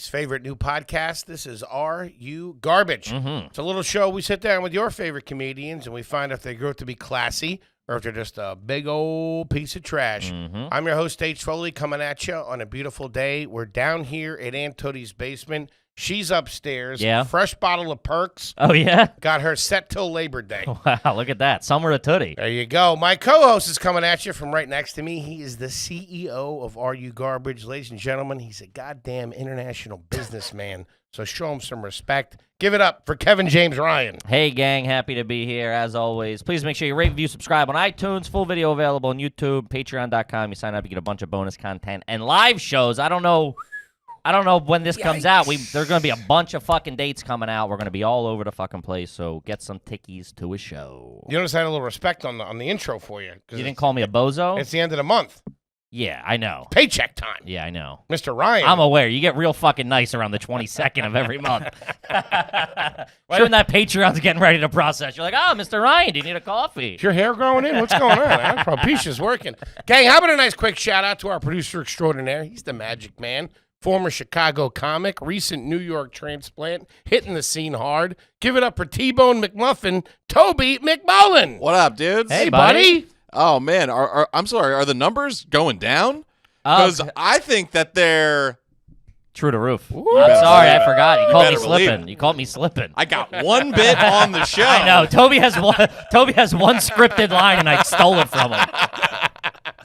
everybody's favorite new podcast. This is Are You Garbage? It's a little show. We sit down with your favorite comedians and we find if they grow up to be classy or if they're just a big old piece of trash. I'm your host, Foley, coming at you on a beautiful day. We're down here at Aunt Tootie's basement. She's upstairs. Yeah. Fresh bottle of Perks. Oh, yeah? Got her set till Labor Day. Wow, look at that. Summer to Tootie. There you go. My co-host is coming at you from right next to me. He is the CEO of Are You Garbage. Ladies and gentlemen, he's a goddamn international businessman. So show him some respect. Give it up for Kevin James Ryan. Hey, gang. Happy to be here, as always. Please make sure you rate, review, subscribe on iTunes. Full video available on YouTube, patreon.com. You sign up, you get a bunch of bonus content and live shows. I don't know when this comes out. There's going to be a bunch of fucking dates coming out. We're going to be all over the fucking place, so get some tickies to a show. You notice I had a little respect on the intro for you. You didn't call me a bozo? It's the end of the month. Yeah, I know. Paycheck time. Yeah, I know. Mr. Ryan. I'm aware. You get real fucking nice around the 22nd of every month. When that Patreon's getting ready to process, you're like, oh, Mr. Ryan, do you need a coffee? Is your hair growing in? What's going on? Propitia's working. Gang, how about a nice quick shout out to our producer extraordinaire? He's the magic man. Former Chicago comic, recent New York transplant, hitting the scene hard. Give it up for T-Bone McMuffin, Toby McMullen. What up, dudes? Hey, buddy. Oh, man. I'm sorry. Are the numbers going down? Because I think that they're... True to roof. Ooh. I'm sorry, I forgot. You called me better believe slipping. it. You called me slipping. I got one bit on the show. I know. Toby has one scripted line, and I stole it from him.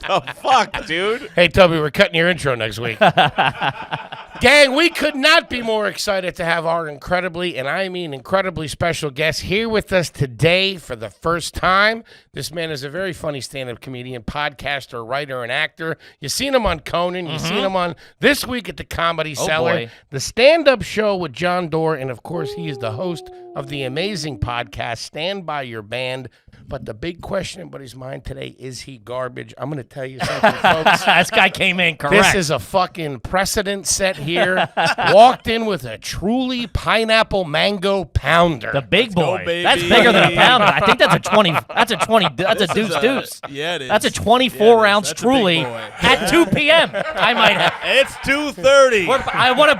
The fuck, dude? Hey, Toby, we're cutting your intro next week. Gang, we could not be more excited to have our incredibly, and I mean incredibly special guest here with us today for the first time. This man is a very funny stand-up comedian, podcaster, writer, and actor. You've seen him on Conan. You've seen him on This Week at the Comedy Cellar, boy. the stand-up show with John Doerr, and, of course, he is the host of the amazing podcast, Stand By Your Band. But the big question in everybody's mind today, is he garbage? I'm going to tell you something, folks. This guy came in correct. This is a fucking precedent set here. Walked in with a truly pineapple mango pounder. the big boy. go, baby. That's bigger than a pounder. I think that's a 20. That's a 20. That's a deuce. Yeah, it is. That's a 24-ounce That's a big truly boy. at 2 p.m. I might have. It's 2:30. I want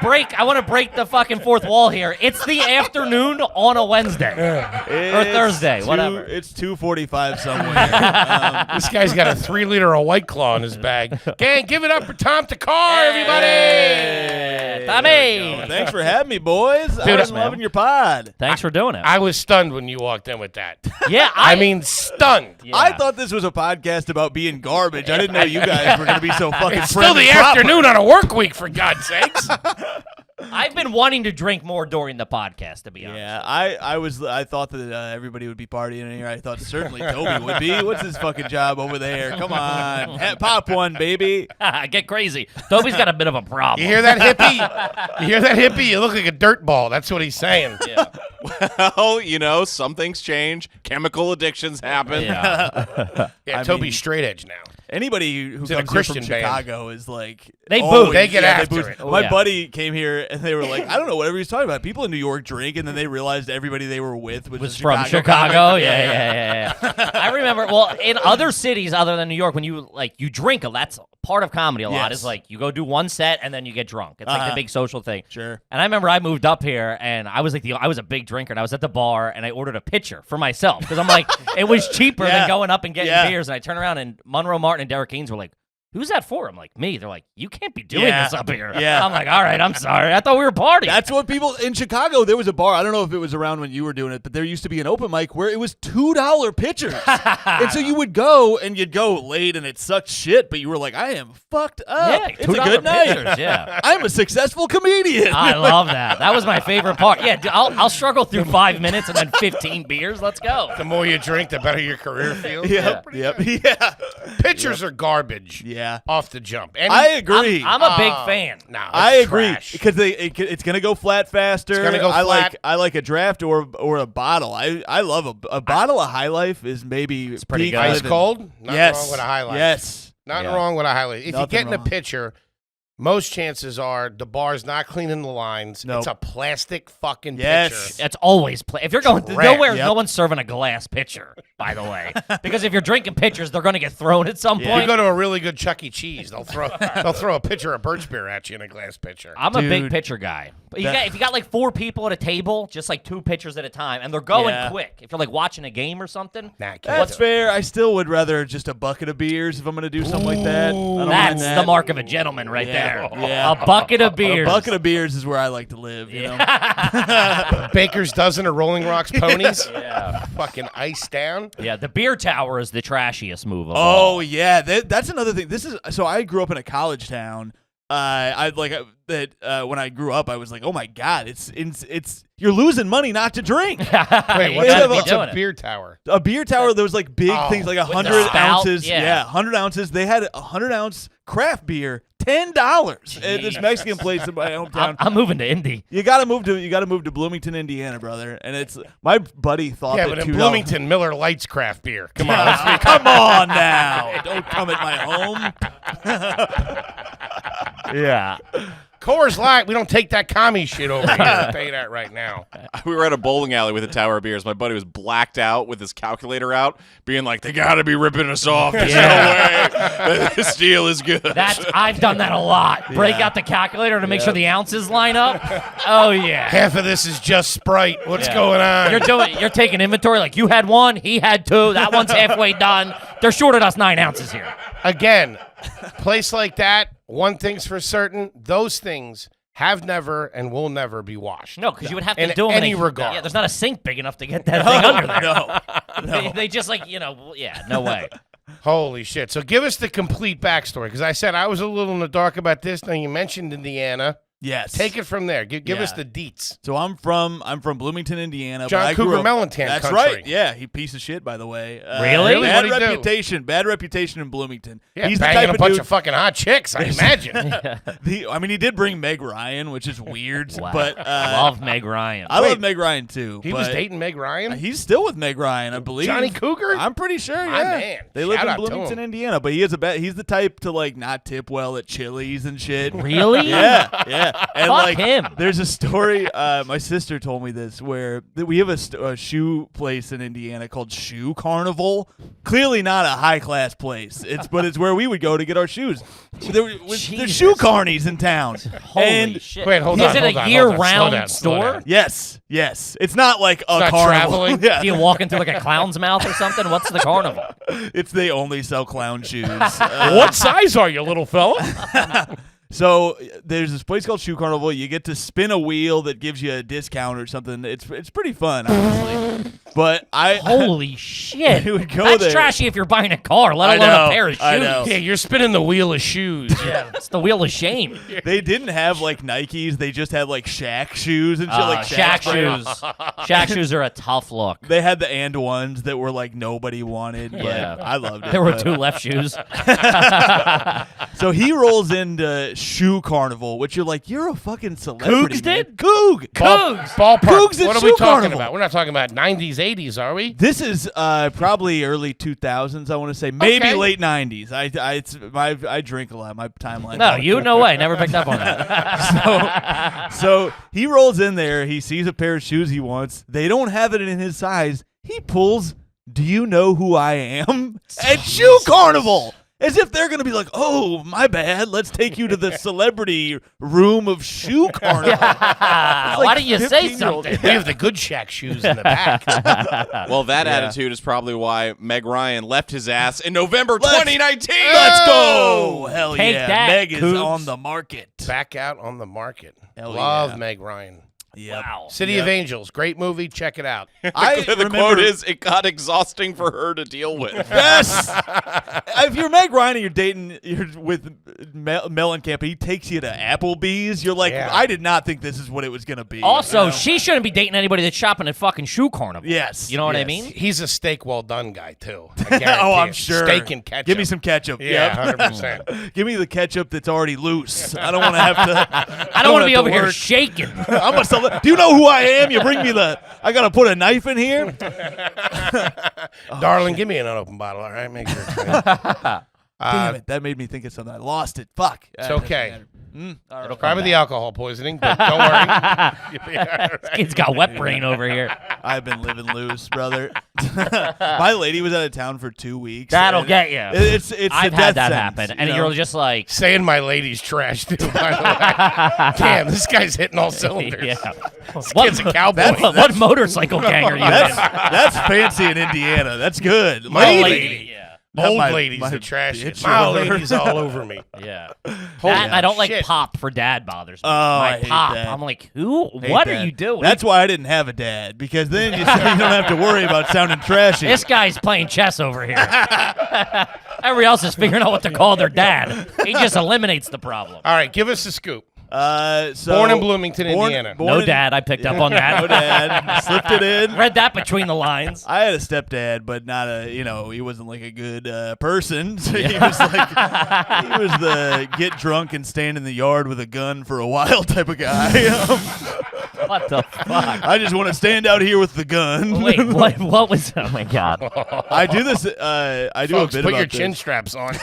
to break the fucking fourth wall here. It's the afternoon on a Wednesday or Thursday, whatever. It's 2:45 somewhere. This guy's got a 3-liter of White Claw in his bag. Gang, give it up for Tom Thakkar, everybody. Tommy. Thanks for having me, boys. I Dude, was man. loving your pod. Thanks for doing it. I was stunned when you walked in with that. Yeah, I mean, stunned. Yeah. I thought this was a podcast about being garbage. I didn't know you guys were going to be so fucking It's still prim the and proper. afternoon on a work week, for God's sakes. I've been wanting to drink more during the podcast, to be honest. Yeah, I thought that everybody would be partying in here. I thought certainly Toby would be. What's his fucking job over there? Come on, pop one, baby. Get crazy. Toby's got a bit of a problem. You hear that, hippie? You hear that, hippie? You look like a dirt ball. That's what he's saying. Yeah. Well, some things change. Chemical addictions happen. Yeah. Yeah, I Toby's mean- straight edge now. Anybody who It's in a comes here Christian from band. Chicago is like They always- boo. They get yeah, after boo. it. Oh, My yeah. buddy came here and they were like, I don't know whatever he was talking about. People in New York drink, and then they realized everybody they were with was Was a from Chicago. comic. Yeah. I remember. Well, in other cities other than New York, when you drink, that's part of comedy. A lot Yes. is you go do one set and then you get drunk. It's like the big social thing. Sure. And I remember I moved up here and I was I was a big drinker and I was at the bar and I ordered a pitcher for myself because I'm like, it was cheaper than going up and getting beers. And I turn around and Monroe Martin and Derek Haynes were like, who's that for? I'm like, me. They're like, you can't be doing this up here. Yeah. I'm like, all right, I'm sorry. I thought we were partying. That's what people in Chicago. There was a bar. I don't know if it was around when you were doing it, but there used to be an open mic where it was $2 pitchers, and so you would go and you'd go late, and it sucked shit. But you were like, I am fucked up. Yeah, It's a $2 good night. pitchers, yeah. I'm a successful comedian. I love that. That was my favorite part. Yeah, I'll struggle through 5 minutes and then 15 beers. Let's go. The more you drink, the better your career feels. Yep. Yeah. Pitchers are garbage. Yeah. Off the jump. I agree. I'm a big fan. No, I it's agree trash. because it's gonna go flat faster. It's gonna go I flat. like a draft or a bottle. I love a bottle of High Life is maybe pretty peak good. Ice living. cold. Nothing Yes. wrong with a highlight. Yes. Nothing Yeah. wrong with a highlight. If you Nothing get in a wrong. pitcher, most chances are the bar's not cleaning the lines. Nope. It's a plastic fucking Yes. pitcher. It's always if you're going Trash. nowhere, Yep. no one's serving a glass pitcher. By the way, because if you're drinking pitchers, they're going to get thrown at some You point. go to a really good Chuck E. Cheese, they'll throw a pitcher of birch beer at you in a glass pitcher. I'm a big Dude. pitcher guy. But That- if you got like 4 people at a table, just like 2 pitchers at a time, and they're going Yeah. quick. If you're like watching a game or something, Nah, can't That's do it. fair. I still would rather just a bucket of beers if I'm going to do something like that. I don't mind that's that. the mark of a gentleman right Yeah. there. Yeah. A bucket of beers. A bucket of beers is where I like to live, you know? Baker's dozen of Rolling Rocks ponies. Yeah. Fucking iced down. Yeah, the beer tower is the trashiest move of all. Oh, yeah. That's another thing. So I grew up in a college town. When I grew up, I was like, oh my God, it's you're losing money not to drink. Wait, You what's, gotta be what's doing a it. beer tower? A beer tower, there was like big things like With the 100 spout, ounces. yeah. 100 ounces. They had a 100-ounce craft beer, $10 at this Mexican place in my hometown. I'm moving to Indy. You gotta move to Bloomington, Indiana, brother. And it's my buddy thought Yeah, that but in $2 Bloomington, Miller Lights craft beer. Come on. let's be- Come on now. Don't come at my home. Yeah. Coors Light, we don't take that commie shit over here. I'll tell you that right now. We were at a bowling alley with a tower of beers. My buddy was blacked out with his calculator out, being like, "They gotta be ripping us off. There's no way this deal is good." I've done that a lot. Break out the calculator to make sure the ounces line up. Oh yeah. Half of this is just Sprite. What's Yeah. going on? You're taking inventory like you had 1, he had 2, that one's halfway done. They're shorted us 9 ounces here. Again, place like that, one thing's for certain, those things have never and will never be washed. No, because you would have to In do them any in a, regard. Yeah, there's not a sink big enough to get that thing under there. No. They just like, no way. Holy shit. So give us the complete backstory, because I said I was a little in the dark about this. Now you mentioned Indiana. Yes. Take it from there. Give us Yeah. the deets. So I'm from Bloomington, Indiana. but John I grew Cougar up- Mellencamp That's country. right. Yeah, he piece of shit, by the way. Really? Really? Bad What'd he do? reputation. Bad reputation in Bloomington. Yeah, He's the banging type a of bunch dude. of fucking hot chicks, I imagine. He did bring Meg Ryan, which is weird. Wow. But Love Meg Ryan. I Wait. love Meg Ryan too. He was but dating Meg Ryan? He's still with Meg Ryan, I believe. Johnny Cougar? I'm pretty sure. My Yeah, man. they live Shout in out to Bloomington, him. Indiana. But he's the type to like not tip well at Chili's and shit. Really? Yeah. And Fuck like him. there's a story. My sister told me this where we have a shoe place in Indiana called Shoe Carnival. Clearly not a high class place. But it's where we would go to get our shoes. There's Jesus. shoe carnies in town. Holy And shit. Wait, hold Is on, it hold a on, hold year-round on. Slow down, slow store? down. yes. It's not like a not carnival. traveling? Yeah. Do you walk into like a clown's mouth or something? What's the carnival? It's they only sell clown shoes. What size are you, little fella? So there's this place called Shoe Carnival. You get to spin a wheel that gives you a discount or something. It's pretty fun, honestly. But Holy shit. You would go That's there. trashy if you're buying a car, let I alone know, a pair of shoes. I know. Yeah, you're spinning the wheel of shoes. Yeah, it's the wheel of shame. they didn't have like Nikes. They just had like Shaq shoes and shit, like Shaq brand. shoes. Shaq shoes are a tough look. They had the and ones that were like nobody wanted. But Yeah. I loved it. There were but- 2 left shoes. So he rolls into Shoe Carnival, which you're like, you're a fucking celebrity. Cougs man. did? Coog. Ballpark. Cougs at What are we Shoe talking Carnival. about? We're not talking about 90s, 80s, are we? This is probably early 2000s. I want to say maybe Okay. late 90s. I drink a lot. My timeline. No, no way. Never picked up on that. So he rolls in there. He sees a pair of shoes he wants. They don't have it in his size. He pulls, "Do you know who I am?" at Shoe Carnival. As if they're going to be like, "Oh, my bad. Let's take you to the celebrity room of Shoe Carnival." Why didn't you say 15-year-old. something? We have the good Shaq shoes in the back. Well, that attitude is probably why Meg Ryan left his ass in November 2019. Let's go. Hell Take yeah. that, Meg is Cougs. on the market. Back out on the market. Hell Love yeah. Meg Ryan. Yep. Wow. City of Angels. Great movie. Check it out. I The remember, quote is, "It got exhausting for her to deal with." yes. If you're Meg Ryan and you're with Mellencamp, he takes you to Applebee's. You're like, Yeah. I did not think this is what it was gonna be. Also, you know? she shouldn't be dating anybody that's shopping at fucking Shoe Carnival. Yes. You know what I yes. mean? He's a steak well done guy, too. I guarantee Oh, I'm it. sure. Steak and ketchup. Give me some ketchup. Yeah, Yep. 100%. Give me the ketchup that's already loose. I don't want to have to. I don't want to be have over here work. shaking. I'm a do you know who I am? You bring me I gotta put a knife in here. Darling, give me an unopened bottle, all right? Make sure it's clean. Damn it! That made me think of something. I lost it. Fuck. It's okay. Probably the alcohol poisoning, but don't worry. You'll be all right. Kid's got wet brain over here. I've been living loose, brother. My lady was out of town for 2 weeks. That'll and get you. It's I've a had death that sentence, happen, and you you're know? just like, Saying my lady's trash, too, by the way. Damn, this guy's hitting all cylinders. yeah. This kid's a cowboy. What motorcycle gang are you in? That's fancy in Indiana. That's good. My lady. Yeah. Old my- lady's my the trash. bitch My or whatever. lady's all over me. Yeah. Holy That, I don't like shit. pop for dad bothers me. Oh, I My hate pop. that. I'm like, who? Hate What that. are you doing? That's why I didn't have a dad, because then you don't have to worry about sounding trashy. This guy's playing chess over here. Everybody else is figuring out what to call their dad. He just eliminates the problem. All right, give us a scoop. So Born in Bloomington, Indiana. No dad. I picked up on that. No dad. Slipped it in. Read that between the lines. I had a stepdad, but not a, he wasn't like a good person. So he was like, he was the get drunk and stand in the yard with a gun for a while type of guy. What the fuck? I just want to stand out here with the gun. Wait, what was? Oh my god! I do this. I do Folks, a bit put about your this. chin straps on.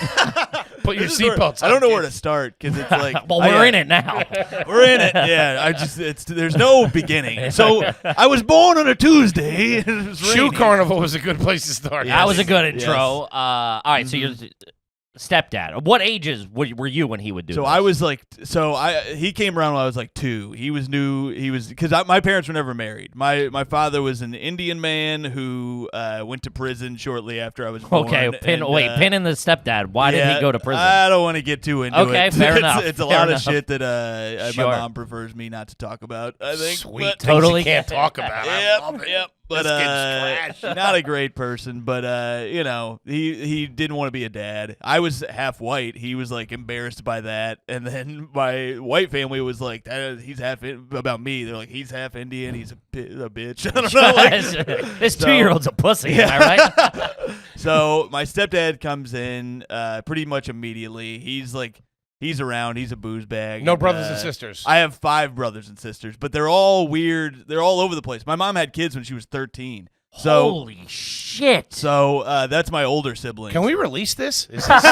Put your This is where- seatbelts on. I don't know where kids. to start because it's like, Well, we're in it now. We're in it. Yeah. There's no beginning. So I was born on a Tuesday. It was Shoe raining. Carnival was a good place to start. That was a good Yes. intro. All right, so you're stepdad. What ages were you when he would do? So this? I was like, he came around when I was like 2. He was new. He was because my parents were never married. My father was an Indian man who went to prison shortly after I was born. Okay, pin in the stepdad. Why did he go to prison? I don't want to get too into it. Okay, fair enough, It's a fair lot enough. of shit that Sure. my mom prefers me not to talk about. I think. Sweet. But, Things Totally. you can't talk about. I love it. Yep. But This kid's trash. not a great person, but he didn't want to be a dad. I was half white. He was like embarrassed by that, and then my white family was like, he's half about me. They're like, he's half Indian. He's a bitch. I don't know. Like, This 2-year-old's a pussy. Am I right? so my stepdad comes in pretty much immediately. He's around. He's a booze bag. No and, brothers and sisters. I have 5 brothers and sisters, but they're all weird. They're all over the place. My mom had kids when she was 13. So Holy shit! that's my older sibling. Can we release this? Is this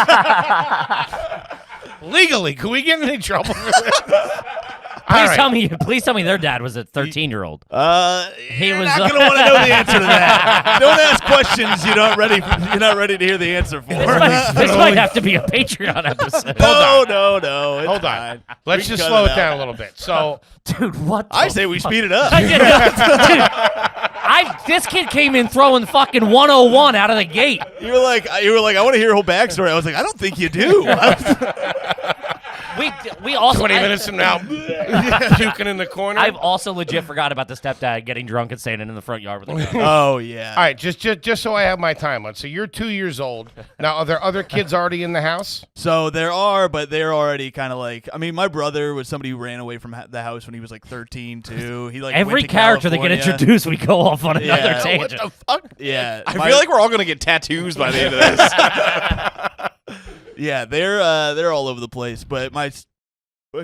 legally? Can we get in any trouble for this? Please tell me their dad was a 13-year-old. He was, not gonna want to know the answer to that. Don't ask questions you're not ready to hear the answer for. This might have to be a Patreon episode. No. It's Hold fine. on. Let's We can just cut slow it it down out. a little bit. So, Dude, what? I the say we fuck? speed it up. This kid came in throwing fucking 101 out of the gate. You were like, I want to hear her whole backstory. I was like, I don't think you do. We also 20 minutes from now, puking in the corner. I've also legit forgot about the stepdad getting drunk and standing in the front yard with a gun. Oh yeah. All right, just so I have my timeline. So you're 2 years old. Now, are there other kids already in the house? So there are, but they're already kind of like. I mean, my brother was somebody who ran away from the house when he was like 13 too. He like Every went to character that get California. introduced, we go off on another Yeah. tangent. What the fuck? Yeah, I feel like we're all gonna get tattoos by the end of this. yeah, they're all over the place. But my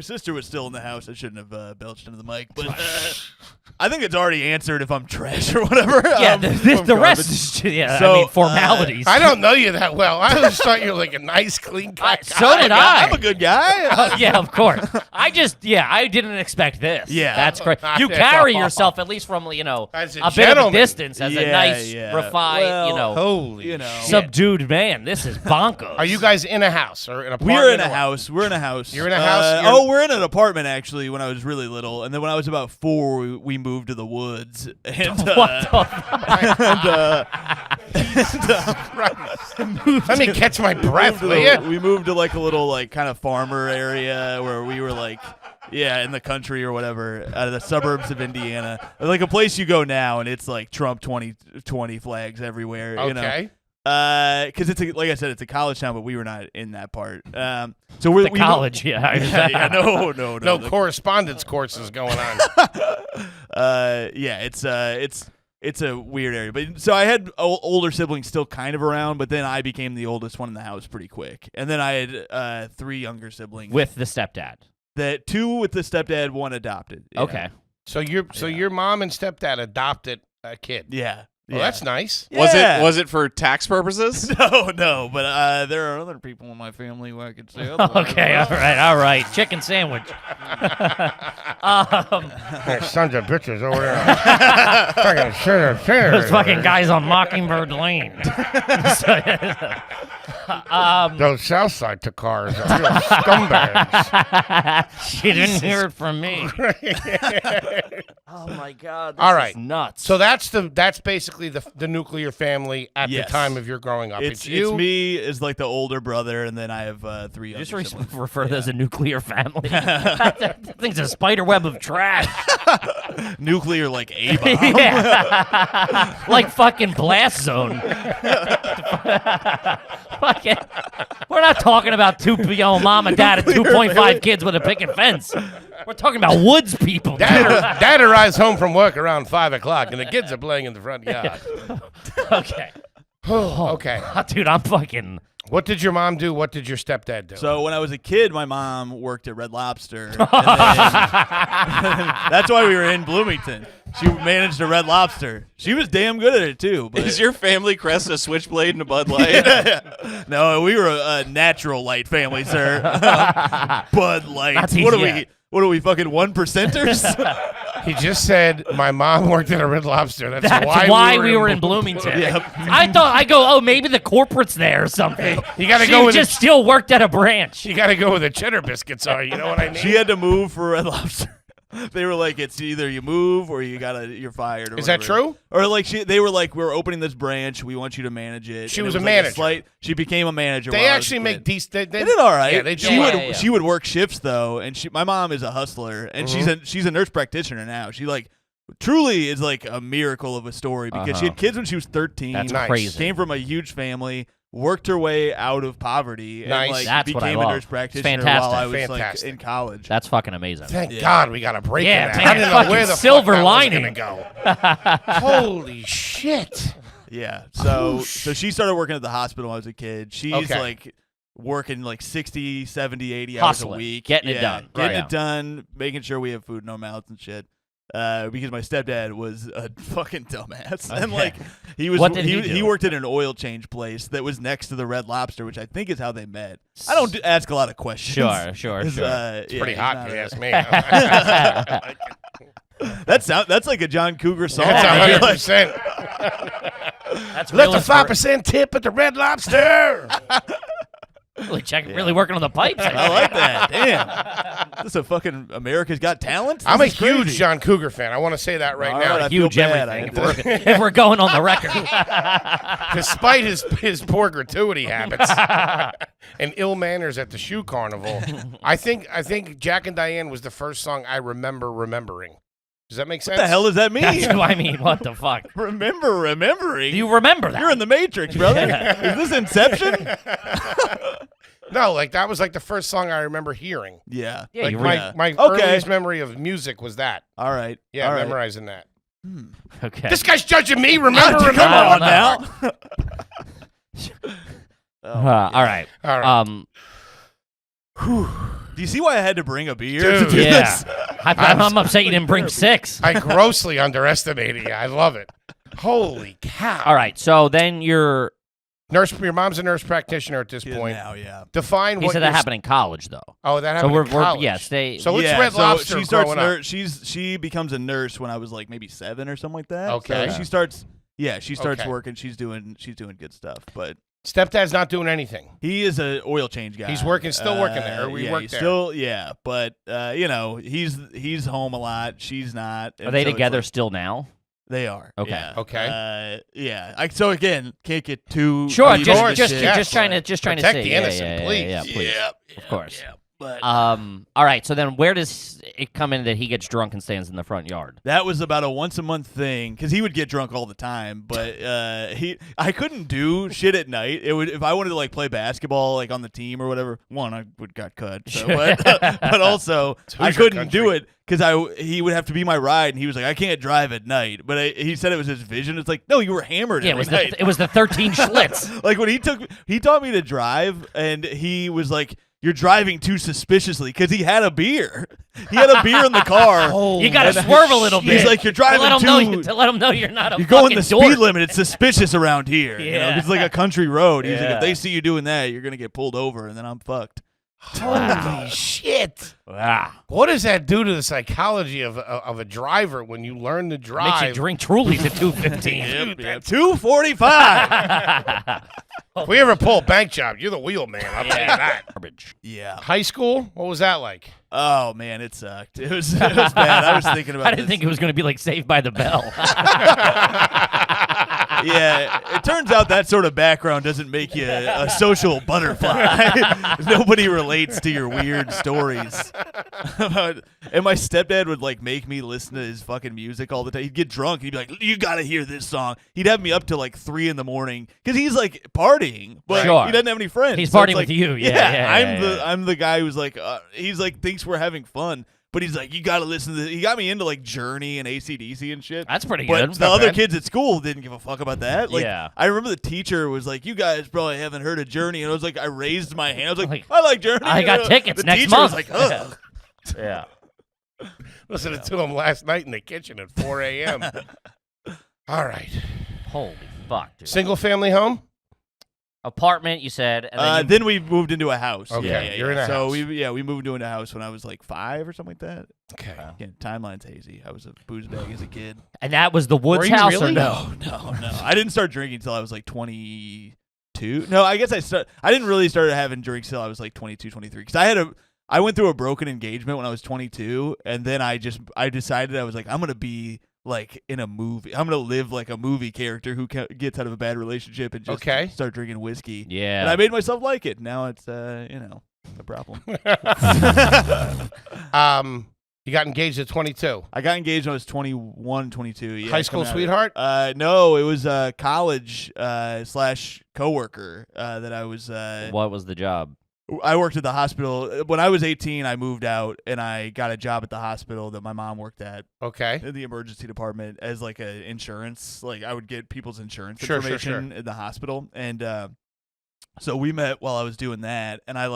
sister was still in the house. I shouldn't have belched into the mic, but I think it's already answered if I'm trash or whatever. Yeah, I'm the rest garbage. is I So, mean formalities. I don't know you that well. I just thought you were like a nice, clean cut guy. So did I. I'm a good guy. Yeah, of course. I didn't expect this. Yeah. That's great. Not You at carry all. yourself at least from As a bit of a gentleman. distance as a Yeah, nice, yeah. refined, Well, Holy You know. shit. subdued man. This is bonkers. Are you guys in a house or an apartment? We're in a or what? house. We're in a house. You're in a house? You're- We're in an apartment actually. When I was really little, and then when I was about 4, we moved to the woods. And, What the Let me catch my breath, will you? we moved to like a little like kind of farmer area where we were like, yeah, in the country or whatever, out of the suburbs of Indiana, like a place you go now and it's like Trump 2020 flags everywhere. You know? Okay. Because like I said, it's a college town, but we were not in that part. So we're the college? Yeah. Yeah, no. No correspondence courses going on. Yeah, it's a weird area. But so I had older siblings still kind of around, but then I became the oldest one in the house pretty quick. And then I had 3 younger siblings. With the stepdad. That 2 with the stepdad, 1 adopted. Yeah. Okay. So your mom and stepdad adopted a kid. Yeah. Well, that's nice. Yeah. Was it for tax purposes? No, but there are other people in my family who I could say otherwise. Okay, all right. Chicken sandwich. There's sons of bitches over there. Fucking shit. Those fucking guys on Mockingbird Lane. Those Southside Thakkars are real scumbags. She didn't hear it from me. Oh my God! This All right, is nuts. So that's basically the nuclear family at the Yes. time of your growing up. It's you. me as like the older brother, and then I have 3 Just other siblings. refer to it as a nuclear family. That thing's a spider web of trash. Nuclear like A-bomb. Yeah. Like fucking blast zone. Fucking, we're not talking about mom and dad and 2.5 kids with a picket fence. We're talking about woods people. Dad arrives home from work around 5 o'clock, and the kids are playing in the front yard. Okay. Okay. Dude, I'm fucking... What did your mom do? What did your stepdad do? So when I was a kid, my mom worked at Red Lobster. And then, that's why we were in Bloomington. She managed a Red Lobster. She was damn good at it too. But Is your family crest a Switchblade and a Bud Light? no, we were a natural light family, sir. Bud Light. That's What are easy, we? What are we? Fucking 1%ers? He just said my mom worked at a Red Lobster. That's why we were in Bloomington. Yep. I go, maybe the corporate's there or something. You got to She go with just still worked at a branch. You got to go with the cheddar biscuits are. You know what I mean? She had to move for Red Lobster. They were like, it's either you move or you're fired. Or Is that whatever. true? Or like they were like, we're opening this branch. We want you to manage it. She And was it a like manager. she became a manager. They while I was actually a make kid. decent. They did all right. Yeah, they do. She would work shifts though, and my mom is a hustler, and she's a nurse practitioner now. She like truly is like a miracle of a story because she had kids when she was 13. That's Nice. crazy. Came from a huge family, worked her way out of poverty, Nice. and like That's what I became a love. nurse It's practitioner fantastic. while I was Fantastic. like in college. That's fucking amazing. Thank God we got a break Yeah, in that. man, I didn't know fucking where the silver fuck that lining. was gonna go. Holy shit! Yeah. So she started working at the hospital when I was a kid. She's Okay. like working like 60, 70, 80 Hustling. hours a week. Getting it done. Getting Right. it done, making sure we have food in our mouths and shit. Because my stepdad was a fucking dumbass. And like he was What did he do? he worked at an oil change place that was next to the Red Lobster, which I think is how they met. I don't ask a lot of questions. Sure. It's pretty hot, if you ask me. That's like a John Cougar song. That's 100%. That's Let real the inspira- 5% tip at the Red Lobster. really working on the pipes. I like that. Damn. This is a fucking America's Got Talent? I'm a This is huge crazy. John Cougar fan. I want to say that right All now. right, I feel Huge bad. everything. If we're going on the record. Despite his poor gratuity habits and ill manners at the shoe carnival, I think Jack and Diane was the first song I remember remembering. Does that make sense? What the hell does that mean? That's what I mean. What the fuck? Remembering? Do you remember that? You're in the Matrix, brother. Is this Inception? No, like that was like the first song I remember hearing. Yeah. Yeah, Like you my Okay. earliest memory of music was that. All right. Yeah, All right. memorizing that. Okay. This guy's judging me. Remember? Come remember. I on don't now. All right. All right. Do you see why I had to bring a beer? Dude. to do Yeah. this? I'm upset you didn't bring 6. I grossly underestimated you. I love it. Holy cow. All right. So then you're. Your mom's a nurse practitioner at this Yeah, point. now, yeah. Define He what said your that happened in college, though. Oh, that So happened in college. yeah, stay. So it's yeah, Red so Lobster she starts growing up. she becomes a nurse when I was like maybe 7 or something like that. Okay. So she starts Okay. working. She's doing good stuff. But Stepdad's not doing anything. he is an oil change guy. He's still working there, or we yeah, work he's there. Still, yeah, but he's home a lot. She's not. Are and they so it's together like- still now? They are. Okay. Yeah. Okay. Yeah. So again, can't get too. Sure. deep into Just shit. trying to Protect see. the innocent, please. Yeah, please. Yeah, Of course. Yeah, but All right. So then, where does it come in that he gets drunk and stands in the front yard? that was about a once a month thing because he would get drunk all the time. But I couldn't do shit at night. It would if I wanted to like play basketball like on the team or whatever. One, I would got cut. So, but also I Hoosier couldn't country. do it because he would have to be my ride, and he was like, I can't drive at night. But he said it was his vision. It's like, no, you were hammered. Yeah, every night. it was the 13 Schlitz. Like when he taught me to drive, and he was like, you're driving too suspiciously because he had a beer. He had a beer in the car. You gotta swerve a little bit. He's like, you're driving to let him know you're not a you're going the fucking dork. speed limit. It's suspicious around here. You know, Yeah. it's like a country road. He's like, Yeah. if they see you doing that, you're gonna get pulled over, and then I'm fucked. Holy shit! Wow. What does that do to the psychology of a driver when you learn to drive? Makes you drink Trulies at 2:15. Dude, that's- 245. if we ever pull a bank job, you're the wheel man. I'll tell you that. Garbage. Yeah. High school, what was that like? Oh man, it sucked. It was bad. I was thinking about. I didn't think it was going to be like Saved by the Bell. Yeah, it turns out that sort of background doesn't make you a social butterfly. Nobody relates to your weird stories. And my stepdad would like make me listen to his fucking music all the time. He'd get drunk and he'd be like, "You gotta hear this song." He'd have me up till like 3 a.m. because he's like partying, but Sure. he doesn't have any friends. He's So it's partying like, with you. Yeah, I'm the guy who's like, he's like thinks we're having fun. But he's like, you got to listen to this. He got me into like Journey and AC/DC and shit. That's pretty But good. the other kids at school didn't give a fuck about that. Like, Yeah. I remember the teacher was like, you guys probably haven't heard of Journey. And I was like, I raised my hand. I was like, Like, I like Journey. I got tickets the next teacher month. was like, ugh. Yeah. Listening to him last night in the kitchen at 4 a.m. All right. Holy fuck, dude. Single family home? Apartment, you said. And Then we moved into a house. Okay, you're in a so house. we moved into a house when I was like 5 or something like that. Okay. Again, timeline's hazy. I was a booze bag as a kid. and that was the Woods Were you house really? or no? No. I didn't start drinking until I was like 22. No, I guess I didn't really start having drinks till I was like 22, 23. Because I went through a broken engagement when I was 22, and then I decided I was like, I'm gonna be like in a movie. I'm gonna live like a movie character who gets out of a bad relationship and just start drinking whiskey. Yeah. And I made myself like it. Now it's a problem. You got engaged at 22. I got engaged when I was 21, 22. Yeah, High school coming out of- sweetheart? No, it was a college / coworker that I was. What was the job? I worked at the hospital. When I was 18, I moved out and I got a job at the hospital that my mom worked at Okay. in the emergency department as like a insurance. Like I would get people's insurance Sure, information in the hospital, and so we met while I was doing that, and I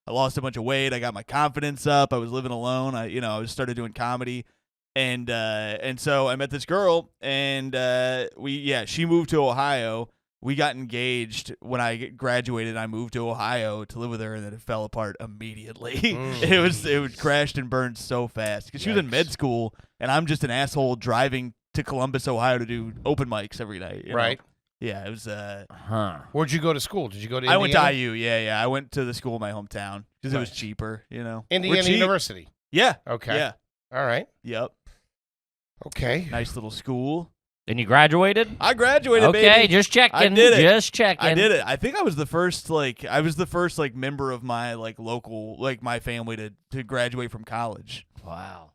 lost a bunch of weight. I got my confidence up. I was living alone. I started doing comedy, and so I met this girl, and she moved to Ohio. We got engaged when I graduated. I moved to Ohio to live with her, and then it fell apart immediately. It crashed and burned so fast because she was in med school, and I'm just an asshole driving to Columbus, Ohio, to do open mics every night. you know? Right. Yeah, it was. Where'd you go to school? Did you go to I Indiana? went to IU. Yeah. I went to the school in my hometown because it was Nice. cheaper. We're Indiana cheap. University. Yeah. Okay. Yeah. All right. Yep. Okay. Nice little school. Then you graduated? I graduated. Okay, baby. just checking. I did it. Just checking. I did it. I think I was the first member of my local my family to graduate from college. Wow.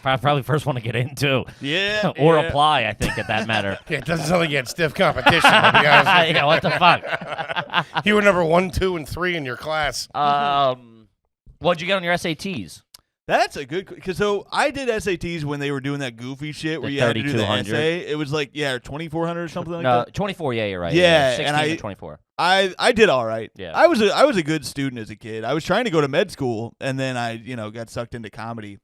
Probably first one to get into. Yeah. or yeah. apply, I think, at that matter. Yeah, it doesn't sound like you had stiff competition, to be honest with you. Yeah, what the fuck? You were number 1, 2, and 3 in your class. What'd you get on your SATs? That's a good because so I did SATs when they were doing that goofy shit where The you had to do the 3200. essay. It was like 2400 or something like No, that. 24, yeah, you're right. Yeah, 16 and to 24. I did all right. Yeah. I was a good student as a kid. I was trying to go to med school, and then I got sucked into comedy.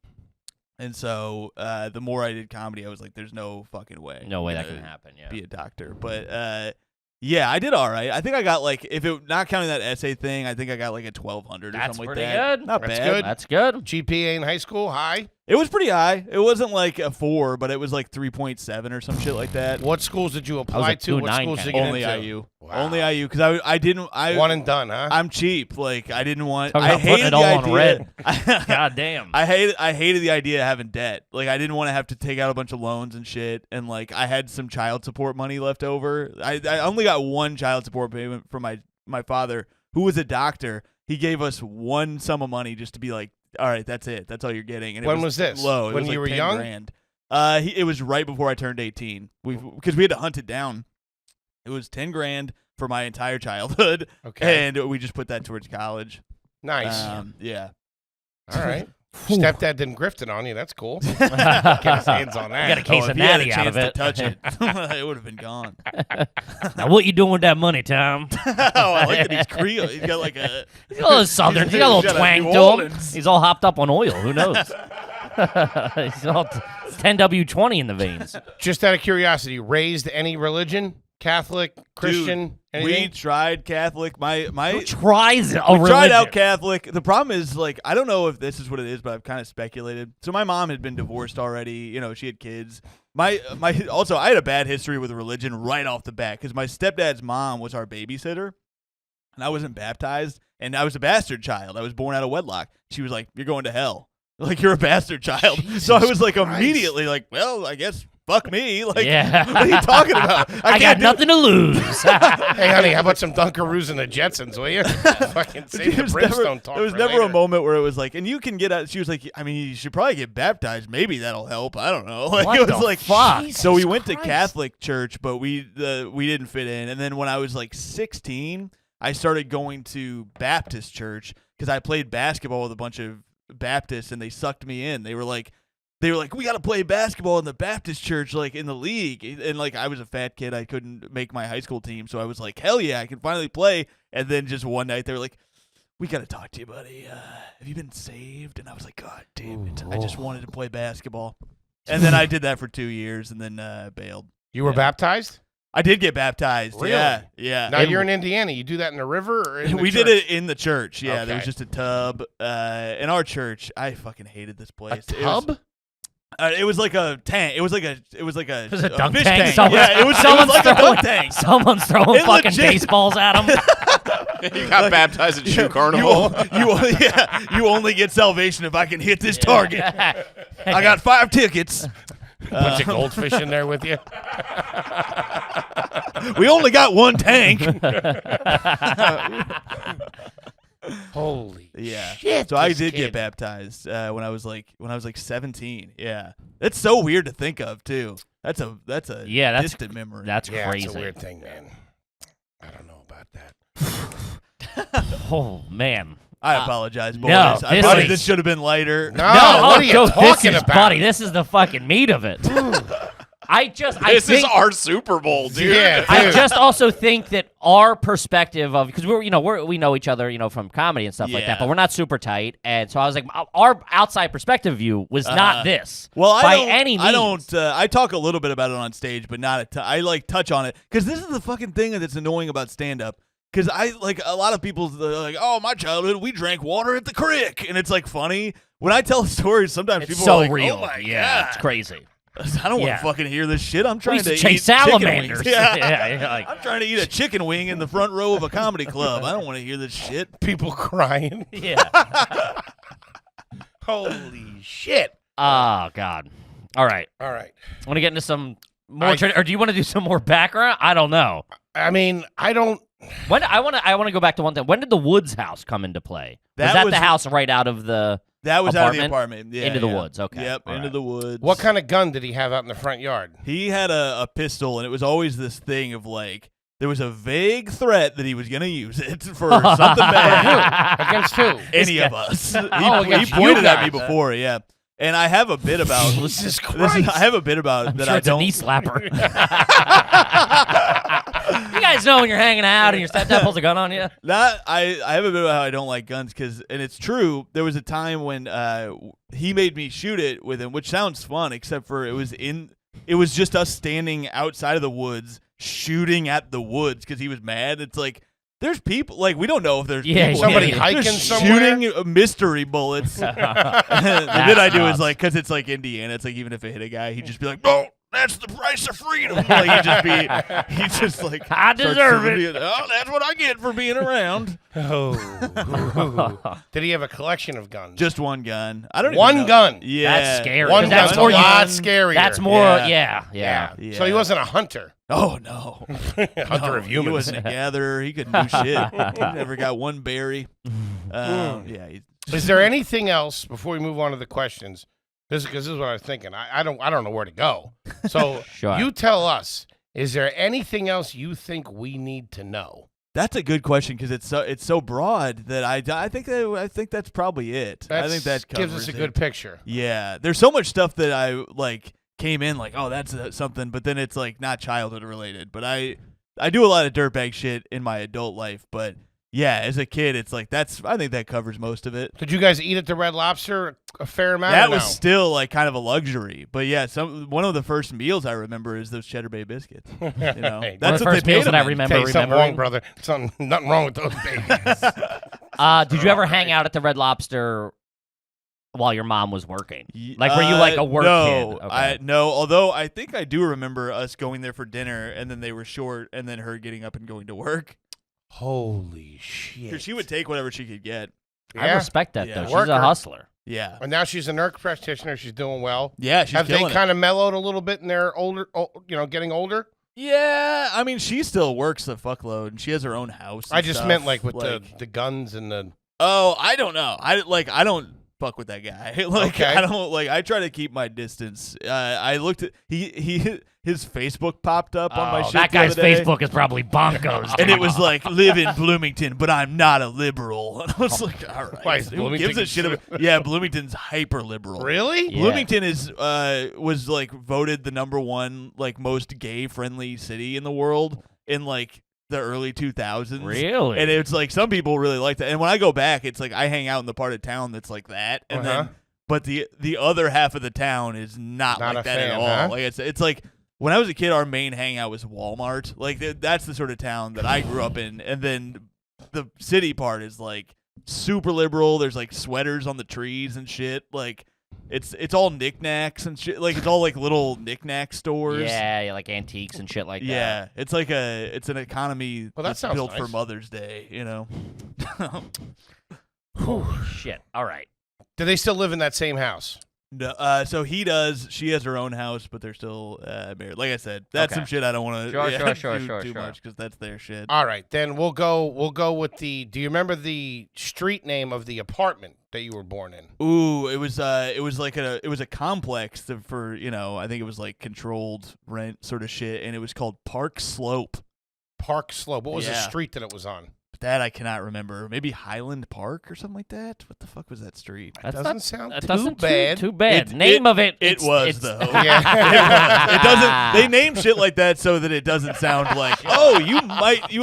And so the more I did comedy, I was like, "There's no fucking way, No way I'm that gonna can happen, yeah. Be a doctor." But yeah, I did all right. I think I got not counting that essay thing, I think I got like a 1200 or That's something like pretty that. good. Not That's bad. good. That's good. GPA in high school, high. It was pretty high. It wasn't like a 4, but it was like 3.7 or some shit like that. What schools did you I was apply at to? What 2.9 schools did you kinda. get Only into? IU. Wow. Only IU because I didn't. One and done, huh? I'm cheap. Like I didn't want. Talk I about putting hated it the all idea. on red. God damn. I hated the idea of having debt. Like I didn't want to have to take out a bunch of loans and shit. And like I had some child support money left over. I only got one child support payment from my father, who was a doctor. He gave us one sum of money just to be like, all right, that's it. That's all you're getting. And When was this? Low. It When was you like were 10 young? grand. It was right before I turned 18. Because we had to hunt it down. It was 10 grand for my entire childhood. Okay. And we just put that towards college. Nice. Yeah. All right. Stepdad didn't grift it on you. That's cool. Get his hands on that. Got a case of if he had a natty out chance of it. to touch it, it would have been gone. Now, what you doing with that money, Tom? Oh, I like that he's Creole. He's got like a. He's a little southern. He's got a little He's got a twang New to him. Orleans. He's all hopped up on oil. Who knows? He's all 10W20 in the veins. Just out of curiosity, raised any religion? Catholic, Christian, Dude, we anything? tried Catholic. My Who tries a we religion? tried out Catholic. The problem is, like, I don't know if this is what it is, but I've kind of speculated. So my mom had been divorced already. You know, she had kids. Also, I had a bad history with religion right off the bat because my stepdad's mom was our babysitter, and I wasn't baptized, and I was a bastard child. I was born out of wedlock. She was like, "You're going to hell. Like, you're a bastard child." So I was like, Christ. immediately like, "Well, I guess." Fuck me. Like, Yeah. what are you talking about? I got nothing to lose. Hey, honey, how about some Dunkaroos and the Jetsons, will you? Fucking save the brimstone talk. There was for never later. a moment where it was like, and you can get out. She was like, I mean, you should probably get baptized. Maybe that'll help. I don't know. Like, What it was the like, fuck? so we went to Christ. Catholic church, but we didn't fit in. And then when I was like 16, I started going to Baptist church because I played basketball with a bunch of Baptists, and they sucked me in. They were like, we got to play basketball in the Baptist church, like in the league. And like, I was a fat kid. I couldn't make my high school team. So I was like, hell yeah, I can finally play. And then just one night they were like, we got to talk to you, buddy. Have you been saved? And I was like, God damn it. I just wanted to play basketball. And then I did that for 2 years and then bailed. You were baptized? I did get baptized. Really? Yeah. Now you're in Indiana. You do that in the river or in the We did church? it in the church. Yeah, there was Okay. just a tub. In our church, I fucking hated this place. A tub? It was like a tank. It was like a It was a dunk fish tank. tank. Yeah, it was like a dunk tank. Someone's throwing It fucking legit- baseballs at him. You got baptized at Shoe Carnival. You only get salvation if I can hit this target. I got 5 tickets. Bunch of goldfish in there with you. We only got 1 tank. Holy Yeah. shit! So I this did kid. get baptized when I was like 17. Yeah. That's so weird to think of too. That's a Yeah, that's- distant memory. That's Yeah, crazy. it's a weird thing, man. I don't know about that. Oh man. I apologize, boys. no, I this thought is- this should have been lighter. No, No, what are you Joe, talking this is, about? buddy? This is the fucking meat of it. I This is think, our Super Bowl, dude. Yeah, I dude. just also think that our perspective of because we know each other from comedy and stuff like Yeah. that, but we're not super tight, and so I was like, our outside perspective view was not this. Well, by I don't, any means. I don't. I talk a little bit about it on stage, but not. I like touch on it because this is the fucking thing that's annoying about stand up. Because I like a lot of people they're like, oh, my childhood, we drank water at the creek, and it's like funny when I tell stories. Sometimes It's people so are like, real. oh my yeah, god, it's crazy. I don't want Yeah. to fucking hear this shit. I'm We trying used to eat chase chicken salamanders. wings. Yeah. yeah, like, I'm trying to eat a chicken wing in the front row of a comedy club. I don't want to hear this shit. People crying. yeah. Holy shit! Oh God. All right. All right. Want to get into some more, or do you want to do some more background? I don't know. I mean, I don't. When I want to go back to one thing. When did the Woods house come into play? That was that was- the house right out of the? That was out of the Apartment? apartment. Yeah, Into the yeah. woods, okay. Yep, All into right. the woods. What kind of gun did he have out in the front yard? He had a pistol, and it was always this thing of like, there was a vague threat that he was going to use it for something bad. Against who? Any of us. He against you pointed at me guys. before, yeah. And I have a bit about Jesus Christ. I have a bit about I'm that sure I it's a don't. knee slapper. You guys know when you're hanging out and your stepdad pulls a gun on you. I have a bit about how I don't like guns and it's true. There was a time when he made me shoot it with him, which sounds fun, except for it was just us standing outside of the woods shooting at the woods because he was mad. It's like there's people like we don't know if there's Yeah, people somebody They're hiking somewhere? shooting mystery bullets. The bit I do is like because it's like Indiana. It's like even if it hit a guy, he'd just be like, "No, that's the price of freedom." Like he just like I starts deserve to it. be, oh, that's what I get for being around. Oh. Did he have a collection of guns? Just one gun. I don't even One know. gun? Yeah, That's scary. One That's gun's more a you- lot scarier. That's more. Yeah. Yeah. Yeah. So he wasn't a hunter. Oh no, Hunter No, of humans. He wasn't a gatherer. He couldn't do shit. He never got one berry. Yeah. Is there anything else before we move on to the questions? Because this is what I was thinking. I don't know where to go. So Sure. you tell us. Is there anything else you think we need to know? That's a good question because it's so broad that I think that's probably it. I think that gives covers us a it. good picture. Yeah, there's so much stuff that I like came in like, oh, that's something, but then it's like not childhood related. But I do a lot of dirtbag shit in my adult life, but yeah, as a kid, it's like I think that covers most of it. Did you guys eat at the Red Lobster a fair amount? That or no? was still like kind of a luxury, but yeah, one of the first meals I remember is those Cheddar Bay biscuits. You know, Hey, that's one of the what first they meals paid that I them in. remember. Hey, something wrong, remembering. brother. Nothing wrong with those babies. Did you ever hang out at the Red Lobster while your mom was working? Like, were you like a work no, kid? Okay. No, although I think I do remember us going there for dinner, and then they were short, and then her getting up and going to work. Holy shit. Because she would take whatever she could get. I Yeah. respect that, Yeah. though. She's Worker. a hustler. Yeah. And now she's a nurse practitioner. She's doing well. Yeah, she's Have they killing it. kind of mellowed a little bit in their getting older? Yeah, I mean, she still works a fuckload, and she has her own house. I and just stuff. meant like with the guns and the. Oh, I don't know. I don't fuck with that guy. Okay. I try to keep my distance. I looked at his Facebook popped up on my shit. That the guy's other day, Facebook is probably bonkos. and it was like, live in Bloomington, but I'm not a liberal. And I was like, all right. Why is who Bloomington gives a shit about? Yeah, Bloomington's hyper liberal. Really? Yeah. Bloomington was like voted the #1 like most gay friendly city in the world in like the early 2000s. Really? And it's like some people really like that. And when I go back, it's like I hang out in the part of town that's like that, and then but the other half of the town is not Not like a that fan, at all. huh? Like it's like when I was a kid, our main hangout was Walmart. Like that's the sort of town that I grew up in, and then the city part is like super liberal. There's like sweaters on the trees and shit. Like it's all knickknacks and shit. Like it's all like little knick-knack stores. yeah, like antiques and shit like that. Yeah, it's like it's an economy Well, that that's sounds built for nice. Mother's Day, you know. Holy shit. All right. Do they still live in that same house? No, so he does. She has her own house, but they're still married. Like I said, that's Okay. some shit I don't want to Sure, do too sure. much because that's their shit. All right, then we'll go with the. Do you remember the street name of the apartment that you were born in? Ooh, it was a complex for I think it was like controlled rent sort of shit, and it was called Park Slope. Park Slope. What was the Yeah. street that it was on? That I cannot remember. Maybe Highland Park or something like that. What the fuck was that street? That's doesn't not sound that too doesn't bad. Too bad. It- Name of it. It it's- was it's- though. Yeah. It doesn't. They name shit like that so that it doesn't sound like, oh, you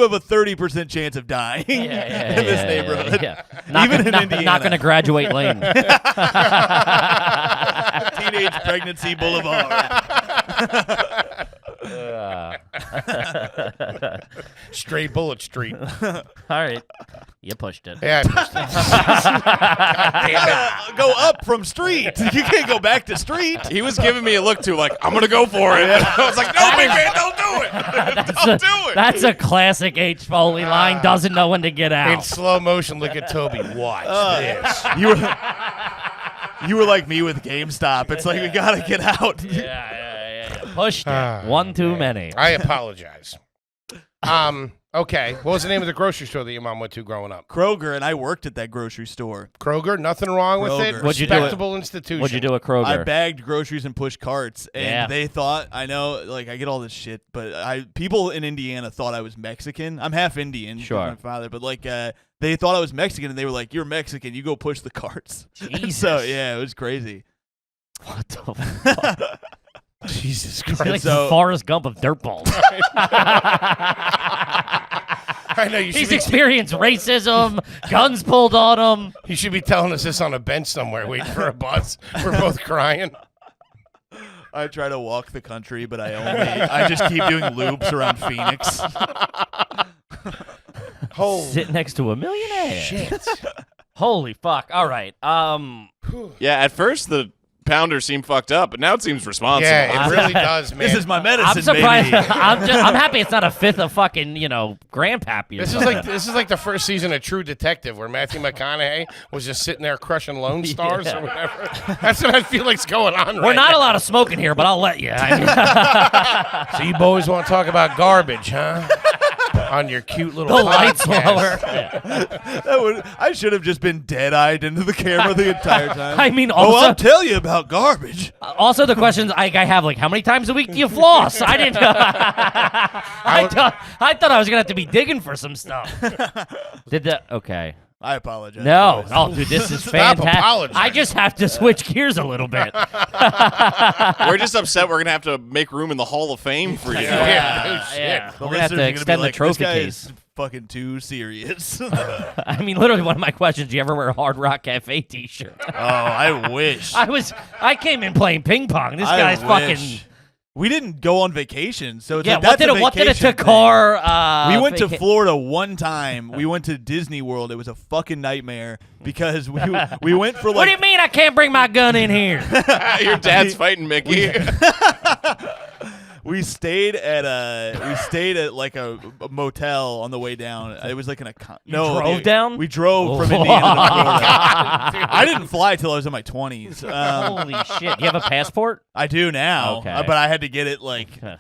have a 30% chance of dying in this neighborhood. Yeah. Not Even gonna, in not, Indiana. not gonna graduate lane. Teenage Pregnancy Boulevard. Stray Bullet Street. All right. You pushed it. Yeah. Go up from street. You can't go back to street. He was giving me a look too, like, I'm gonna go for it. I was like, no, big man, don't do it. Don't do it. That's a classic H. Foley line. Doesn't know when to get In out. slow motion, look at Toby. Watch this. You were like me with GameStop. It's like we gotta get out. Yeah. Pushed it. Ah, One too many. I apologize. Okay. What was the name of the grocery store that your mom went to growing up? Kroger, and I worked at that grocery store. Kroger. Nothing wrong with it. Kroger. What'd you do Respectable institution. What'd you do at Kroger? I bagged groceries and pushed carts, and Yeah. they thought, I know, like I get all this shit, but people in Indiana thought I was Mexican. I'm half Indian, because Sure. my father, but like they thought I was Mexican, and they were like, "You're Mexican, you go push the carts." Jesus. So yeah, it was crazy. What the fuck? Jesus You're Christ. like So- the Forrest Gump of dirtballs. I know you should He's be, experienced racism, guns pulled on him. you should be telling us this on a bench somewhere, waiting for a bus. We're both crying. I try to walk the country, but I just keep doing loops around Phoenix. Holy Sit next to a millionaire. shit. Holy fuck. All right. Yeah, at first the pounder seemed fucked up, but now it seems responsible. Yeah, it really does, man. This is my medicine, I'm surprised. baby. I'm happy it's not a fifth of fucking, grandpappy. or This something. is like the first season of True Detective where Matthew McConaughey was just sitting there crushing Lone Stars or whatever. That's what I feel like's going on right We're not now. allowed to smoke in here, but I'll let you. I mean, So you boys want to talk about garbage, huh? on your cute little The lights podcast. lower. I should have just been dead-eyed into the camera the entire time. I mean, oh, also, I'll tell you about garbage. also the questions I have, like, how many times a week do you floss? I didn't. I thought I was gonna have to be digging for some stuff. Okay. I apologize. No, boys. oh, dude, this is Stop fantastic. apologizing. I just have to switch gears a little bit. We're just upset we're going to have to make room in the Hall of Fame for you. Yeah, no shit. Yeah. The We're gonna have listeners to are gonna extend be the like, trophy this guy case. is fucking too serious. I mean, literally, one of my questions: do you ever wear a Hard Rock Cafe T-shirt? Oh, I wish. I came in playing ping pong. This I guy's wish. fucking. We didn't go on vacation, so it's Yeah, like, what did a vacation thing. Thakkar? We went to Florida one time. We went to Disney World. It was a fucking nightmare because we went for like. What do you mean I can't bring my gun in here? Your dad's fighting Mickey. We stayed at like a motel on the way down. It was like drove down? We drove from Oh. Indiana to Florida. I didn't fly till I was in my 20s. Holy shit! Do you have a passport? I do now, Okay. but I had to get it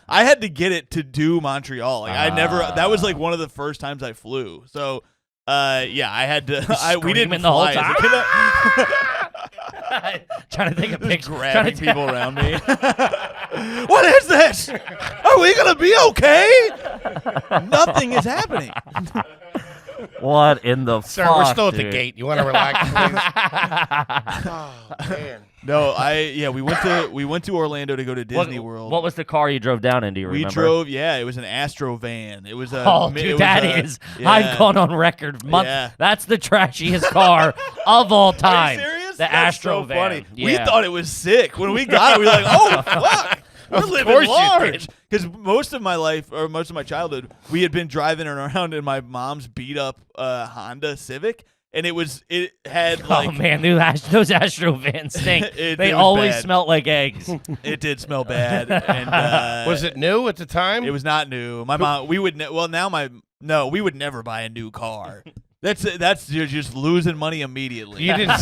I had to get it to do Montreal. Like I never. That was like one of the first times I flew. So, yeah, I had to. We didn't Screaming the whole fly as a time? kid. Trying to think of pictures. Grabbing people around me. What is this? Are we gonna be okay? Nothing is happening. What in the Sir, fuck, we're still at the dude? gate. You want to relax, please? Oh, man. No, we went to Orlando to go to Disney World. What was the car you drove down in? Do you we remember? drove? Yeah, it was an Astro van. It was a. Oh, it dude, was that a- is. yeah. I've gone on record. Yeah. That's the trashiest car of all time. Are you serious? The That's Astro so van. funny. We Yeah. thought it was sick when we got it. We were like, "Oh fuck, we're Of living course you large." did. Because most of my life, or most of my childhood, we had been driving around in my mom's beat up Honda Civic, and it had like Oh man, those Astro vans stink. It They was always bad. smelt like eggs. it did smell bad. And Was it new at the time? It was not new. My mom. We would. We would never buy a new car. That's you're just losing money immediately. You didn't.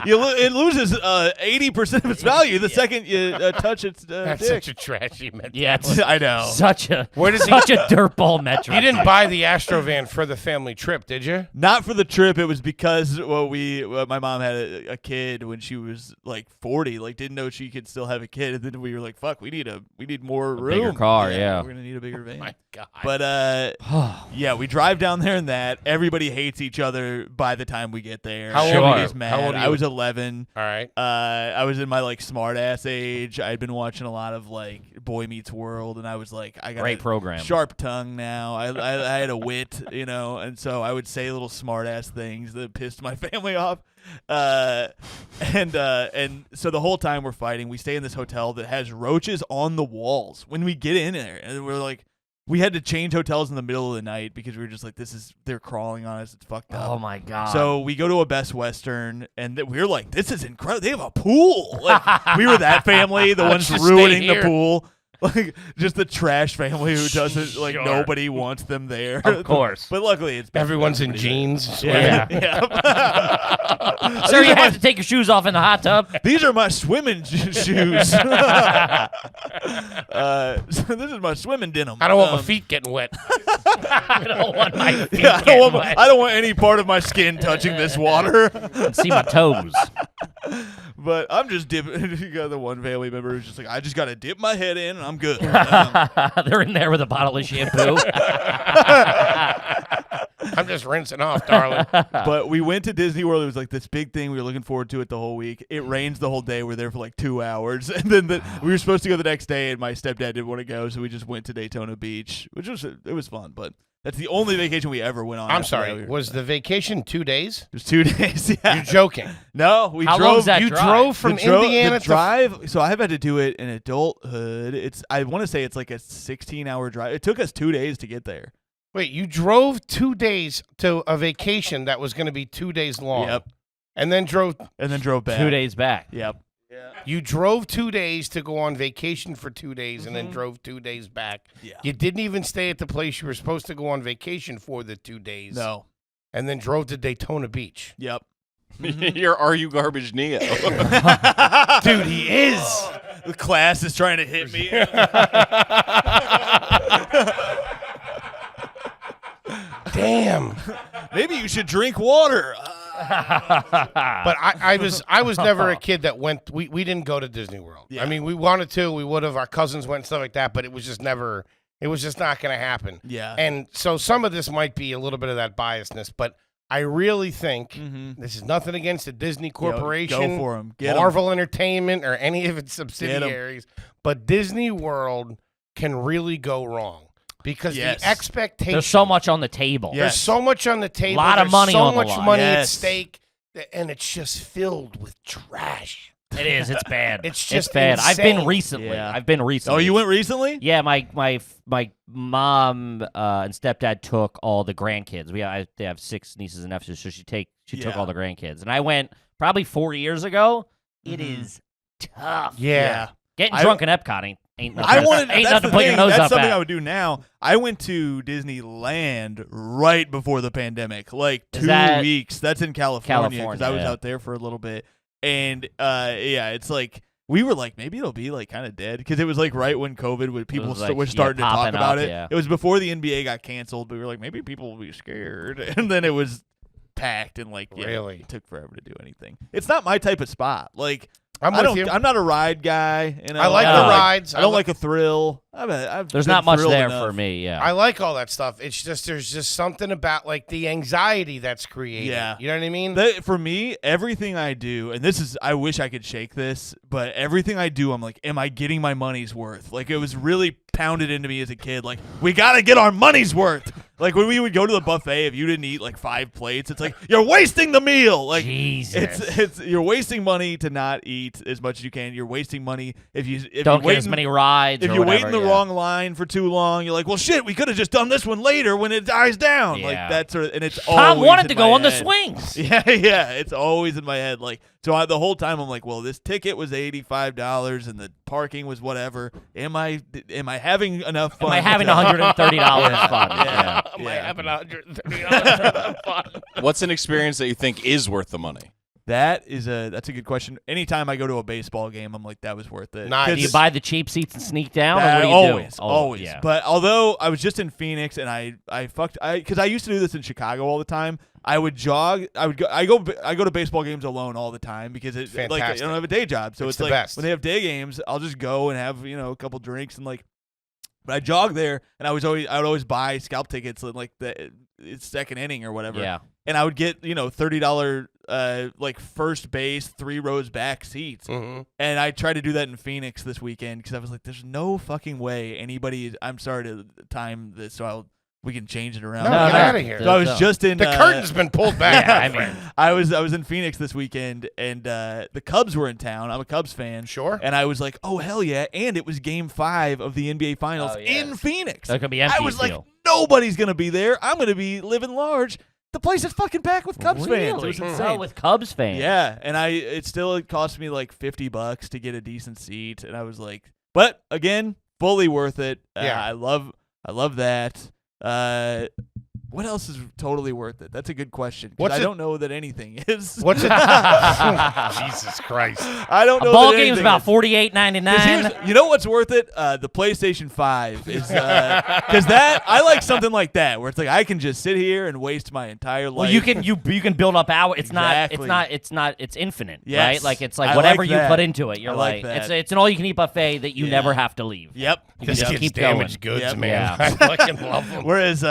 It loses 80% of its value the second you touch its That's dick. such a trashy mentality. Yeah, it's I know. such a Where does he- such a dirtball metric. You didn't buy the Astro van for the family trip, did you? Not for the trip. It was because my mom had a kid when she was like 40. Like didn't know she could still have a kid, and then we were like, "Fuck, we need more room, bigger car, yeah. we're gonna need a bigger van." My God. But yeah, we drive down there in that. Everybody hates each other by the time we get there. How old are Everybody's you? mad. How old are I you? was 11. All right. I was in my like smart ass age. I'd been watching a lot of like Boy Meets World, and I was like, I got Great a program. sharp tongue now. I had a wit, and so I would say little smart ass things that pissed my family off. And so the whole time we're fighting, we stay in this hotel that has roaches on the walls when we get in there, and we're like. We had to change hotels in the middle of the night because we were just like, they're crawling on us. It's fucked up. Oh my god. So we go to a Best Western, and we were like, this is incredible. They have a pool. Like, we were that family, the ones Just stay ruining the here. pool. Like, just the trash family who doesn't, like, Sure. nobody wants them there. Of course. But luckily, it's been Everyone's in pretty jeans. Yeah. good. Yeah. Sir, you have to take your shoes off in the hot tub. These are my swimming shoes. So this is my swimming denim. I don't want my feet getting wet. I don't want my feet Yeah, getting wet. I don't want any part of my skin touching this water. See my toes. But I'm just dipping. You got the one family member who's just like, I just got to dip my head in and I'm good. They're in there with a bottle of shampoo. I'm just rinsing off, darling. But we went to Disney World. It was like this big thing. We were looking forward to it the whole week. It rains the whole day. We're there for like 2 hours. And then we were supposed to go the next day, and my stepdad didn't want to go, so we just went to Daytona Beach, which was fun. But that's the only vacation we ever went on. I'm after that. sorry. Was the vacation 2 days? It was 2 days. Yeah. You're joking. No, we How drove. long's that You drive? drove from Indiana the to drive. So I've had to do it in adulthood. I want to say it's like a 16-hour drive. It took us 2 days to get there. Wait, you drove 2 days to a vacation that was going to be 2 days long. Yep. And then drove. And then drove back. 2 days back. Yep. You drove 2 days to go on vacation for 2 days, and then drove 2 days back. Yeah. You didn't even stay at the place you were supposed to go on vacation for the 2 days. No. And then drove to Daytona Beach. Yep. You're Are You Garbage Neo? Dude, he is. The class is trying to hit me. should drink water. But I was never a kid that went. We didn't go to Disney World. Yeah. I mean, we wanted to. We would have. Our cousins went and stuff like that. But it was just never. It was just not going to happen. Yeah. And so some of this might be a little bit of that biasness, but I really think this is nothing against the Disney Corporation, go for 'em. Marvel Entertainment, or any of its subsidiaries, but Disney World can really go wrong because the expectation. There's so much on the table. There's so much on the table. Lot of There's money so on the much line. money at Yes. stake, and it's just filled with trash. It is. It's bad. It's just bad. insane. I've been recently. Yeah. I've been recently. Oh, you went recently? Yeah, my mom and stepdad took all the grandkids. They have 6 nieces and nephews, so she took all the grandkids, and I went probably 4 years ago. It is tough. Yeah. Getting drunk in Epcot ain't nothing. I wanted. ain't That's nothing the to put your thing. nose That's up something at. I would do now. I went to Disneyland right before the pandemic, like Is 2 that- weeks. That's in California because I was yeah. out there for a little bit, and it's like. We were like, maybe it'll be like kind of dead because it was like right when COVID, when people was like, were starting to talk popping about up, it. yeah. It was before the NBA got canceled, but we were like, maybe people will be scared, and then it was packed and like, Really? it took forever to do anything. It's not my type of spot. Like, I'm I with don't. you. I'm not a ride guy. You know? I like the rides. I don't I like a thrill. I've There's been not much thrilled there enough. for me. Yeah. I like all that stuff. It's just there's just something about like the anxiety that's created. Yeah. You know what I mean? For me, everything I do, and this is, I wish I could shake this, but everything I do, I'm like, am I getting my money's worth? Like, it was really pounded into me as a kid. Like, we got to get our money's worth. Like, when we would go to the buffet, if you didn't eat like 5 plates, it's like, you're wasting the meal. Like, Jesus. you're wasting money to not eat as much as you can. You're wasting money if Don't you're get as many rides. If or you wait whatever, in the wrong line for too long, you're like, well, shit, we could have just done this one later when it dies down. Yeah. Like that sort of, and it's Tom always wanted in to my go on the head. swings. Yeah, it's always in my head. Like, so the whole time I'm like, well, this ticket was $85 and the parking was whatever. Am I having enough fun? Am I having $130 fun? Yeah. Am I having $130 fun? What's an experience that you think is worth the money? That's a good question. Anytime I go to a baseball game, I'm like, that was worth it. Nice. Do you buy the cheap seats and sneak down? Or what do you always, do? always. Yeah. But although I was just in Phoenix and because I used to do this in Chicago all the time. I would jog. I go to baseball games alone all the time because like I Fantastic. don't have a day job. So It's it's the like best. when they have day games, I'll just go and have a couple drinks and like. But I jog there, and I would always buy scalp tickets in like it's second inning or whatever. Yeah. And I would get $30 like first base 3 rows back seats. Mm-hmm. And I tried to do that in Phoenix this weekend because I was like, there's no fucking way anybody. I'm sorry to time this, so we can change it around. No, get outta here. So I was just in The curtain's been pulled back. Yeah, my I mean- friend. I was in Phoenix this weekend, and the Cubs were in town. I'm a Cubs fan. Sure. And I was like, oh, hell yeah. And it was Game 5 of the NBA Finals Oh, yeah. in Phoenix. So it could be empty. I was you like, feel. nobody's going to be there. I'm going to be living large. The place is fucking packed with Cubs fans. It Really? was Oh, insane. with Cubs fans. Yeah, and it cost me like $50 to get a decent seat, and I was like, but again, fully worth it. Yeah. I love that. What else is totally worth it? That's a good question. 'Cause I don't know that anything is. What's it? Jesus Christ. I don't know. A ball that game's anything about is. $48.99. You know what's worth it? The PlayStation 5 is because that I like something like that where it's like I can just sit here and waste my entire life. Well, you can build up hours. Exactly. It's infinite, Yes. right? Like it's like I whatever like you that. put into it. You're I like that. it's an all you can eat buffet that you Yeah. never have to leave. Yep. You This can kid's keep damaged going. goods, Yep. man. Yeah. I fucking love them. Whereas,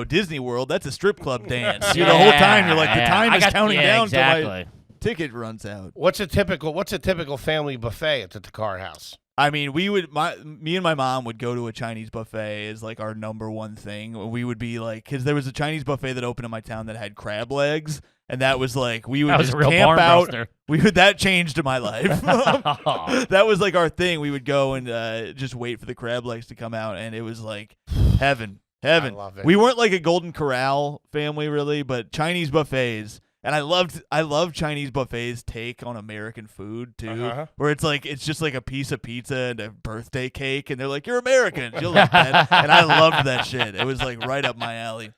Disney World, that's a strip club dance. The whole time you're like, the time is counting down till exactly. my ticket runs out. What's a typical family buffet at the Thakkar house? I mean, me and my mom would go to a Chinese buffet as like our number one thing. We would be like, because there was a Chinese buffet that opened in my town that had crab legs, and that was like we would That was just a real camp barn out. buster. That changed my life. That was like our thing. We would go and just wait for the crab legs to come out, and it was like heaven. I love it. We weren't like a Golden Corral family really, but Chinese buffets. And I love Chinese buffets' take on American food too, Uh-huh. where it's just like a piece of pizza and a birthday cake, and they're like, "You're American, you'll like that." And I loved that shit. It was like right up my alley.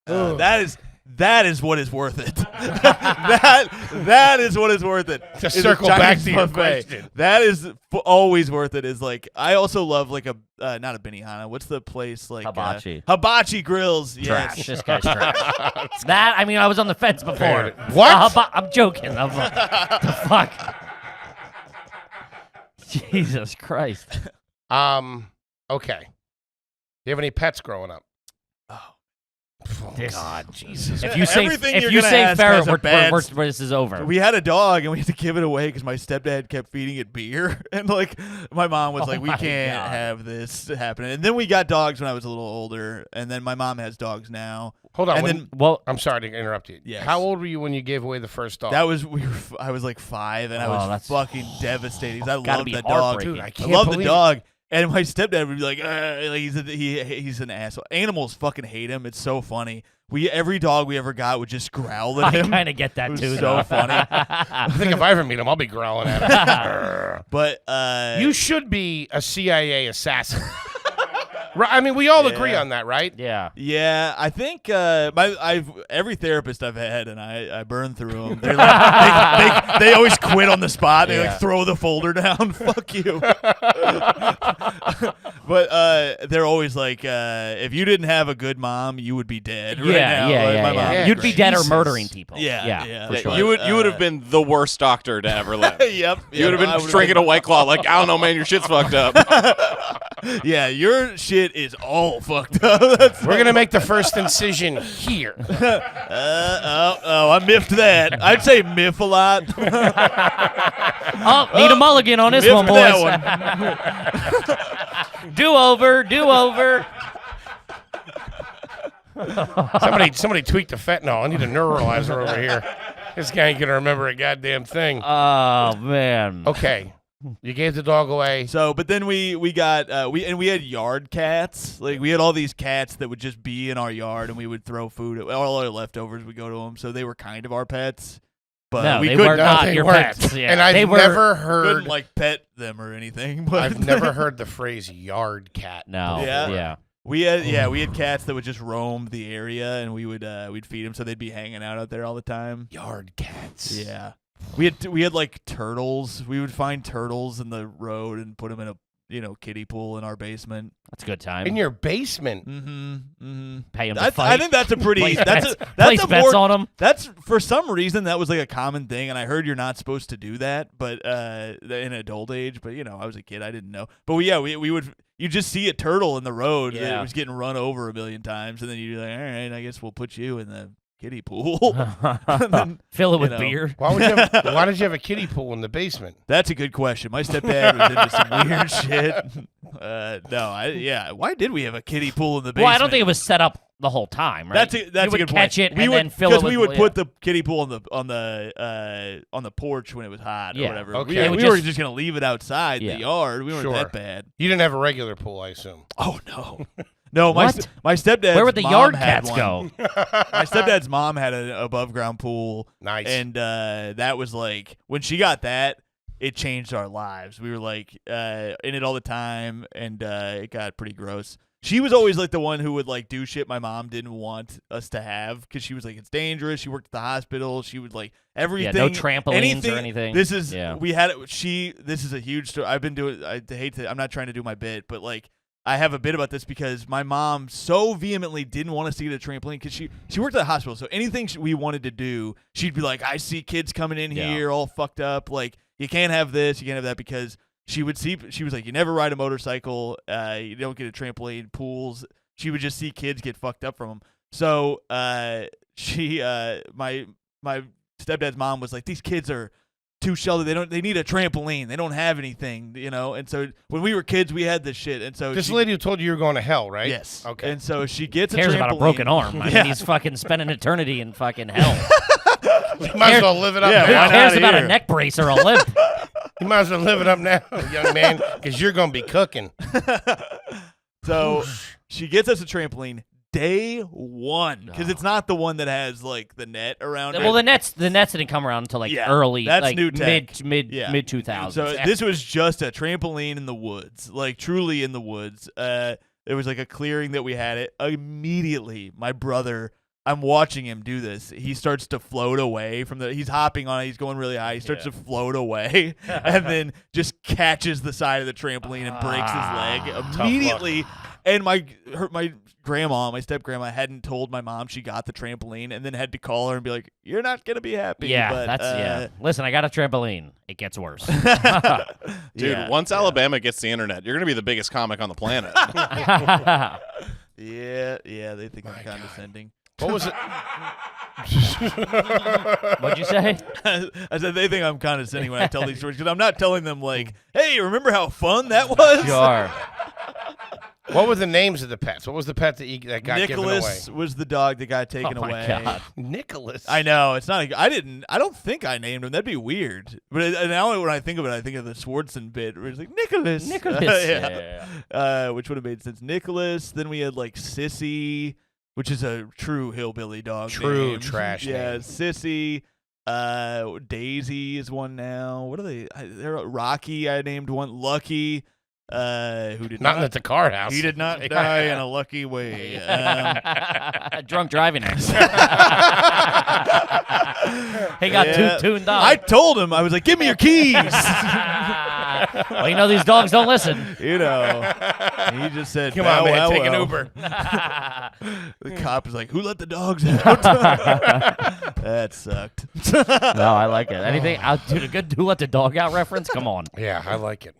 That That is what is worth it. that is what is worth it. To is a circle back Chinese to your buffet. question. That is always worth it. Is like I also love like a not a Benihana. What's the place like Hibachi. Hibachi grills. Trash. Yes. This guy's trash. That, I mean, I was on the fence before. What? I'm joking. The fuck? Jesus Christ. Okay. Do you have any pets growing up? Oh This- God, Jesus. If you say Everything if you're you gonna say ask ferret, has a bad this is over. We had a dog and we had to give it away because my stepdad kept feeding it beer, and like my mom was Oh like, "We my can't God. have this happening." And then we got dogs when I was a little older, and then my mom has dogs now. Hold on. And when- then Well, I'm sorry to interrupt you. Yes. How old were you when you gave away the first dog? that was I was like 5, and I Oh, was that's fucking devastated. 'Cause I gotta love be that dog. heartbreaking. Dude, I I can't love the believe dog. And my stepdad would be like he's an asshole. Animals fucking hate him. It's so funny. Every dog we ever got would just growl at I him. kind of get that It was too. so though. funny. I think if I ever meet him, I'll be growling at him. But You should be a CIA assassin. Right? I mean, we all agree on that, right? Yeah. yeah, I think every therapist I've had, and I burn through them. They're like, they always quit on the spot. They Yeah. like throw the folder down. Fuck you. But they're always like, if you didn't have a good mom, you would be dead right now. Like, my mom- yeah. You'd be dead or Jesus. murdering people. Yeah, Yeah. yeah. For Yeah, sure. You would have been the worst doctor to ever live. Yep. You would have I been would've drinking a White Claw like, I don't know, man, your shit's fucked up. Yeah, your shit is all fucked up. That's- We're gonna make the first incision here. I miffed that. I'd say miff a lot. Oh, need a mulligan on this Miffed one, boys. that one. Do over. Somebody tweaked the fentanyl. I need a neuralizer over here. This guy ain't gonna remember a goddamn thing. Oh man. Okay, you gave the dog away. So, but then we got we had yard cats. Like we had all these cats that would just be in our yard, and we would throw food. All our leftovers would go to them. So they were kind of our pets. But No, we they couldn't, were not they your weren't. pets. Yeah. And I've they were, never couldn't heard. like pet them or anything. But I've never heard the phrase "yard cat." No. Yeah. Yeah. we had cats that would just roam the area, and we'd feed them, so they'd be hanging out there all the time. Yard cats. Yeah, we had like turtles. We would find turtles in the road and put them in a kiddie pool in our basement. That's a good time. In your basement. Pay him to I fight. think that's a pretty. Place that's bets. a Place bets more. on him. That's for some reason that was like a common thing, and I heard you're not supposed to do that, but in adult age. But I was a kid, I didn't know. But we would. You just see a turtle in the road. Yeah. It was getting run over a million times, and then you're like, all right, I guess we'll put you in the kiddie pool. And then, Fill it with know. beer. Why did you have a kiddie pool in the basement? That's a good question. My stepdad was into some weird shit. Why did we have a kiddie pool in the basement? Well, I don't think it was set up the whole time, right? That's you a would good catch point. it and then fill it with. we would put the kiddie pool on the porch when it was hot or Yeah. whatever. Okay. We were just gonna leave it outside Yeah. the yard. We weren't Sure. that bad. You didn't have a regular pool, I assume. Oh no, no. What? My stepdad's Where would the mom yard had cats one. go? My stepdad's mom had an above ground pool. Nice. And that was like when she got that, it changed our lives. We were like in it all the time, and it got pretty gross. She was always like the one who would like do shit my mom didn't want us to have because she was like, it's dangerous. She worked at the hospital. She would like everything. no trampolines or anything. This is Yeah. we had it. This is a huge story. I've been doing. I'm not trying to do my bit, but like I have a bit about this because my mom so vehemently didn't want us to get a trampoline because she worked at the hospital. So anything we wanted to do, she'd be like, I see kids coming in Yeah. here all fucked up. Like you can't have this, you can't have that because. She was like, you never ride a motorcycle, you don't get a trampoline, pools. She would just see kids get fucked up from them. So my stepdad's mom was like, these kids are too sheltered. They need a trampoline. They don't have anything, And so when we were kids, we had this shit. And so This lady who told you were going to hell, right? yes, Okay. And so she gets Cares a trampoline. about a broken arm. I Yeah. mean, he's fucking spending eternity in fucking hell. You might as well live it up Yeah, Who now. why not cares about here? a neck brace or a limp? You might as well live it up now, young man, because you're going to be cooking. So she gets us a trampoline day one because it's not the one that has like the net around it. Well, the nets didn't come around until like Yeah, early, that's like new tech. mid Yeah. 2000s. So this was just a trampoline in the woods, like truly in the woods. There was like a clearing that we had it. Immediately, my brother I'm watching him do this. He starts to float away from he's hopping on it. He's going really high. He starts to float away and then just catches the side of the trampoline and breaks his leg immediately. And my grandma, my step grandma, hadn't told my mom she got the trampoline and then had to call her and be like, "You're not going to be happy." Yeah, but, Listen, I got a trampoline. It gets worse. Dude, once Alabama gets the internet, you're going to be the biggest comic on the planet. Yeah, they think I'm condescending. What was it? What'd you say? I said they think I'm condescending when I tell these stories because I'm not telling them like, "Hey, remember how fun that was?" Sure. What were the names of the pets? What was the pet that got given away? Nicholas was the dog that got taken Oh my away. God. Nicholas. I know it's not. I don't think I named him. That'd be weird. But now when I think of it, I think of the Swartzen bit where it's like Nicholas. Which would have made sense. Nicholas. Then we had like Sissy, which is a true hillbilly dog. True name. trash Yeah, name. Sissy. Daisy is one now. What are they? They're Rocky. I named one. Lucky. Who did Not in the Thakkar house. He did not die in a lucky way. Drunk driving accident. He got tuned up. I told him, I was like, "Give me your keys." Well, you know these dogs don't listen. You know, he just said, Come on, man, well, take an well." Uber. The cop was like, "Who let the dogs out?" That sucked. No, I like it. Anything? Dude, a good "Who Let the Dog Out" reference? Come on. Yeah, I like it.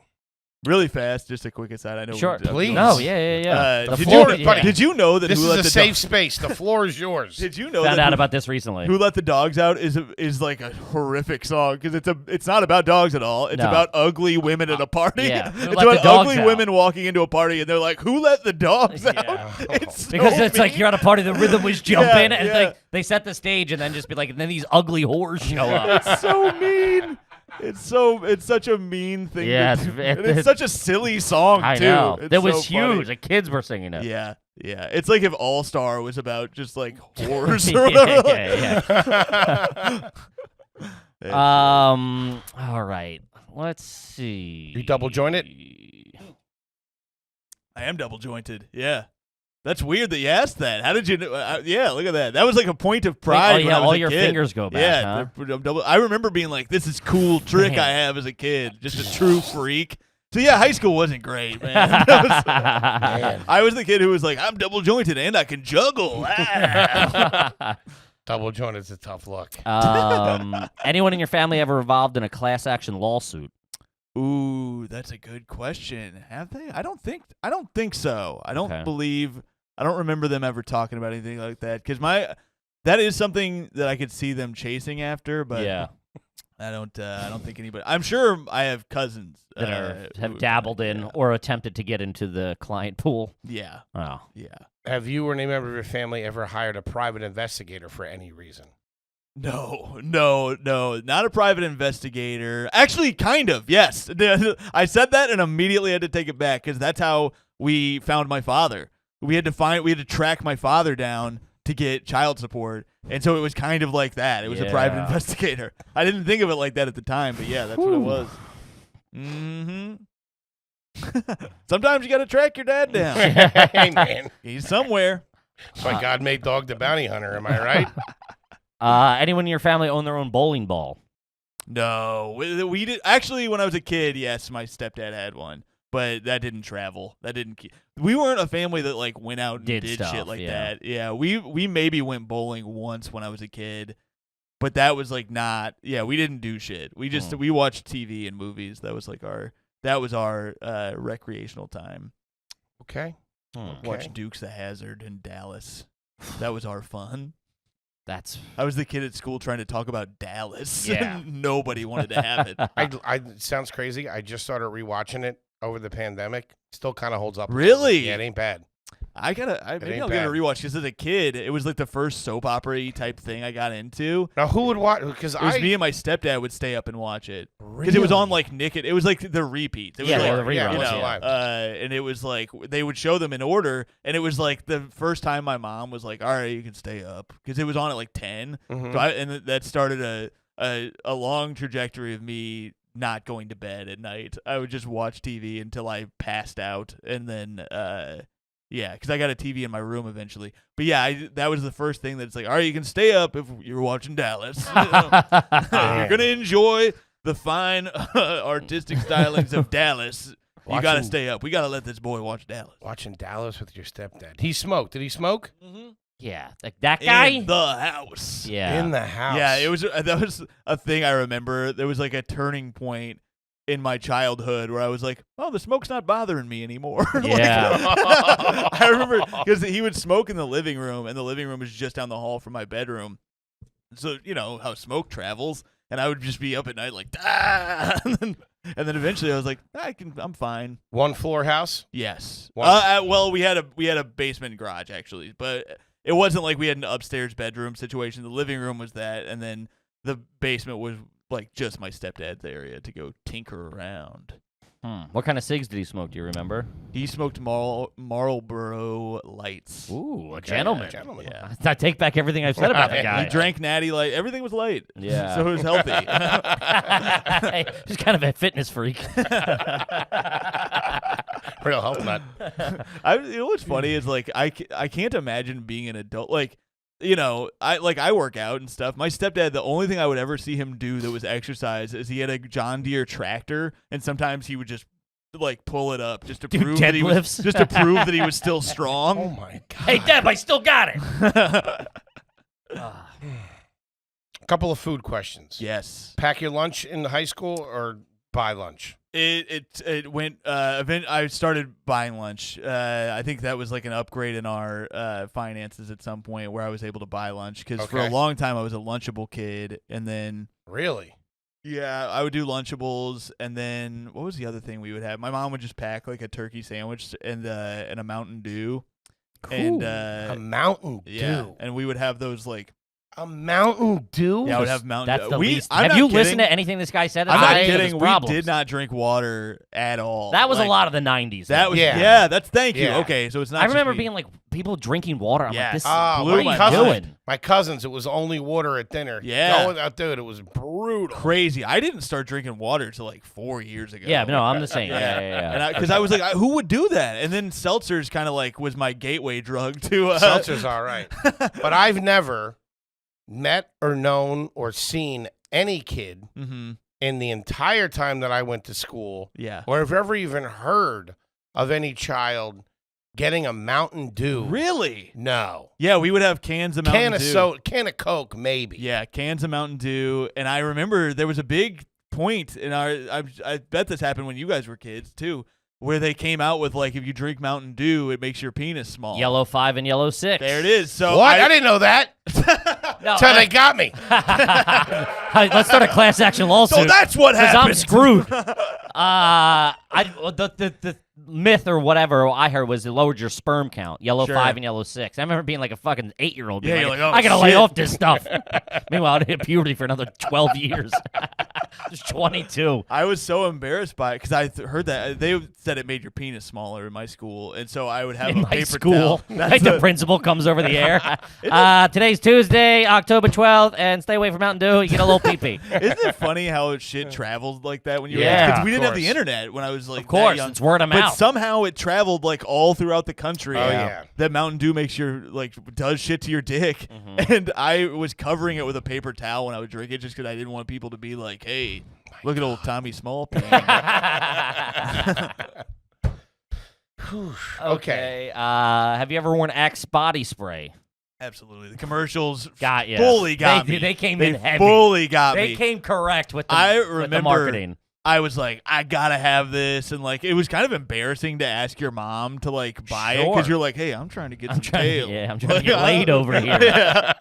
Really fast, just a quick aside. I know. Sure. Please. No, yeah. The did floor- you, buddy, did you know that This Who is Let a the safe space. The floor is yours. Did you know Found that out Who- about this recently. Who Let the Dogs Out is like a horrific song because it's not about dogs at all. It's No. about ugly women at a party. yeah. Who It's let the about dogs ugly out? women walking into a party and they're like, "Who let the dogs Yeah. out?" It's Because so it's like mean. you're at a party, the rhythm was jumping, and yeah. like they set the stage, and then just be like, and then these ugly whores show up. It's so mean. It's such a mean thing. Yeah, to do. it's- And it's such a silly song I too. know. It's That was so funny. huge. The kids were singing it. Yeah. It's like if All Star was about just like whores or whatever. yeah. All right. Let's see. You double joint it? I am double jointed. Yeah. That's weird that you asked that. How did you know? Yeah, look at that. That was like a point of pride. when I was all a your kid. fingers go back. Yeah, huh? I remember being like, "This is cool trick I have as a kid." Just a true freak. So yeah, high school wasn't great, man. I was the kid who was like, "I'm double jointed and I can juggle." Double joint is a tough look. Anyone in your family ever involved in a class action lawsuit? Ooh, that's a good question. Have they? I don't think so. I don't Okay. believe. I don't remember them ever talking about anything like that because that is something that I could see them chasing after, but Yeah. I don't think anybody. I'm sure I have cousins That have who- dabbled in yeah. or attempted to get into the client pool. Yeah, Oh. yeah. Have you or any member of your family ever hired a private investigator for any reason? No, not a private investigator. Actually, kind of. Yes, I said that and immediately had to take it back because that's how we found my father. We had to track my father down to get child support, and so it was kind of like that. It was a private Yeah. investigator. I didn't think of it like that at the time, but yeah, that's what it was. Mm-hmm. Sometimes you got to track your dad down. Hey, man. He's somewhere. That's why God made Dog the Bounty Hunter. Am I right? Anyone in your family own their own bowling ball? No, we did. Actually, when I was a kid, yes, my stepdad had one, but that didn't travel. That didn't. We weren't a family that like went out and Did did stuff, shit like yeah. that. Yeah, we maybe went bowling once when I was a kid, but that was like not. Yeah, we didn't do shit. We just we watched TV and movies. That was like our recreational time. Okay. Watch Dukes of Hazzard in Dallas. That was our fun. That's I was the kid at school trying to talk about Dallas. Yeah. Nobody wanted to have it. It sounds crazy. I just started rewatching it over the pandemic. Still kind of holds up. Really? Yeah, it ain't bad. Maybe ain't I'll get a bad. rewatch because as a kid, it was like the first soap opera type thing I got into. Now, who would watch? Because It was me and my stepdad would stay up and watch it because it was on like It was like the repeat. It was Yeah, like, the reruns, you know, yeah. and it was like they would show them in order, and it was like the first time my mom was like, "All right, you can stay up," because it was on at like 10. Mhm. So and that started a long trajectory of me not going to bed at night. I would just watch TV until I passed out, and then Yeah, because I got a TV in my room eventually. But yeah, that was the first thing that's like, all right, you can stay up if you're watching Dallas. You know? You're going to enjoy the fine artistic stylings of Dallas. You got to stay up. We got to let this boy watch Dallas. Watching Dallas with your stepdad. He smoked. Did he smoke? Mm-hmm. Yeah, like that guy. In the house. Yeah, In the house. Yeah, that was a thing I remember. There was like a turning point in my childhood where I was like, oh, the smoke's not bothering me anymore. Yeah. I remember because he would smoke in the living room, and the living room was just down the hall from my bedroom. So, you know how smoke travels, and I would just be up at night like, ah! And then eventually I was like, I'm fine. One floor house? Yes. One- Well, we had a basement garage actually, but it wasn't like we had an upstairs bedroom situation. The living room was that, and then the basement was like just my stepdad's area to go tinker around. What kind of cigs did he smoke? Do you remember? He smoked Marlboro Lights. Ooh, a gentleman. Gentleman. Yeah. I take back everything I've said about the guy. He drank Natty Light. Everything was light. Yeah. So it was healthy. He's kind of a fitness freak. Real health nut. You know what's funny is like I can't imagine being an adult. Like, you know, I work out and stuff. My stepdad, the only thing I would ever see him do that was exercise is he had a John Deere tractor, and sometimes he would just like pull it up just to prove that he was still strong. Oh my God. Hey, Deb, I still got it. A couple of food questions. Yes. Pack your lunch in high school or buy lunch? It went. I started buying lunch. I think that was like an upgrade in our finances at some point where I was able to buy lunch because for a long time I was a Lunchable kid, and then Really? yeah, I would do Lunchables, and then what was the other thing we would have? My mom would just pack like a turkey sandwich and a Mountain Dew, and A Mountain Dew. yeah, and we would have those like. A Mountain Dew? Yeah, I would have Mountain That's Dew. the least. I'm Have not you kidding. listened to anything this guy said? I'm not It's kidding. We problems. did not drink water at all. That was Like, a lot of the 90s. That though. was Yeah. That's thank you. Yeah. Okay, so it's not. I just remember me. being like people drinking water. I'm like, Yes. this Oh, blew what my are you mind. doing? My cousins, it was only water at dinner. Yeah. Going out, dude, it was brutal. crazy. I didn't start drinking water till like 4 years ago. Yeah, no, I'm the same. Yeah. And because I was like, who would do that? And then seltzers kind of like was my gateway drug to. Seltzer's all right. But I've never met or known or seen any kid Mm-hmm. in the entire time that I went to school, Yeah. or have ever even heard of any child getting a Mountain Dew. Really? No. Yeah, we would have cans of Mountain Dew. Can of Coke, maybe. Yeah, cans of Mountain Dew. And I remember there was a big point in our. I bet this happened when you guys were kids too, where they came out with like, if you drink Mountain Dew, it makes your penis small. Yellow 5 and yellow 6. There it is. So What? I didn't know that. No, Until they got me. let's start a class action lawsuit. So that's what Because happened. I'm screwed. The myth or whatever I heard was it lowered your sperm count. Yellow Sure. 5 and yellow 6. I remember being like a fucking 8-year-old. Yeah, Being you're like, like, oh, I gotta lay shit. off this stuff. Meanwhile, I didn't hit puberty for another 12 years. Just 22. I was so embarrassed by it because I heard that they said it made your penis smaller in my school, and so I would have In a my paper school, towel. like the principal comes over the air. Today's Tuesday, October 12th, and stay away from Mountain Dew. You get a little pee-pee. Isn't it funny how shit travels like that when you were Yeah, because we didn't have of the course. internet when I was like Of course, that young. it's word of But mouth. somehow it traveled like all throughout the country. Oh, yeah. That Mountain Dew makes your like does shit to your dick, Mm-hmm. and I was covering it with a paper towel when I would drink it just because I didn't want people to be like, "Hey, look at old Tommy Smallpain." Okay. Have you ever worn Axe body spray? Absolutely, the commercials Got you. fully got me. They came They in heavy. fully got They me. came correct with the, I with the remember marketing. I was like, I gotta have this, and like it was kind of embarrassing to ask your mom to like buy it because Sure. you're like, hey, I'm trying to get I'm some trying, tail. I'm trying to get laid over here. Yeah.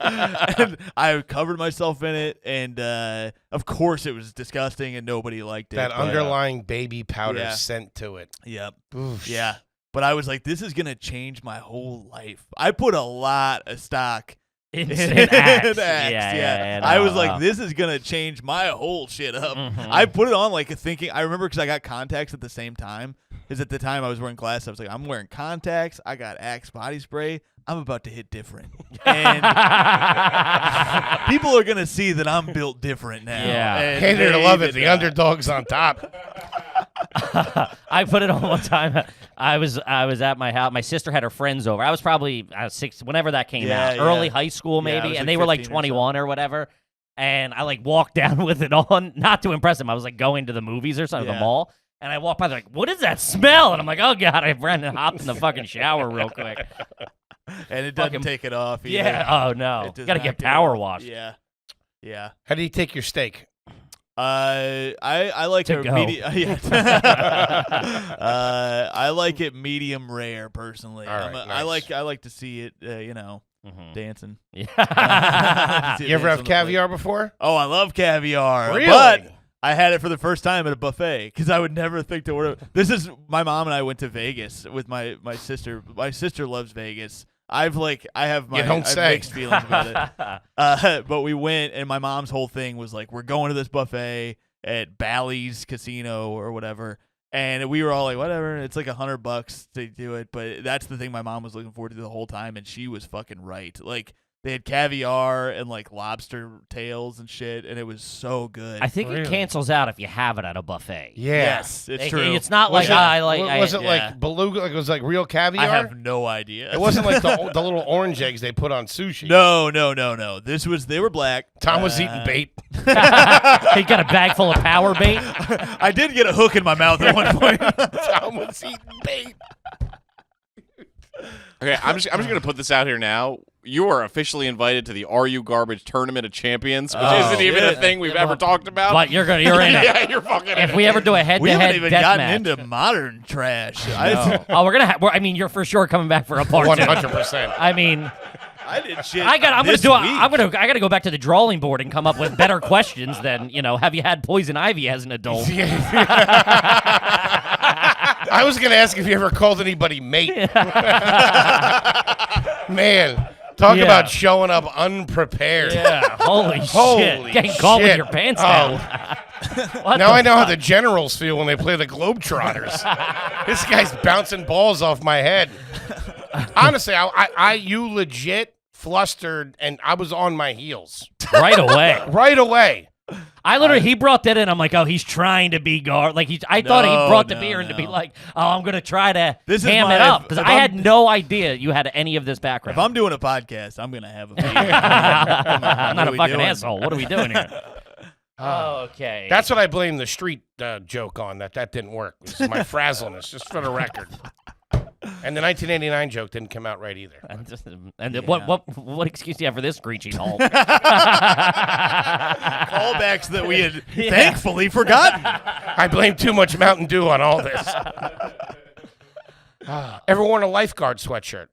And I covered myself in it, and of course it was disgusting, and nobody liked it. That but, underlying baby powder yeah. scent to it. Yep. Oof. Yeah. But I was like, this is gonna change my whole life. I put a lot of stock In in Axe. Axe, Yeah. I was no. like, this is gonna change my whole shit up. Mhm. I put it on like thinking. I remember because I got contacts at the same time. Because at the time I was wearing glasses, I was like, I'm wearing contacts. I got Axe body spray. I'm about to hit different, and people are gonna see that I'm built different now. Yeah. and Hated or they love it. did The not. underdog's on top. I put it on one time. I was at my house. My sister had her friends over. I was probably 6, whenever that came out, early high school maybe, was and like they were like 15 21 or whatever. And I like walked down with it on, not to impress them. I was like going to the movies or something, the mall. And I walked by, they're like, "What is that smell?" And I'm like, "Oh God!" I ran and hopped in the fucking shower real quick. And it doesn't take it off either. Yeah. Oh no. Got to get power washed. Yeah. Yeah. How do you take your steak? I like To a go. medium. I like it medium rare personally. All right, nice. I like to see it. Dancing. Yeah. You ever have caviar before? Oh, I love caviar. Really? But I had it for the first time at a buffet because I would never think to order. This is my mom and I went to Vegas with my sister. My sister loves Vegas. I have You don't say. mixed feelings about it. But we went, and my mom's whole thing was like, we're going to this buffet at Bally's Casino or whatever. And we were all like, whatever. It's like $100 to do it. But that's the thing my mom was looking forward to the whole time, and she was fucking right. Like, they had caviar and like lobster tails and shit, and it was so good. I think it cancels out if you have it at a buffet. Yeah. Yes, it's true. It's not like Was it yeah. like beluga? Like it was like real caviar? I have no idea. It wasn't like the little orange eggs they put on sushi. No. They were black. Tom was eating bait. He got a bag full of power bait. I did get a hook in my mouth at one point. Tom was eating bait. Okay, I'm just gonna put this out here now. You are officially invited to the Are You Garbage Tournament of Champions, which isn't even a thing we've ever talked about. But you're in it. Yeah, you're fucking. If we ever do a We haven't head-to-head even death gotten match. into modern trash. Oh, we're gonna. I mean, you're for sure coming back for a part 100%. I mean, I did shit. I this got week. to go back to the drawing board and come up with better questions than have you had poison ivy as an adult? I was going to ask if you ever called anybody mate. Man, talk about showing up unprepared. Yeah, holy Holy shit, getting caught with shit. your pants Oh. down. What Now the I know how fuck? the Generals feel when they play the Globetrotters. This guy's bouncing balls off my head. Honestly, you legit flustered, and I was on my heels right away. right away. He brought that in. I'm like, oh, he's trying to be guard. Like I thought he brought the beer in to be like, oh, I'm gonna try to ham it up because I had no idea you had any of this background. If I'm doing a podcast, I'm gonna have a beer. I'm not a we fucking doing? asshole. What are we doing here? Okay. That's what I blame the street joke on. That didn't work. This is my frazzleness, just for the record. And the 1989 joke didn't come out right either. What excuse do you have for this screeching halt? Callbacks that we had thankfully forgotten. I blame too much Mountain Dew on all this. Ever worn a lifeguard sweatshirt?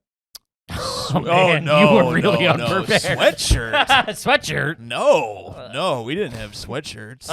Oh, man, no, you were really no, unprepared. Sweatshirt? Sweatshirt. No, we didn't have sweatshirts.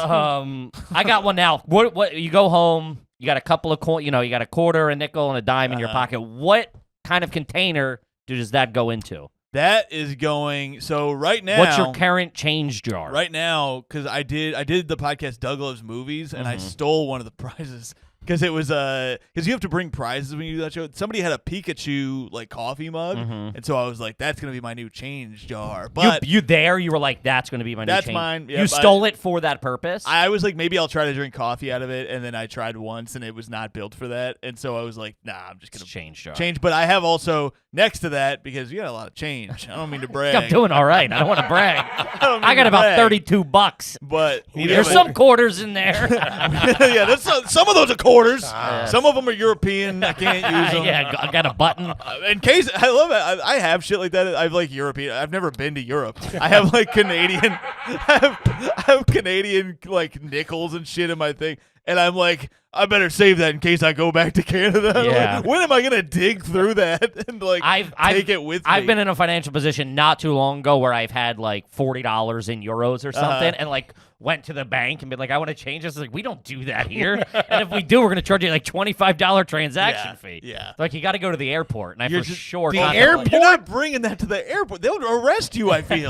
I got one now. What? You go home. You got a couple of coin. You got a quarter, a nickel, and a dime in your pocket. What kind of container does that go into? That is going. So right now, What's your current change jar? Right now, because I did the podcast Doug Loves Movies, and I stole one of the prizes. Because it was because you have to bring prizes when you do that show. Somebody had a Pikachu like coffee mug, and so I was like, "That's gonna be my new change jar." But you were like, "That's going to be my new that's change." mine. You stole it for that purpose. I was like, maybe I'll try to drink coffee out of it, and then I tried once, and it was not built for that, and so I was like, "Nah, I'm just gonna change jar. change." But I have also next to that because you got a lot of change. I don't mean to brag. I'm doing all right. I don't want to brag. don't mean I got to about brag. $32, But there's some quarters in there. yeah, some of those are quarters. Some of them are European. I can't use them. Yeah, I got a button. In case I love it. I have shit like that. I've like European. I've never been to Europe. I have like Canadian. I have Canadian like nickels and shit in my thing. And I'm like, I better save that in case I go back to Canada. Yeah. Like, when am I gonna dig through that and like take it with me? I've been in a financial position not too long ago where I've had like $40 in euros or something, and like went to the bank and be like, I want to change this. Like, we don't do that here. And if we do, we're gonna charge you like $25 transaction fee. Yeah. Like, you got to go to the airport, and I You're for just- sure the contemplate- airport. You're not bringing that to the airport. They'll arrest you. I feel.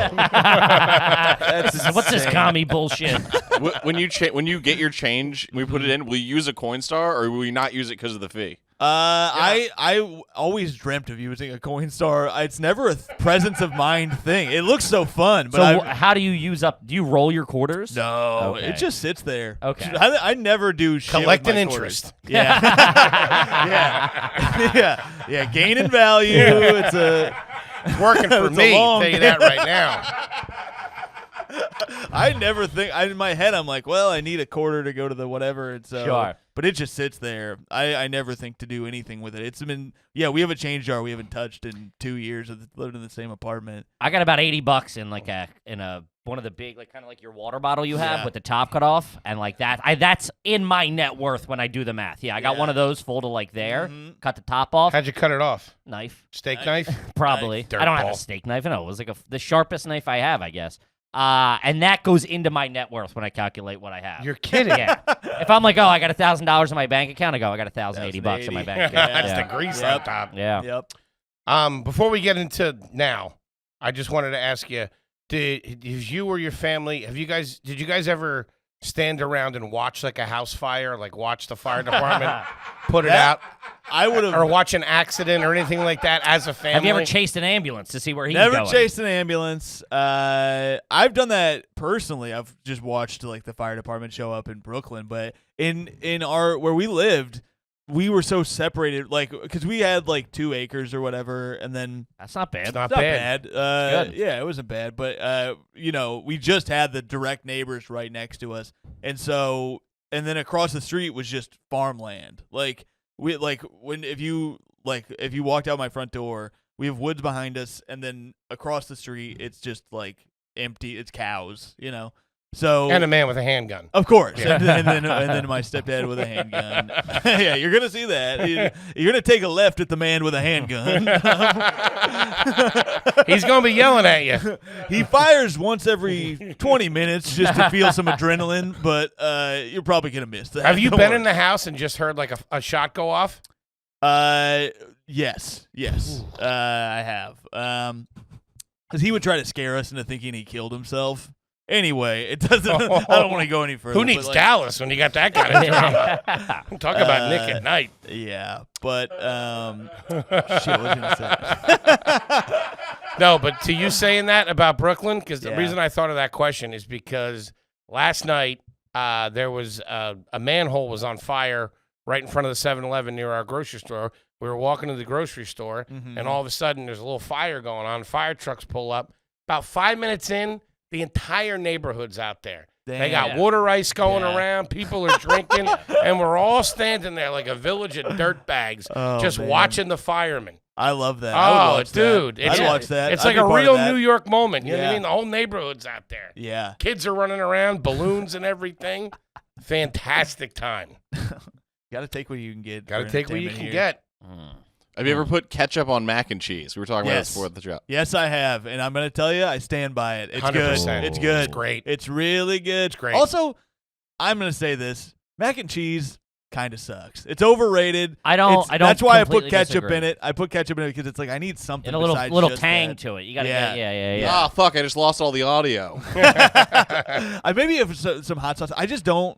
What's this commie bullshit? When you get your change, we put it in. Will you use a Coinstar or will you not use it because of the fee? I always dreamt of using a Coinstar. It's never a presence of mind thing. It looks so fun, but So how do you use up? Do you roll your quarters? no, Okay. it just sits there. Okay. I never do shit with Collecting my interest. quarters. Yeah, yeah. Gaining value. It's a. It's working for It's a me. I'll long tell you that right now. I never think. In my head, I'm like, well, I need a quarter to go to the whatever. It's Sure. But it just sits there. I never think to do anything with it. It's been we have a change jar we haven't touched in 2 years of living in the same apartment. I got about $80 in like one of the big kind of like your water bottle you have Yeah. with the top cut off and like that. That's in my net worth when I do the math. Yeah, I got one of those folded like there. Mhm. Cut the top off. How'd you cut it off? Knife. Steak knife? Probably. Dirt I don't have ball. a steak knife. No, it was like the sharpest knife I have, I guess. And that goes into my net worth when I calculate what I have. You're kidding. Yeah. If I'm like, oh, I got $1,000 in my bank account, I go, I got $1,080 in my bank account. That's Yeah. the grease Yep. on top. Yeah. Yep. Before we get into now, I just wanted to ask you: Did you or your family did you guys ever stand around and watch like a house fire, like watch the fire department put it out, I would or have watch an accident or anything like that as a family? Have you ever chased an ambulance to see where he's never going? chased an ambulance. I've done that personally. I've just watched like the fire department show up in Brooklyn, but in our where we lived, we were so separated, like because we had like 2 acres or whatever, and then That's not bad. It's not not bad. bad. Good. Yeah, it wasn't bad, but we just had the direct neighbors right next to us, and then across the street was just farmland. Like if you walked out my front door, we have woods behind us, and then across the street it's just like empty. It's cows, So And a man with a handgun. of course, and then my stepdad with a handgun. Yeah, you're gonna see that. You're gonna take a left at the man with a handgun. He's gonna be yelling at you. He fires once every 20 minutes just to feel some adrenaline, but you're probably gonna miss that. Have you Don't been worry. in the house and just heard like a shot go off? Yes, I have. Because he would try to scare us into thinking he killed himself. Anyway, it doesn't. I don't want to go any further. Who needs but, like, Dallas when you got that kind of drama? Talk about Nick at night. Yeah, but shit, what was I gonna say? No, but to you saying that about Brooklyn, because the Yeah. reason I thought of that question is because last night there was a manhole was on fire right in front of the 7-Eleven near our grocery store. We were walking to the grocery store, Mhm. and all of a sudden there's a little fire going on. Fire trucks pull up. About 5 minutes in, the entire neighborhood's out there. They got Damn. water ice going Yeah. around. People are drinking, and we're all standing there like a village of dirtbags, Oh, just man. watching the firemen. I love that. I would Oh, watch dude. that. I'd watch that. It's I'd like be a part of real that. New York moment. You know what I Yeah. mean? The whole neighborhood's out there. Yeah. Kids are running around, balloons and everything. Fantastic time. Got to take what you can get. Got to for take what you entertainment can here. get. Have you ever put ketchup on mac and cheese? We were talking about this Yes. before the show. Yes, I have, and I'm going to tell you, I stand by it. It's 100%. good. It's good. It's great. It's really good. It's great. Also, I'm going to say this: mac and cheese kind of sucks. It's overrated. I don't That's why I put completely ketchup disagree. in it. I put ketchup in it because it's like I need something. And a little besides just tang that. to it. You gotta Yeah. get yeah. Ah, fuck! I just lost all the audio. I maybe have some hot sauce. I just don't.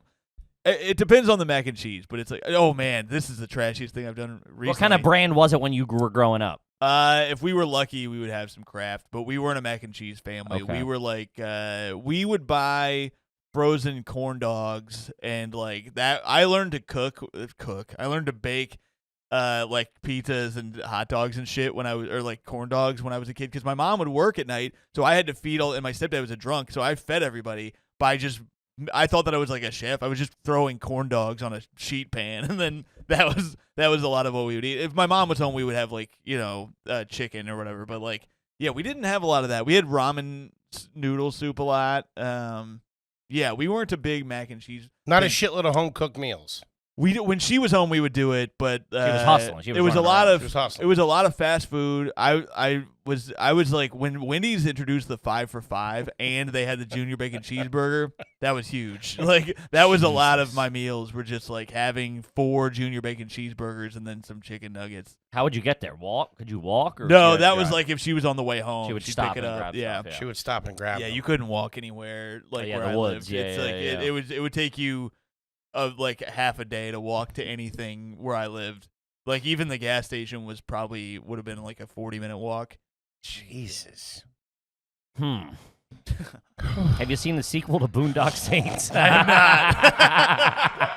It depends on the mac and cheese, but it's like, oh man, this is the trashiest thing I've done recently. What kind of brand was it when you were growing up? If we were lucky, we would have some Kraft, but we weren't a mac and cheese family. Okay. We were like, we would buy frozen corn dogs and like that. I learned to cook. I learned to bake, like pizzas and hot dogs and shit or like corn dogs when I was a kid because my mom would work at night, so I had to feed and my stepdad was a drunk, so I fed everybody by just. I thought that I was like a chef. I was just throwing corn dogs on a sheet pan, and then that was a lot of what we would eat. If my mom was home, we would have like chicken or whatever. But like, yeah, we didn't have a lot of that. We had ramen noodle soup a lot. Yeah, we weren't a big mac and cheese. Not a thing. shitload of home cooked meals. When she was home, we would do it, but She was hustling. She was it was a running lot around. of She was hustling. it was a lot of fast food. I was like when Wendy's introduced the 5 for $5 and they had the junior bacon cheeseburger, that was huge. Like that was a lot of my meals were just like having 4 junior bacon cheeseburgers and then some chicken nuggets. How would you get there? Walk? Could you walk? Or No, that was drive? like if she was on the way home, She would she'd stop pick it and up. grab Yeah. stuff, She would stop and grab Yeah, them. you couldn't walk anywhere like yeah, where the I woods. lived. Yeah, It's yeah, like yeah. it would take you like half a day to walk to anything where I lived. Like even the gas station would have been like a 40-minute walk. Jesus. Have you seen the sequel to Boondock Saints? I have not.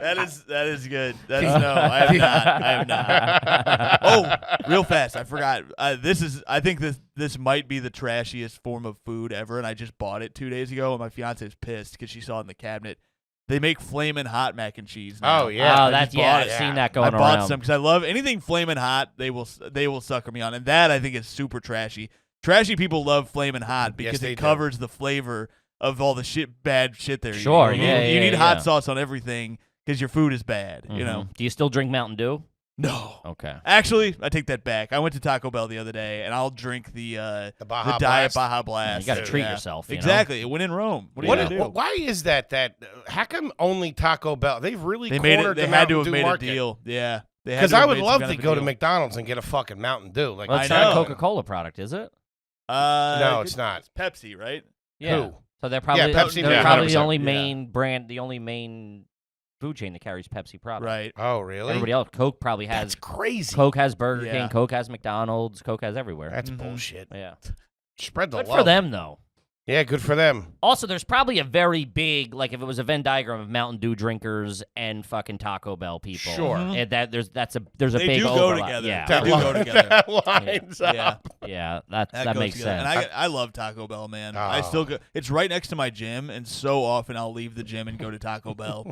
That is good. No, I have not. Oh, real fast, I forgot. I think this might be the trashiest form of food ever, and I just bought it 2 days ago, and my fiance's pissed because she saw it in the cabinet. They make flaming hot mac and cheese now. Oh yeah. Oh, I've seen that going I bought around. some because I love anything flaming hot. They will sucker me on, and that I think is super trashy. Trashy people love flaming hot because it covers the flavor of all the bad shit they're Sure, eating. You need hot sauce on everything because your food is bad. You know. Do you still drink Mountain Dew? No. Okay. Actually, I take that back. I went to Taco Bell the other day, and I'll drink the Baja Diet Blast. Baja Blast. You got to treat yourself. You exactly. It went in Rome. What are you gonna do? Why is that? How come only Taco Bell? They've really They made it. cornered They the had to Mountain have Dew made market. a deal. Yeah. Because I would love to go to McDonald's and get a fucking Mountain Dew. Like, Well, it's I not a know. Coca-Cola product, is it? No, it's not. It's Pepsi, right? Yeah. Who? So they're probably Pepsi, they're yeah, probably the 100%. only Yeah. main brand, the only main food chain that carries Pepsi products. Right. Oh, really? Everybody else, Coke probably has. That's crazy. Coke has Burger Yeah. King. Coke has McDonald's. Coke has everywhere. That's bullshit. Yeah. Spread the Good love. for them though. Yeah, good for them. Also, there's probably a very big, like if it was a Venn diagram of Mountain Dew drinkers and fucking Taco Bell people. Sure. And there's a They big do overlap. go together. Yeah. They do go together. That lines up. Yeah. Yeah, that That makes goes together. sense. And I love Taco Bell, man. I Oh. still go. It's right next to my gym, and so often I'll leave the gym and go to Taco Bell.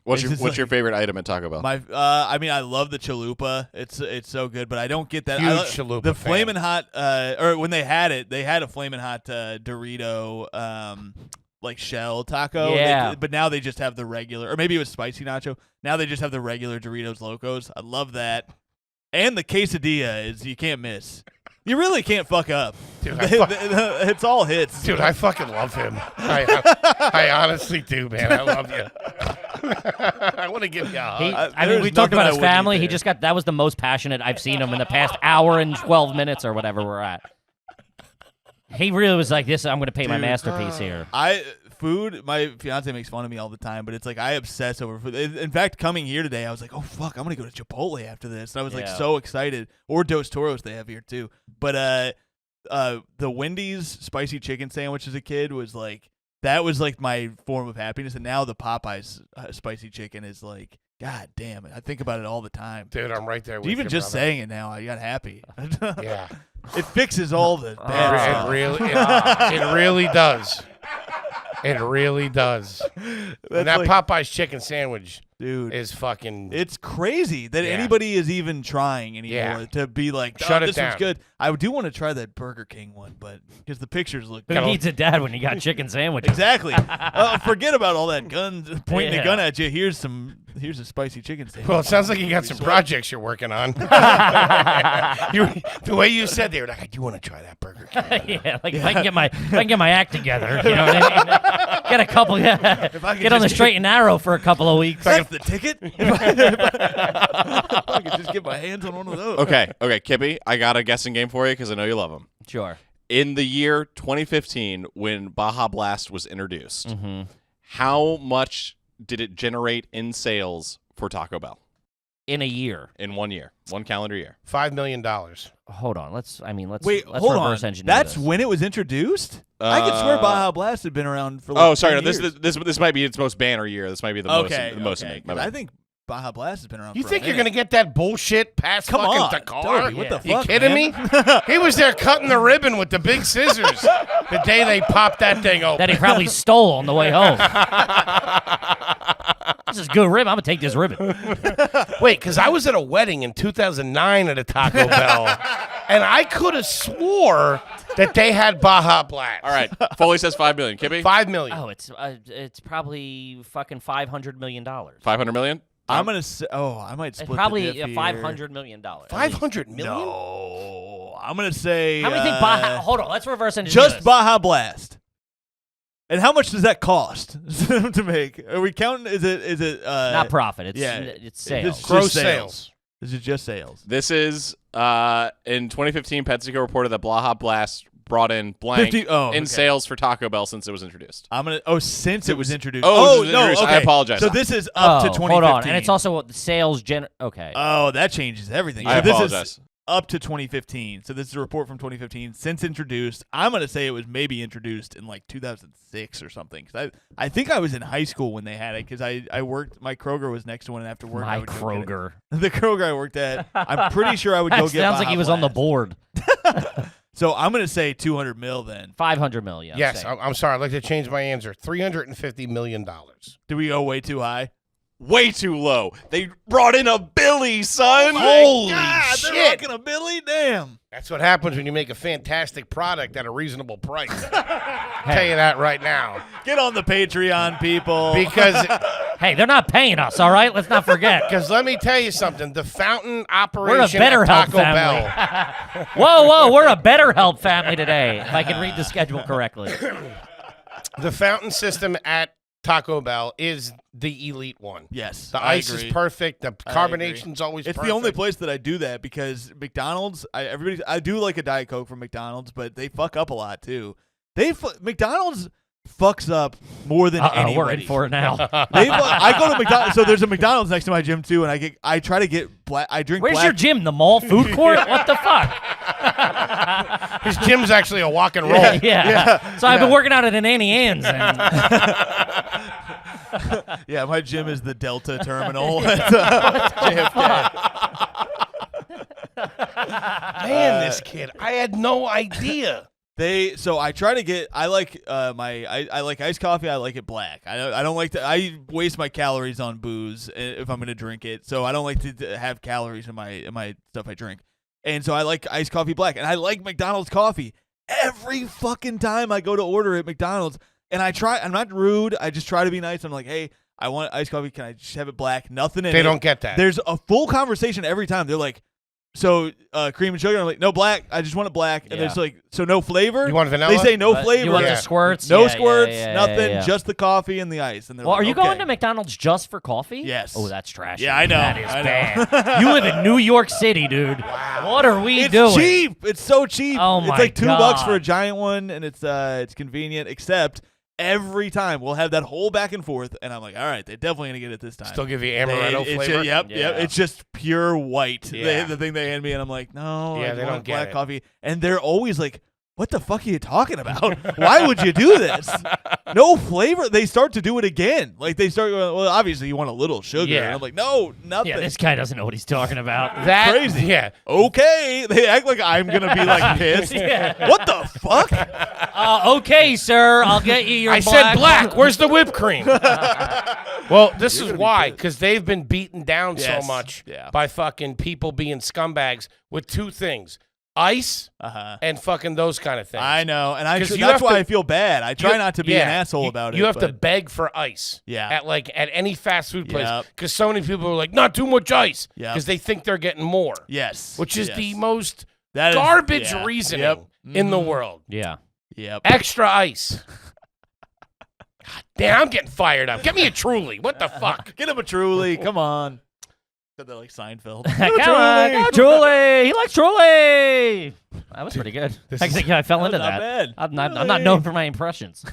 What's It's just your like- favorite item at Taco Bell? I mean, I love the chalupa. It's so good, but I don't get that. Huge The chalupa fan. flaming hot, or when they had a flaming hot Dorito, like shell taco. Yeah. But now they just have the regular, or maybe it was spicy nacho. Now they just have the regular Doritos Locos. I love that, and the quesadilla is you can't miss. You really can't fuck up. Dude, It's all hits. Dude, I fucking love him. I honestly do, man. I love you. I want to give you a hug. I mean, we there's talked nothing I about his wouldn't eat family. He there. just got that was the most passionate I've seen him in the past hour and 12 minutes or whatever we're at. He really was like, "This, I'm going to pay my Dude, masterpiece here." Food, my fiance makes fun of me all the time, but it's like I obsess over food. In fact, coming here today, I was like, oh, fuck, I'm going to go to Chipotle after this. And I was like Yeah. so excited. Or Dos Toros they have here too. But the Wendy's spicy chicken sandwich as a kid was like, that was like my form of happiness. And now the Popeyes spicy chicken is like, God damn it. I think about it all the time. Dude, I'm right there with Even you, just brother. saying it now, I got happy. Yeah. It fixes all the bad stuff. It really does. It really does. And that like- Popeye's chicken sandwich Dude. is fucking. It's crazy that Yeah. anybody is even trying anymore Yeah. to be like, Shut it this one's down. good. I do want to try that Burger King one, but because the pictures look Who good. needs a dad when you got chicken sandwiches? Exactly. Forget about all that gun pointing Yeah. a gun at you. Here's a spicy chicken sandwich. Well, it sounds like you got some projects you're working on. The way you said they were like, I do want to try that Burger King. Yeah, like if I can get my act together, you know what I mean? Get a couple, I could get on the just straight and narrow for a couple of weeks. That's the ticket. If I could just get my hands on one of those. Okay, Kippy, I got a guessing game for you because I know you love them. Sure. In the year 2015, when Baja Blast was introduced, how much did it generate in sales for Taco Bell In a year. in 1 year, 1 calendar year? $5 million. Hold on. Let's Wait, let's hold reverse on. engineer That's this. when it was introduced? I could swear Baja Blast had been around for like Oh, sorry, 10 no, years. this might be its most banner year. This might be the Okay, most. okay. My bad. I think Baja Blast has been around You for think a you're minute. going to get that bullshit past Come fucking on, Thakkar? Toby, what the You fuck, kidding man? me? He was there cutting the ribbon with the big scissors the day they popped that thing open. that he probably stole on the way home. This is good ribbon. I'm gonna take this ribbon. Wait, because I was at a wedding in 2009 at a Taco Bell, and I could have swore that they had Baja Blast. All right, Foley says 5 million. Kippy, $5 million. Oh, it's probably fucking $500 million. 500 million. I'm gonna say. Oh, I might It's split. probably the diff here. $500 million. $500 million? No, I'm gonna say. How many think Baja? Hold on, let's reverse engineer Just this. Baja Blast. And how much does that cost to make? Are we counting? Is it? Not profit. It's yeah, it's sales. Just Gross sales. sales. Is it just sales? This is in 2015. PepsiCo reported that Baja Blast brought in blank 50 oh, in okay. sales for Taco Bell since it was introduced. I'm gonna. Oh, since it was introduced. Oh, it was no. introduced. Okay. I apologize. So this is up to 2015. Hold on, and it's also what the sales Okay. Oh, that changes everything. I So this apologize. is up to 2015. So this is a report from 2015. Since introduced, I'm gonna say it was maybe introduced in like 2006 or something. Cause I think I was in high school when they had it because I worked. My Kroger was next to one, and after work, I My would go get it. Kroger. The Kroger I worked at. I'm pretty sure I would go get. Sounds like Baja he was on the Blast. board. So I'm gonna say 200 mil then. 500 million. Yes, I'm sorry. I'd like to change my answer. $350 million. Do we go way too high? Way too low. They brought in a Billy, son. Holy God, shit. they're rocking a Billy. Damn. That's what happens when you make a fantastic product at a reasonable price. Tell you that right now. Get on the Patreon, people. Because Hey, they're not paying us, all right? Let's not forget. let me tell you something. The fountain We're a operation better at help Taco family. Bell. Whoa, we're a better help family today, if I can read the schedule correctly. The fountain system at Taco Bell is the elite one. Yes, The I ice agree. is perfect. The I carbonation's always It's perfect. the only place that I do that because McDonald's. I do like a Diet Coke from McDonald's, but they fuck up a lot too. McDonald's fucks up more than anybody. We're in for it now. I go to McDonald's. So there's a McDonald's next to my gym too, and I try to get black. I drink. Where's black. your gym? The mall food court? What the fuck? His gym's actually a walk and roll. Yeah. So I've been working out at an Annie Ann's. And Yeah, my gym is the Delta Terminal at JFK. Man, this kid. I had no idea. So I try to get. I like I like iced coffee. I like it black. I don't like to. I waste my calories on booze if I'm gonna drink it. So I don't like to have calories in my stuff I drink. And so I like iced coffee black. And I like McDonald's coffee. Every fucking time I go to order at McDonald's, and I'm not rude. I just try to be nice. I'm like, hey, I want iced coffee. Can I just have it black? Nothing in it. They don't get that. There's a full conversation every time. They're like, so cream and sugar. I'm like, no black. I just want it black. And Yeah. there's like, so no flavor. You want vanilla? They say no flavor. You want Yeah. the squirts? No Yeah, squirts. yeah, nothing. yeah. Just the coffee and the ice. And they're Well, like, are you okay. going to McDonald's just for coffee? Yes. Oh, that's trash. Yeah, I know. That is I know. bad. You live in New York City, dude. Wow. What are we It's doing? cheap. It's so cheap. Oh, it's my like $2 for a God. giant one, and it's convenient. Except every time we'll have that whole back and forth, and I'm like, all right, they're definitely gonna get it this time. Still give you amaretto It's flavor? yep. Yeah. It's just pure white. Yeah. The thing they hand me, and I'm like, no, Yeah, I they want don't get black it. coffee. And they're always like, what the fuck are you talking about? Why would you do this? No flavor. They start to do it again. Like they start going, well, obviously you want a little sugar. Yeah. And I'm like, no, nothing. Yeah, this guy doesn't know what he's talking about. That crazy. Yeah. Okay. They act like I'm gonna be like pissed. Yeah. What the fuck? Okay, sir, I'll get you your I said black. Where's the whipped cream? Well, this is why, because they've been beaten down so Yes. much Yeah. by fucking people being scumbags with two things: ice and fucking those kind of things. I know, and 'Cause you that's have why to- I feel bad. I try not to be an Yeah, asshole you- about it. You have to but- beg for ice. Yeah. At any fast food place, Yep. because so many people are like, not too much ice, Yep. because they think they're getting more. Yes, Which is yes. the most That is- garbage yeah. reasoning Yep. in the Mhm. world. Yeah. Yep. Extra ice. God damn, I'm getting fired up. Get me a Truly. What the fuck? Get him a Truly. Come on. Said that like Seinfeld. Come on, go Truly. He likes Truly. That was pretty good. this I is- think I fell into not that. bad. I'm not Truly. known for my impressions.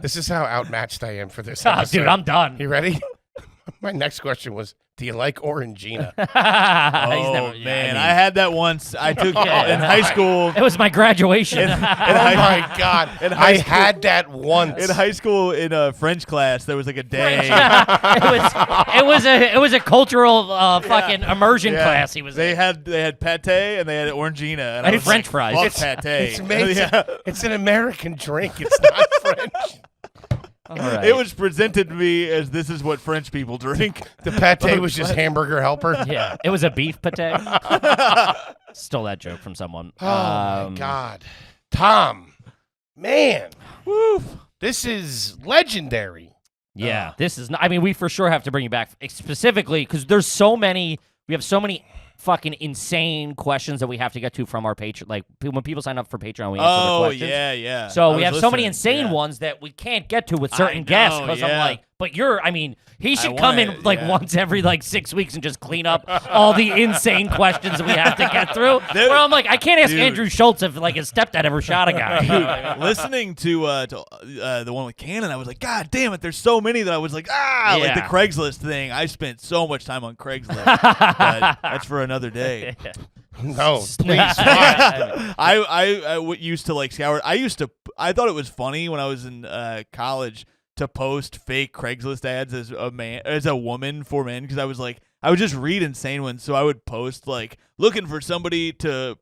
This is how outmatched I am for this Oh, episode. dude, I'm done. You ready? My next question was, do you like Orangina? Oh man, I had that once. I took Yeah. in high school. It was my graduation. Oh my God. in high I school- had that once. In high school, in a French class, there was like a day. it was a cultural fucking immersion Yeah. class. He was They in. had pate and they had Orangina. And And I was French like, fries. Fuck pate. It's made Yeah. it's an American drink. It's not French. All right. It was presented to me as this is what French people drink. The pate was just hamburger helper. Yeah, it was a beef pate. Stole that joke from someone. Oh my God. Tom, man. Woof. This is legendary. Yeah, this is. Not, I mean, we for sure have to bring you back specifically because there's so many. We have so many fucking insane questions that we have to get to from our Patreon. Like when people sign up for Patreon, we answer the questions. Yeah. So we have so many insane ones that we can't get to with certain guests because I'm like, but he should come in once every 6 weeks and just clean up all the insane questions that we have to get through. Where I'm like, I can't ask Andrew Schultz if his stepdad ever shot a guy. Listening to the one with Cannon, I was like, God damn it, there's so many that I was like, like the Craigslist thing. I spent so much time on Craigslist. But that's for another day. No, please. I used to scour. I thought it was funny when I was in college to post fake Craigslist ads as a woman for men, because I would just read insane ones. So I would post looking for somebody to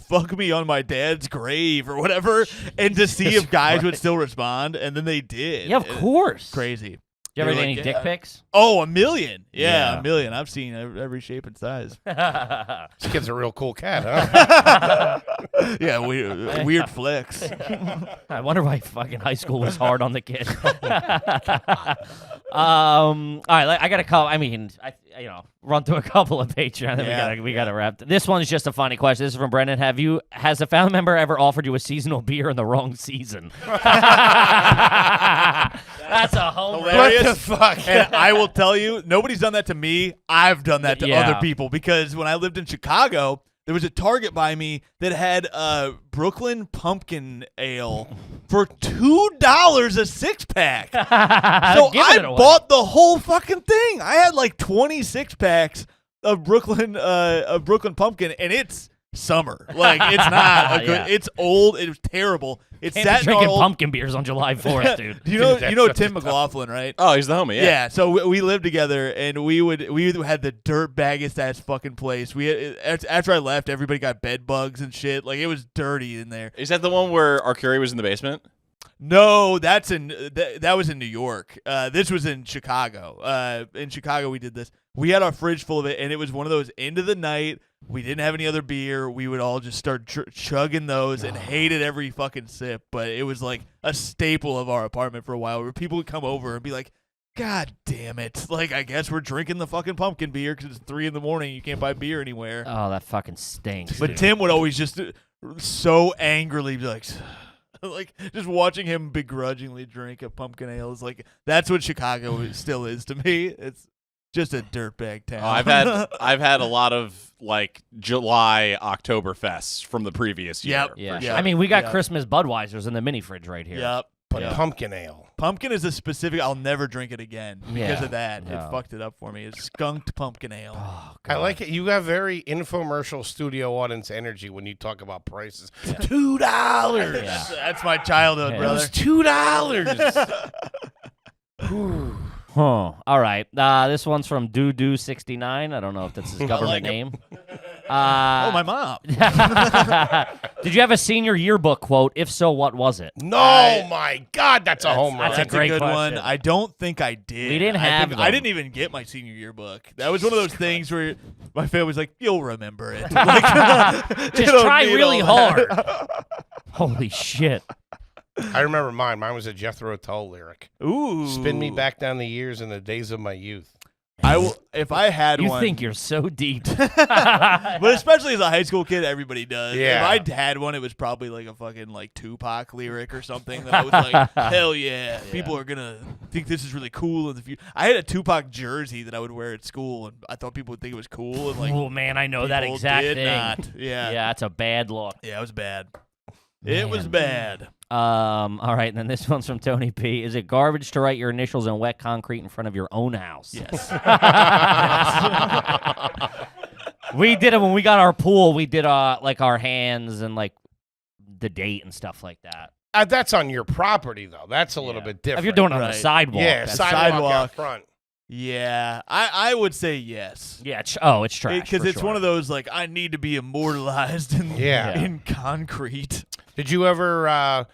fuck me on my dad's grave or whatever, and to see if guys would still respond, and then they did. Yeah, of course. Crazy. You ever get any dick pics? Oh, 1 million. Yeah, 1 million. I've seen every shape and size. This kid's a real cool cat, huh? Yeah, weird flex. I wonder why fucking high school was hard on the kid. All right, I got to call. I mean, run through a couple of Patreon. Then we got to wrap. This one's just a funny question. This is from Brendan. Has a family member ever offered you a seasonal beer in the wrong season? That's a home run. Hilarious. What the fuck? And I will tell you, nobody's done that to me. I've done that to other people, because when I lived in Chicago, there was a Target by me that had Brooklyn Pumpkin Ale for $2 a six-pack. So I bought the whole fucking thing. I had 26 packs of Brooklyn Pumpkin, and it's summer. It's not a good. It's old. It was terrible. It's Can't be drinking pumpkin beers on July 4th, dude. you know Tim McLaughlin, right? Oh, he's the homie. Yeah. So we lived together, and we had the dirt baggest ass fucking place. After I left, everybody got bed bugs and shit. It was dirty in there. Is that the one where Arcuri was in the basement? No, that was in New York. This was in Chicago. In Chicago, we did this. We had our fridge full of it, and it was one of those end of the night. We didn't have any other beer. We would all just start chugging those and hated every fucking sip. But it was a staple of our apartment for a while, where people would come over and be like, God damn it. I guess we're drinking the fucking pumpkin beer because it's 3 a.m. You can't buy beer anywhere. Oh, that fucking stinks. But dude. Tim would always just so angrily be just watching him begrudgingly drink a pumpkin ale is that's what Chicago still is to me. It's just a dirtbag town. Oh, I've had a lot of July Oktoberfests from the previous year. Yep. I mean, we got Christmas Budweisers in the mini fridge right here. Yep. But pumpkin ale. Pumpkin is a specific. I'll never drink it again because of that. Yeah. It fucked it up for me. It's skunked pumpkin ale. Oh, I like it. You have very infomercial studio audience energy when you talk about prices. $2. That's my childhood, It brother. was $2. Huh. All right. This one's from Doo69. I don't know if that's his government name. Oh, my mom. Did you have a senior yearbook quote? If so, what was it? No, my God, that's a home run. That's a great good question. one. I don't think I did. We didn't have them. I didn't even get my senior yearbook. That was one of those things where my family was like, "You'll remember it." Just try really hard. Holy shit. I remember mine. Mine was a Jethro Tull lyric. Ooh. Spin me back down the years in the days of my youth. I will, if I had You one. think you're so deep. But especially as a high school kid, everybody does. Yeah. If I had one, it was probably a fucking Tupac lyric or something that I was like, hell yeah, people are gonna think this is really cool in the future. I had a Tupac jersey that I would wear at school, and I thought people would think it was cool. And Oh man, I know that people exact did thing. not. Yeah. Yeah, that's a bad look. Yeah, it was bad. It was bad. All right, and then this one's from Tony P. Is it garbage to write your initials in wet concrete in front of your own house? Yes. We did it when we got our pool. We did our hands and the date and stuff like that. That's on your property, though. That's a little bit different. If you're doing it on the Right. sidewalk. Yeah, that's- sidewalk out front. Yeah, I would say yes. Yeah, it's trash. Because for it's sure. one of those I need to be immortalized in concrete. Did you ever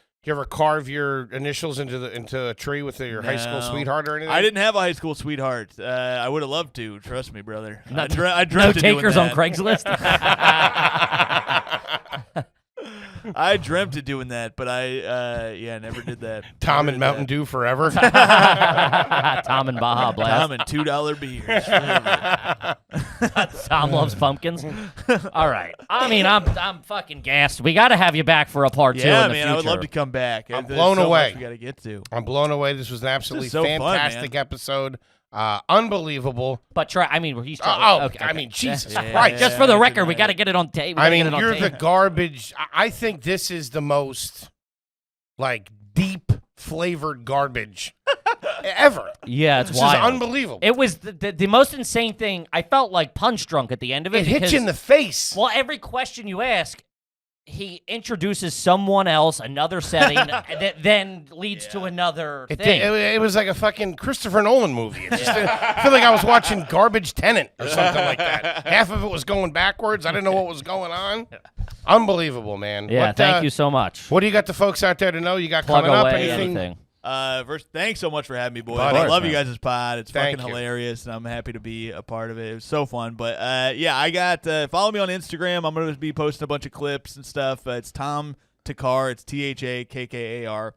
carve your initials into a tree with your high school No. sweetheart or anything? I didn't have a high school sweetheart. I would have loved to. Trust me, brother. No- I dreamt No of doing takers on that. Craigslist. I dreamt of doing that, but I never did that. Tom Never and did Mountain that. Dew forever. Tom and Baja Blast. Tom and $2 beers. forever. Tom loves pumpkins. All right. I mean, I'm fucking gassed. We got to have you back for a part 2 Yeah, in the man, future. I would love to come back. I'm There's blown so away. much we got to get to. I'm blown away. This was an absolutely so fun, fantastic episode. Unbelievable. But try. I mean, he's trying. Oh, okay, I mean, Jesus Yeah, Christ. just for the record, we got to get it on tape. I mean, you're the garbage. I think this is the most, like, deep flavored garbage ever. Yeah, it's This wild. is unbelievable. It was the most insane thing. I felt like punch drunk at the end of it. It hits you in the face. Well, every question you ask, he introduces someone else, another setting, that then leads to another thing. It was like a fucking Christopher Nolan movie. It just, I feel like I was watching Garbage Tenant or something like that. Half of it was going backwards. I didn't know what was going on. Unbelievable, man. Yeah, thank you so much. What do you got the folks out there to know? You got Plug coming up? away Anything? First, thanks so much for having me, boys. Buddy. I love man. you guys' pod. It's Thank fucking you. hilarious, and I'm happy to be a part of it. It was so fun. But yeah, I got follow me on Instagram. I'm gonna be posting a bunch of clips and stuff. It's Tom Thakkar. It's THAKKAR.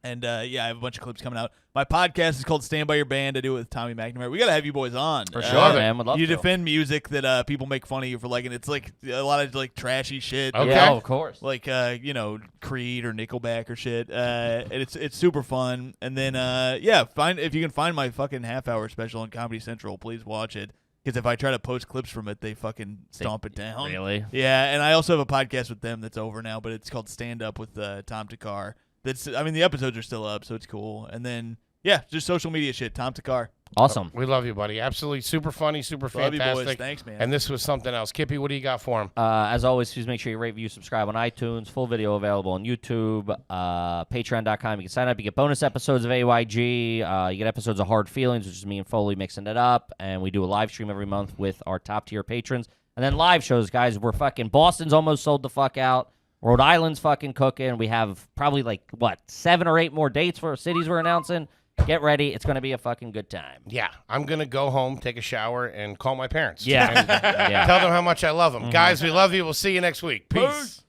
And yeah, I have a bunch of clips coming out. My podcast is called Stand By Your Band. I do it with Tommy McNamara. We got to have you boys on. For sure, man. Would love you to. defend music that people make fun of you for liking. It's like a lot of like trashy shit. Okay. Yeah, of course. Like you know, Creed or Nickelback or shit. And it's super fun. And then yeah, if you can find my fucking half-hour special on Comedy Central, please watch it. Because if I try to post clips from it, they fucking stomp it down. Really? Yeah, and I also have a podcast with them that's over now, but it's called Stand Up with Tom Thakkar. I mean, the episodes are still up, so it's cool. And then, yeah, just social media shit. Tom Thakkar. Awesome. We love you, buddy. Absolutely super funny, super Love you, fantastic. boys. Thanks, man. And this was something else. Kippy, what do you got for him? As always, please make sure you rate, review, subscribe on iTunes. Full video available on YouTube. Patreon.com. You can sign up. You get bonus episodes of AYG. You get episodes of Hard Feelings, which is me and Foley mixing it up. And we do a live stream every month with our top-tier patrons. And then live shows, guys. We're fucking Boston's almost sold the fuck out. Rhode Island's fucking cooking. We have probably 7 or 8 more dates for cities we're announcing. Get ready. It's going to be a fucking good time. Yeah, I'm going to go home, take a shower, and call my parents. Yeah. And Yeah. tell them how much I love them. Guys, we love you. We'll see you next week. Peace.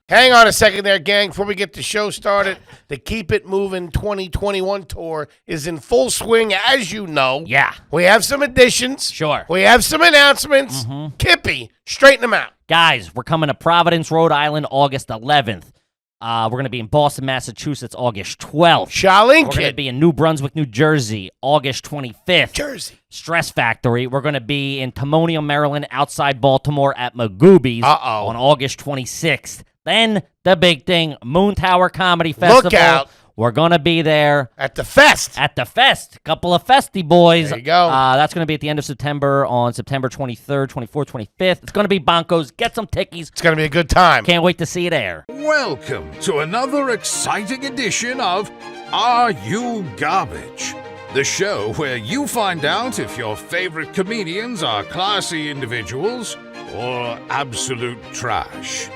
Hang on a second there, gang. Before we get the show started, the Keep It Moving 2021 tour is in full swing, as you know. Yeah. We have some additions. Sure. We have some announcements. Kippy, straighten them out. Guys, we're coming to Providence, Rhode Island, August 11th. We're going to be in Boston, Massachusetts, August 12th. Charlene We're going to Kid. be in New Brunswick, New Jersey, August 25th. Jersey. Stress Factory. We're going to be in Timonium, Maryland, outside Baltimore at Magoobies Uh-oh. on August 26th. Then the big thing, Moon Tower Comedy Festival. Look out. We're going to be there At the fest. at the fest. Couple of festy boys. There you go. That's going to be at the end of September on September 23rd, 24th, 25th. It's going to be bonkos. Get some tickies. It's going to be a good time. Can't wait to see you there. Welcome to another exciting edition of Are You Garbage? The show where you find out if your favorite comedians are classy individuals or absolute trash.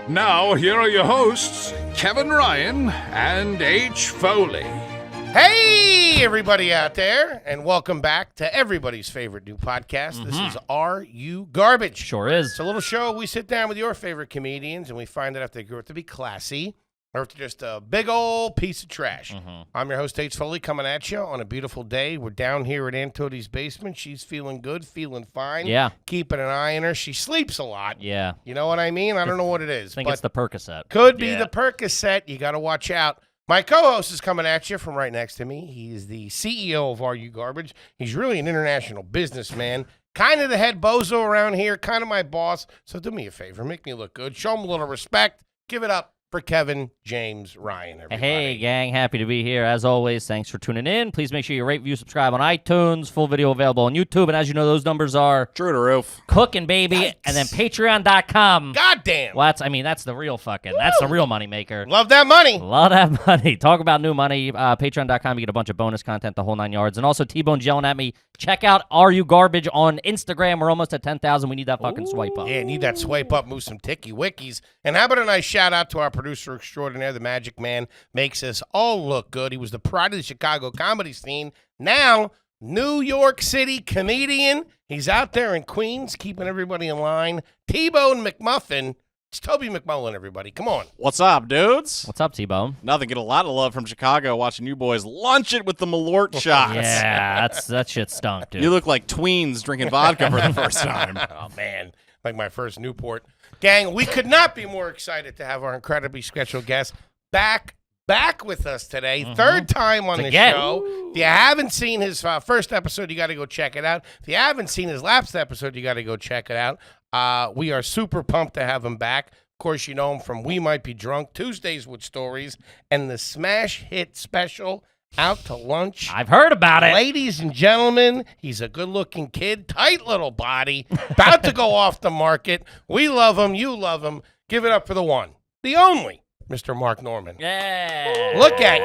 Now, here are your hosts, Kevin Ryan and H. Foley. Hey, everybody out there, and welcome back to everybody's favorite new podcast. This is Are You Garbage? Sure is. It's a little show. We sit down with your favorite comedians, and we find out if they grew up to be classy or if they're just a big old piece of trash. I'm your host, H. Foley, coming at you on a beautiful day. We're down here at Aunt Tootie's basement. She's feeling good, feeling fine. Yeah. Keeping an eye on her. She sleeps a lot. Yeah. You know what I mean? I don't know what it is. I think but it's the Percocet. could be Yeah. the Percocet. You got to watch out. My co-host is coming at you from right next to me. He's the CEO of Are You Garbage. He's really an international businessman. Kind of the head bozo around here. Kind of my boss. So do me a favor. Make me look good. Show him a little respect. Give it up for Kevin James Ryan, everybody. Hey, gang. Happy to be here. As always, thanks for tuning in. Please make sure you rate, review, subscribe on iTunes. Full video available on YouTube. And as you know, those numbers are True to roof. cooking, baby. Yikes. And then patreon.com. Goddamn. Well, that's the real that's the real money maker. Love that money. Love that money. Talk about new money. Patreon.com. You get a bunch of bonus content, the whole 9 yards. And also, T-Bone's yelling at me. Check out Are You Garbage on Instagram. We're almost at 10,000. We need that fucking swipe up. Yeah, need that swipe up, move some ticky wickies. And how about a nice shout out to our producer extraordinaire, the Magic Man, makes us all look good. He was the pride of the Chicago comedy scene. Now, New York City comedian. He's out there in Queens, keeping everybody in line. T-Bone McMuffin. It's Toby McMullen, everybody. Come on. What's up, dudes? What's up, T-Bone? Nothing. Get a lot of love from Chicago watching you boys lunch it with the Malort shots. Yeah, that shit stunk, dude. You look like tweens drinking vodka for the first time. Oh, man. Like my first Newport. Gang, we could not be more excited to have our incredibly special guest back with us today. Third time on the show. If you haven't seen his first episode, you got to go check it out. If you haven't seen his last episode, you got to go check it out. We are super pumped to have him back. Of course, you know him from We Might Be Drunk, Tuesdays with Stories, and the smash hit special, Out to Lunch. I've heard about it. Ladies and gentlemen, he's a good-looking kid, tight little body, about to go off the market. We love him. You love him. Give it up for the one, the only, Mr. Mark Norman. Yeah. Look at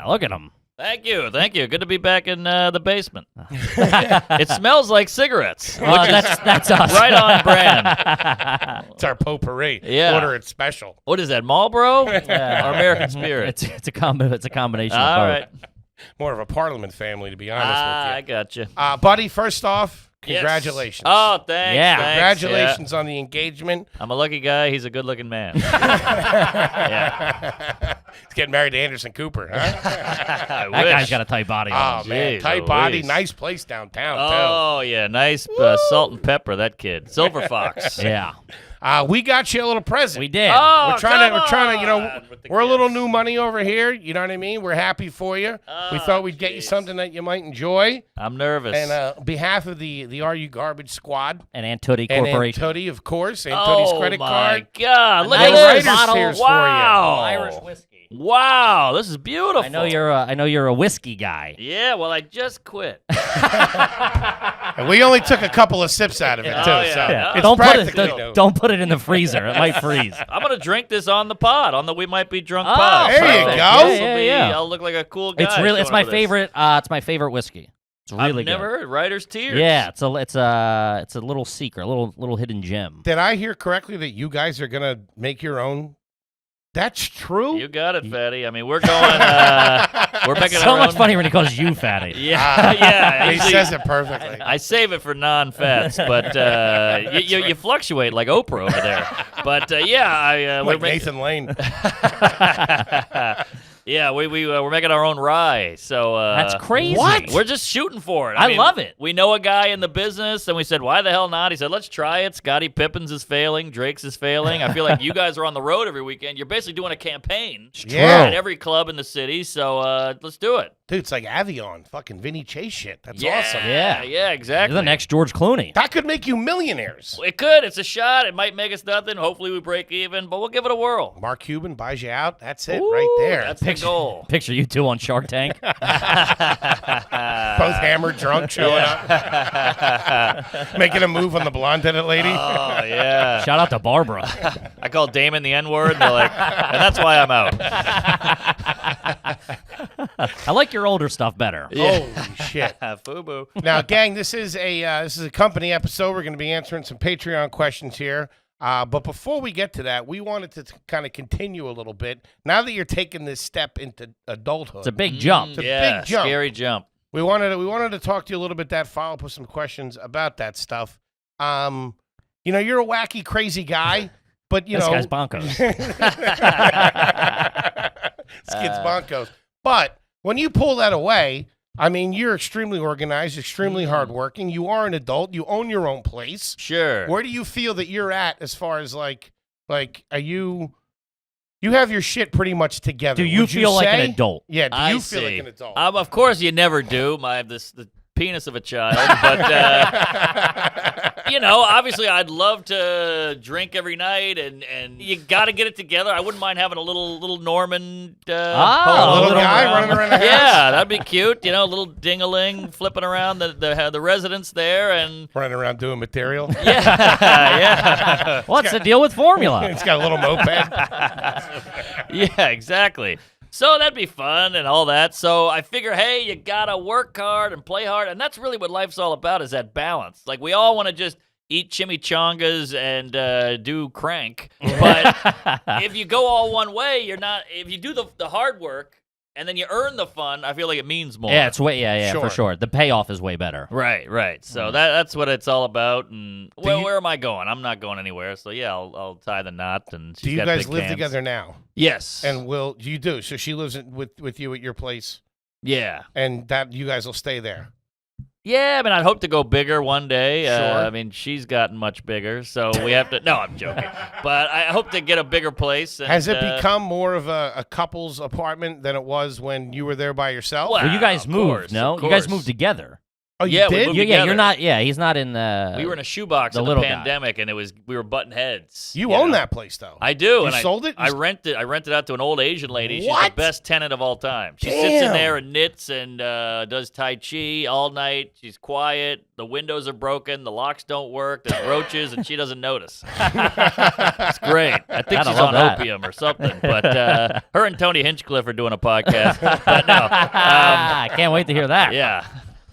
you. Look at him. Thank you. Good to be back in the basement. It smells like cigarettes. That's us. Right on brand. It's our potpourri. Yeah. Order it special. What is that, Marlboro or American Spirit? It's a combination of All both. right. More of a Parliament family, to be honest I with got you. you. Buddy, first off, congratulations. Oh, thanks. Yeah. thanks, Congratulations on the engagement. yeah. I'm a lucky guy. He's a good-looking man. He's getting married to Anderson Cooper, huh? I That wish. guy's got a tight body on Oh, him. man. Jeez Tight body. Louise. Nice place downtown, Oh, yeah. Nice salt and pepper, that kid. Silver Fox. Yeah, too. We got you a little present. we did. Oh, We're trying come to, you know, on with the we're a little gifts. new money over here. You know what I mean? We're happy for you. We thought we'd get you jeez. something that you might enjoy. I'm nervous. And on behalf of the Are You Garbage Squad And Antoni and Corporation. Antoni, of course, Antoni's credit my card. God. Look nice at this. writer's bottle. tears for Wow. Irish whiskey. Wow. This is beautiful. I know you're a whiskey guy. Yeah, well, I just quit. And we only took a couple of sips out of it, too. Oh, yeah. So Yeah. it's Don't practically new. don't put it in the freezer. It might freeze. I'm gonna drink this on the pod, on the We Might Be Drunk Oh, pod. there you So go. this'll Yeah, be- yeah. I'll look like a cool guy. It's really it's showing my up for this. favorite. It's my favorite whiskey. It's really I've good. never heard Writer's Tears. Yeah, it's a little secret, a little hidden gem. Did I hear correctly that you guys are going to make your own? That's true? You got it, Fatty. I mean, we're going. We're making So our much own. funnier when he calls you fatty. Yeah, yeah. He usually- says it perfectly. I save it for non-fats, but you fluctuate like Oprah over there. But yeah, we're Like Nathan Lane. yeah, we're making our own rye. So That's crazy. What? We're just shooting for it. I mean, love it. We know a guy in the business, and we said, why the hell not? He said, let's try it. Scottie Pippins is failing. Drake's is failing. I feel like you guys are on the road every weekend. You're basically doing a campaign Yeah. at every club in the city. So let's do it. Dude, it's like Avion. Fucking Vinny Chase shit. That's Yeah, awesome. Yeah. yeah, exactly. You're the next George Clooney. That could make you millionaires. It could. It's a shot. It might make us nothing. Hopefully we break even, but we'll give it a whirl. Mark Cuban buys you out. That's it right there. That's the goal. Picture you two on Shark Tank. Both hammered, drunk, showing up. Making a move on the blonde-headed lady. Oh, yeah. Shout out to Barbara. I called Damon the N-word, and they're like, and that's why I'm out. I like your older stuff better. Holy shit. FUBU. Now, gang, this is a company episode. We're going to be answering some Patreon questions here. But before we get to that, we wanted to kind of continue a little bit. Now that you're taking this step into adulthood, It's a big jump. a Yeah, big jump. scary jump. we wanted to talk to you a little bit. Follow up with some questions about that stuff. You know, you're a wacky, crazy guy, but you This know, guy's bonkers. Skid's bonkos. But when you pull that away, I mean, you're extremely organized, extremely hardworking. You are an adult. You own your own place. Sure. Where do you feel that you're at as far as like are you have your shit pretty much together? Do you would feel like an say? adult? Yeah, do I you feel like see. an adult? Of course, you never do. The penis of a child, but you know, obviously, I'd love to drink every night, and you got to get it together. I wouldn't mind having a little Norman, a Oh, little little guy Ron. running around the house? yeah, that'd be cute. You know, a little ding-a-ling flipping around the residence there, and Running around doing material. yeah, What's the deal with formula? It's got a little moped. yeah, exactly. So that'd be fun and all that. So I figure, hey, you gotta work hard and play hard, and that's really what life's all about, is that balance. Like, we all want to just eat chimichangas and do crank, but if you go all one way, you're not. If you do the hard work and then you earn the fun, I feel like it means more. Yeah, it's way Sure. for sure. The payoff is way better. Right. So that's what it's all about. And where am I going? I'm not going anywhere. So yeah, I'll tie the knot. And Do you guys live together now? Yes. And you do? So she lives with you at your place, yeah. and that you guys will stay there. Yeah, I mean, I'd hope to go bigger one day. Sure. I mean, she's gotten much bigger, so we have to. No, I'm joking. But I hope to get a bigger place. And, Has it become more of a couple's apartment than it was when you were there by yourself? Well, Well, you guys of moved, course, no? of You guys course. moved together. Oh, you Yeah, we did? moved Yeah, together. you're not. Yeah, he's not in the. We were in a shoebox the in the little guy. pandemic, and we were butting heads. You you own know? that place, though. I do. You and sold it? I rented out to an old Asian lady. She's What? the best tenant of all time. She sits in Damn. there and knits and does Tai Chi all night. She's quiet. The windows are broken. The locks don't work. There's roaches, and she doesn't notice. It's great. I think Gotta she's love on that. opium or something. But her and Tony Hinchcliffe are doing a podcast. But no. I can't wait to hear that. Yeah.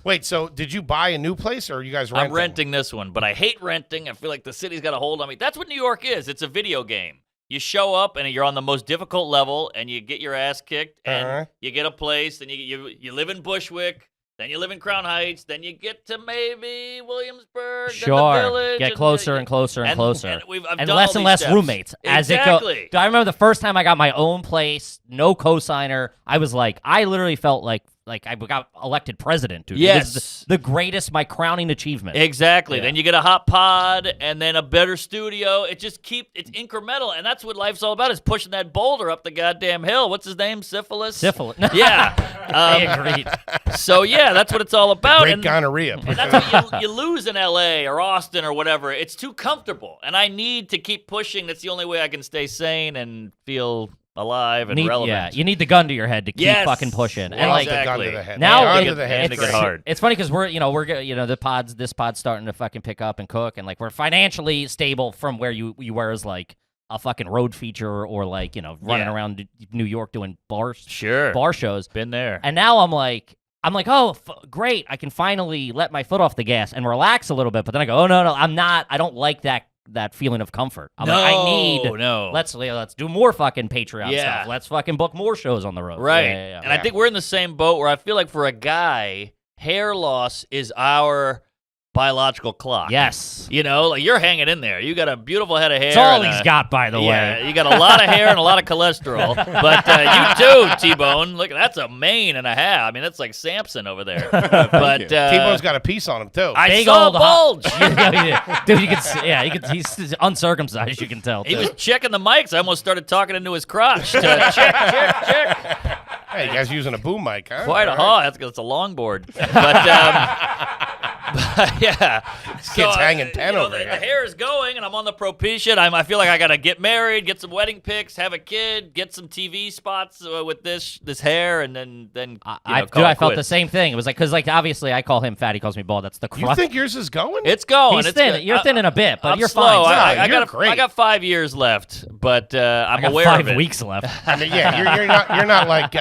Wait, so did you buy a new place, or are you guys renting? I'm renting this one, but I hate renting. I feel like the city's got a hold on me. That's what New York is. It's a video game. You show up and you're on the most difficult level, and you get your ass kicked, and Uh-huh. you get a place, and you live in Bushwick, then you live in Crown Heights, then you get to maybe Williamsburg, then the Sure. Village, Get closer and closer and closer. And, I've And done less all and these less steps. roommates as it Exactly. goes. I remember the first time I got my own place, no cosigner. I was like, I literally felt like I got elected president, dude. Yes. This is the greatest, my crowning achievement. Exactly. Yeah. Then you get a hot pod and then a better studio. It's incremental, and that's what life's all about, is pushing that boulder up the goddamn hill. What's his name? Syphilis? Syphilis. Yeah. I agreed. So yeah, that's what it's all about. Great And gonorrhea. that's what you lose in LA or Austin or whatever. It's too comfortable, and I need to keep pushing. That's the only way I can stay sane and feel alive and relevant. Yeah, you need the gun to your head to keep Yes. fucking pushing. Love And like the gun Exactly. to the head. Now gun it- to the head. and it gets hard. it's funny because this pod's starting to fucking pick up and cook, and like we're financially stable from where you were as like a fucking road feature or like running Yeah. around New York doing bar Sure. shows. Been there. And now I'm like, oh, great! I can finally let my foot off the gas and relax a little bit. But then I go, oh no, I'm not. I don't like that feeling of comfort. I'm like, I need. No. Let's do more fucking Patreon Yeah. stuff. Let's fucking book more shows on the road. Right. Yeah. And I think we're in the same boat where I feel like for a guy, hair loss is our biological clock. Yes. Like you're hanging in there. You got a beautiful head of hair. That's all and he's got, by the Yeah, way. you got a lot of hair and a lot of cholesterol. But you too, T-Bone. Look, that's a mane and a half. I mean, that's like Samson over there. But you. T-Bone's got a piece on him, too. I Big saw a old bulge. Dude, you can see, he's uncircumcised, you can tell. He too. was checking the mics. I almost started talking into his crotch. To check. Hey, you guys using a boom mic, huh? Quite a All haul. That's a longboard. But yeah. This kid's hanging 10 over the here. hair is going, and I'm on the Propecia. I feel like I got to get married, get some wedding pics, have a kid, get some TV spots with this hair, and then I call it felt the quits. same thing. It was like, because like obviously I call him fat, he calls me bald. That's the You crux. think yours is going? It's going. He's It's thin. good. You're thinning a bit, but I'm you're slow. fine. I you're got great. I got 5 years left, but I'm I got aware 5 of it. weeks left. I mean, yeah, you're not like,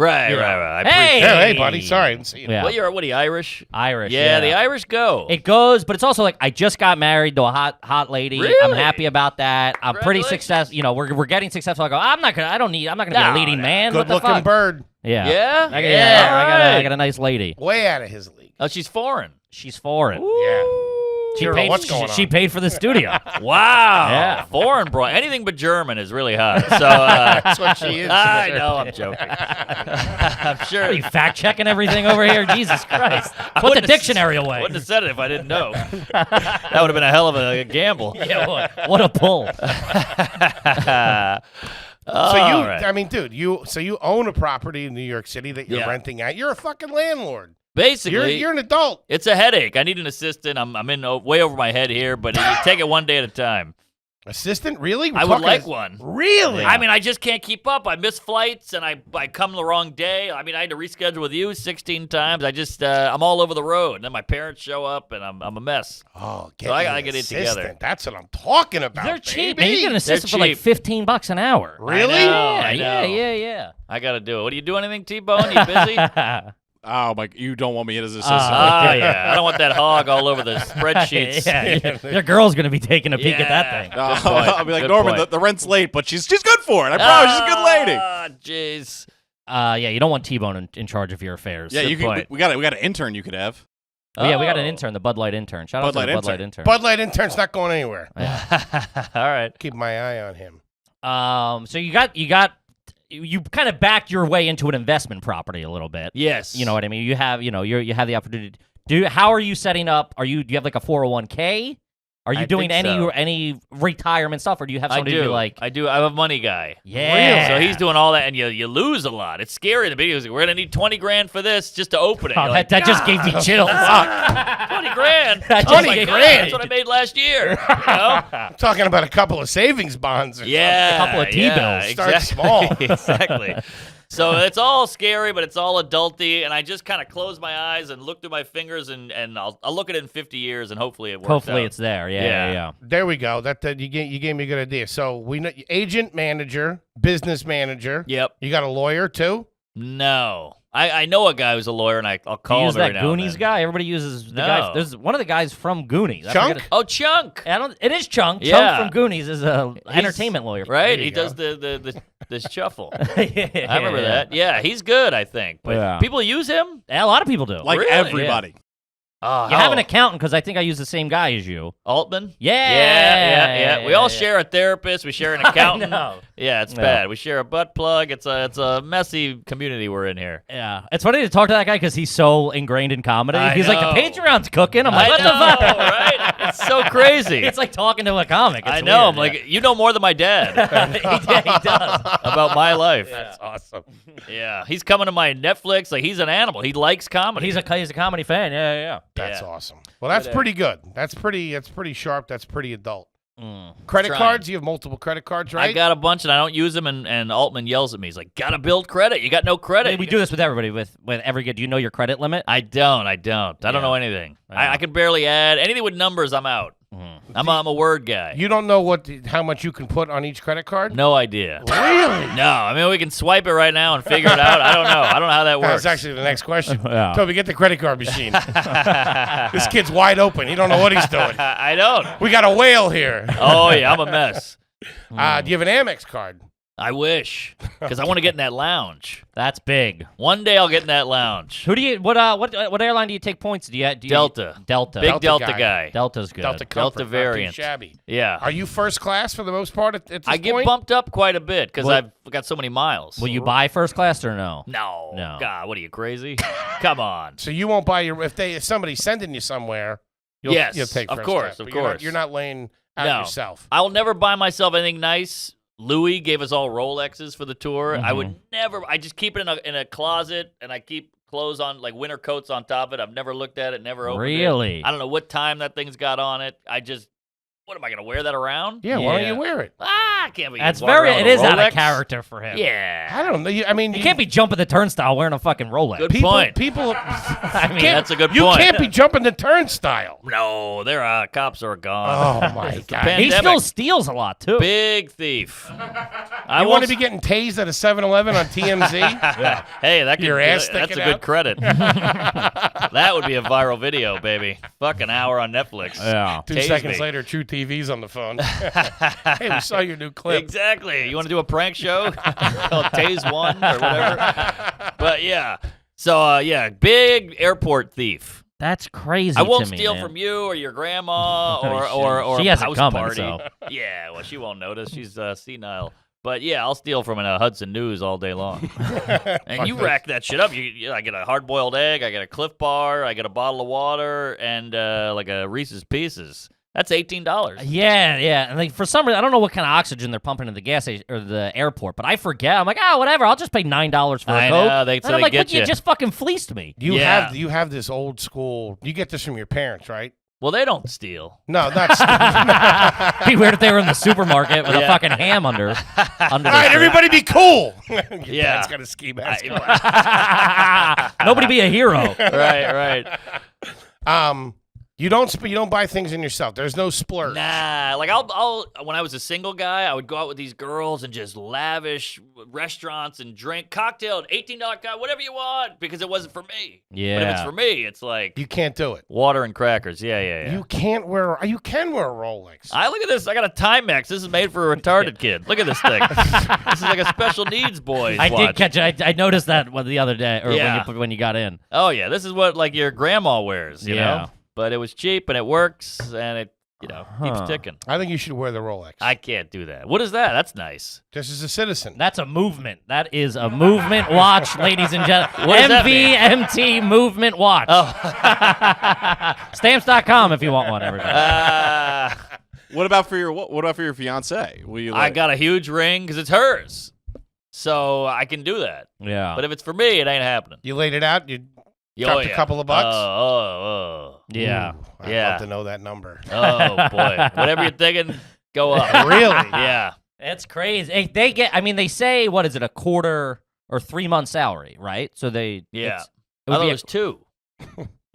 Right. Hey! I appreciate yeah, hey, buddy, sorry, I didn't see you. Yeah. Well, what are you, Irish? Irish. Yeah, the Irish go. It goes, but it's also like I just got married to a hot lady. I'm Really? happy about that. I'm pretty Congratulations. successful. We're getting successful. I go, I'm not gonna be a leading man. What Good the looking fuck? bird. Yeah. Yeah? I Yeah, got a nice lady. Way out of his league. Oh, she's foreign. She's foreign. Yeah. She I don't know paid, what's going she on. paid for the studio. Wow. Yeah. Foreign bro. Anything but German is really hot. So That's what she is. I know, I'm joking. I'm sure. Are you fact checking everything over here? Jesus Christ. Put the wouldn't have- dictionary I away. wouldn't have said it if I didn't know. That would have been a hell of a gamble. Yeah, what a pull. I mean, dude, you own a property in New York City that you're Yeah. renting out. You're a fucking landlord. Basically, You're an adult. it's a headache. I need an assistant. I'm in way over my head here, but you take it one day at a time. Assistant? Really? We're I would talking like one. Really? I mean, I just can't keep up. I miss flights, and I come the wrong day. I mean, I had to reschedule with you 16 times. I'm all over the road. And then my parents show up, and I'm a mess. Oh, So I me gotta an get it assistant. together. That's what I'm talking about. They're cheap. baby. Man, you get an assistant for like cheap. $15 an hour. Really? I Yeah, know. yeah. I got to do it. What are you doing? Anything, T-Bone? You busy? Oh my! You don't want me as assistant? Ah, yeah. I don't want that hog all over the spreadsheets. yeah. Your girl's gonna be taking a peek at that Yeah. thing. Oh, Good point. I'll be like, Good Norman, point. the rent's late, but she's good for it. I promise, she's a good lady. Ah, jeez. Yeah, you don't want T-Bone in charge of your affairs. Yeah, Good you could. point. We got an intern you could have. Oh, yeah, we got an intern, the Bud Light intern. Shout out to the Bud Light intern. Bud Light intern's not going anywhere. All right. Keep my eye on him. So you kind of backed your way into an investment property a little bit. Yes. You know what I mean? You have the opportunity. How are you setting up? Do you have like a 401k? Are you I doing think so. any retirement stuff, or do you have I somebody do. to be like? I do. I'm a money guy. Yeah. So he's doing all that, and you lose a lot. It's scary in the beginning. He's like, we're gonna need 20 grand for this just to open it. Oh, You're like, that just gave me chills. 20 grand. That Oh just my gave- God, that's what I made last year. You know? I'm talking about a couple of savings bonds. Or Yeah, A couple of T-bills. Start Exactly. small. Exactly. So it's all scary, but it's all adulty, and I just kind of close my eyes and look through my fingers, and I'll look at it in 50 years, and hopefully it works Hopefully out. it's there. Yeah. Yeah. There we go. That you gave me a good idea. So we know agent, manager, business manager. Yep. You got a lawyer too? No. I know a guy who's a lawyer, and I'll Do call you him use every that now and Goonies then. guy? Everybody uses the guy. No. There's one of the guys from Goonies. I Chunk? forget- Oh, Chunk. It is Chunk. Yeah. Chunk from Goonies is a He's- entertainment lawyer. Right? There He you go. does the shuffle. Yeah, I remember that. Yeah, he's good, I think. But Yeah. people use him? A lot of people do. Like Really? everybody. Oh, You have an accountant because I think I use the same guy as you. Altman? Yeah. We all share a therapist. We share an accountant. know. Yeah, it's Yeah. bad. We share a butt plug. It's a messy community we're in here. Yeah, it's funny to talk to that guy because he's so ingrained in comedy. I He's like, know. the Patreon's cooking. I'm like, I what know, the fuck? right? It's so crazy. It's like talking to a comic. It's I know. weird, I'm like, you know more than my dad yeah. he does. about my life. That's awesome. Yeah, he's coming to my Netflix. Like, he's an animal. He likes comedy. He's a comedy fan. Yeah. That's Yeah. awesome. Well, that's pretty good. That's pretty sharp. That's pretty adult. Mm. Credit Trying. cards? You have multiple credit cards, right? I got a bunch and I don't use them. And Altman yells at me. He's like, "Gotta build credit. You got no credit." We do this with everybody. With every good. Do you know your credit limit? I don't. I don't know anything. I can barely add anything with numbers. I'm out. I'm a word guy. You don't know how much you can put on each credit card? No idea. Really? No, I mean we can swipe it right now and figure it out. I don't know. I don't know how that works. That's actually the next question. Yeah. Toby, get the credit card machine. This kid's wide open. He don't know what he's doing. I don't. We got a whale here. Oh yeah, I'm a mess. Do you have an Amex card? I wish, because I want to get in that lounge. That's big. One day I'll get in that lounge. Who do you? What airline do you take points? Do you? Delta. Delta. Big Delta Delta guy. guy. Delta's good. Delta Comfort, not too variant. shabby. Yeah. Are you first class for the most part at this I get point? bumped up quite a bit because What- I've got so many miles. Will you buy first class or no? No. No. God, what are you, crazy? Come on. So you won't buy if somebody's sending you somewhere, you'll Yes, take of first course, class, of but course. You're not laying out No. yourself. I'll never buy myself anything nice. Louis gave us all Rolexes for the tour. I would never. I just keep it in a closet, and I keep clothes on, like winter coats on top of it. I've never looked at it, never opened it. Really? I don't know what time that thing's got on it. What am I gonna wear that around? Yeah, why don't Yeah. you wear it? I can't be. That's walking very. around It with is a out of Rolex. character for him. Yeah. I don't know. You You can't be jumping the turnstile wearing a fucking Rolex. Good people. point. People. I mean, That's a good You point. can't be jumping the turnstile. No, their cops are gone. Oh my god! Pan- he still pandemic. steals a lot too. Big thief. I You want won't to be getting tased at a 7-Eleven on TMZ? Hey, that could Your ass that's a sticking good out? credit. That would be a viral video, baby. Fucking hour on Netflix. Yeah. 2 Tase seconds me. later, True TV's on the phone. Hey, we saw your new clip. Exactly. You want to do a prank show called Tase 1 or whatever? But yeah. So, big airport thief. That's crazy. I won't to me, steal man. from you or your grandma or She a has it house coming, party. so. Yeah, well, she won't notice. She's senile. But yeah, I'll steal from a Hudson News all day long. And you rack that shit up. I get a hard-boiled egg, I get a Cliff Bar, I get a bottle of water, and like a Reese's Pieces. That's $18. Yeah, and like for some reason, I don't know what kind of oxygen they're pumping in the gas station or the airport, but I forget. I'm like, whatever. I'll just pay $9 for a I Coke. know, and so I'm they like, get but you you. just fucking fleeced me. You Yeah. have this old school. You get this from your parents, right? Well, they don't steal. No, that's. It'd be weird if they were in the supermarket with a Yeah. fucking ham under. All Their right, shirt. everybody, be cool. Your Yeah. dad's got a ski mask. Nobody be a hero. Right. You don't buy things in yourself. There's no splurge. Nah, like I'll when I was a single guy, I would go out with these girls and just lavish restaurants and drink cocktail, $18 cocktail, whatever you want, because it wasn't for me. Yeah. But if it's for me, it's like You can't do it. water and crackers. Yeah. You can wear a Rolex. I look at this. I got a Timex. This is made for a retarded kid. Look at this thing. This is like a special needs boys. I did watch. catch it. I noticed that the other day, or Yeah. when you got in. Oh yeah, this is what like your grandma wears. You Yeah. know, but it was cheap and it works and it keeps ticking. I think you should wear the Rolex. I can't do that. What is that? That's nice. Just as a citizen. That's a movement. That is a movement watch, ladies and gentlemen. What does that mean? MVMT movement watch. Oh. Stamps.com if you want one, everybody. What about for your fiance? Will you? I got a huge ring because it's hers, so I can do that. Yeah. But if it's for me, it ain't happening. You laid it out. You Oh, dropped a yeah. couple of bucks. Yeah. Ooh, I'd Yeah. love to know that number. Oh boy, whatever you're thinking, go up. Really? Yeah. It's crazy. They get. I mean, they say what is it? A quarter or 3 months salary, right? So they. Yeah. It I would thought be it was two.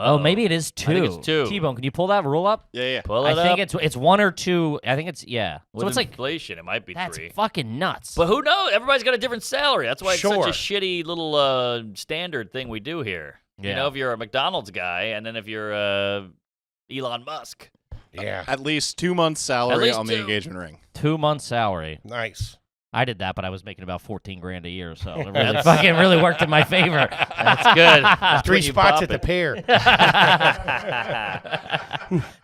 Oh, maybe it is two. I think it's two. T-Bone, can you pull that rule up? Yeah. Pull I it think up. it's 1 or 2. I think it's yeah. With So it's like inflation, it might be that's 3. fucking nuts. But who knows? Everybody's got a different salary. That's why it's Sure. such a shitty little standard thing we do here. You Yeah. know, if you're a McDonald's guy, and then if you're Elon Musk. Yeah. At least 2 months salary least on the 2. engagement ring. 2 months salary. Nice. I did that, but I was making about $14,000 a year, so it really fucking really worked in my favor. That's good. That's 3 when you spots pop at the it. pair.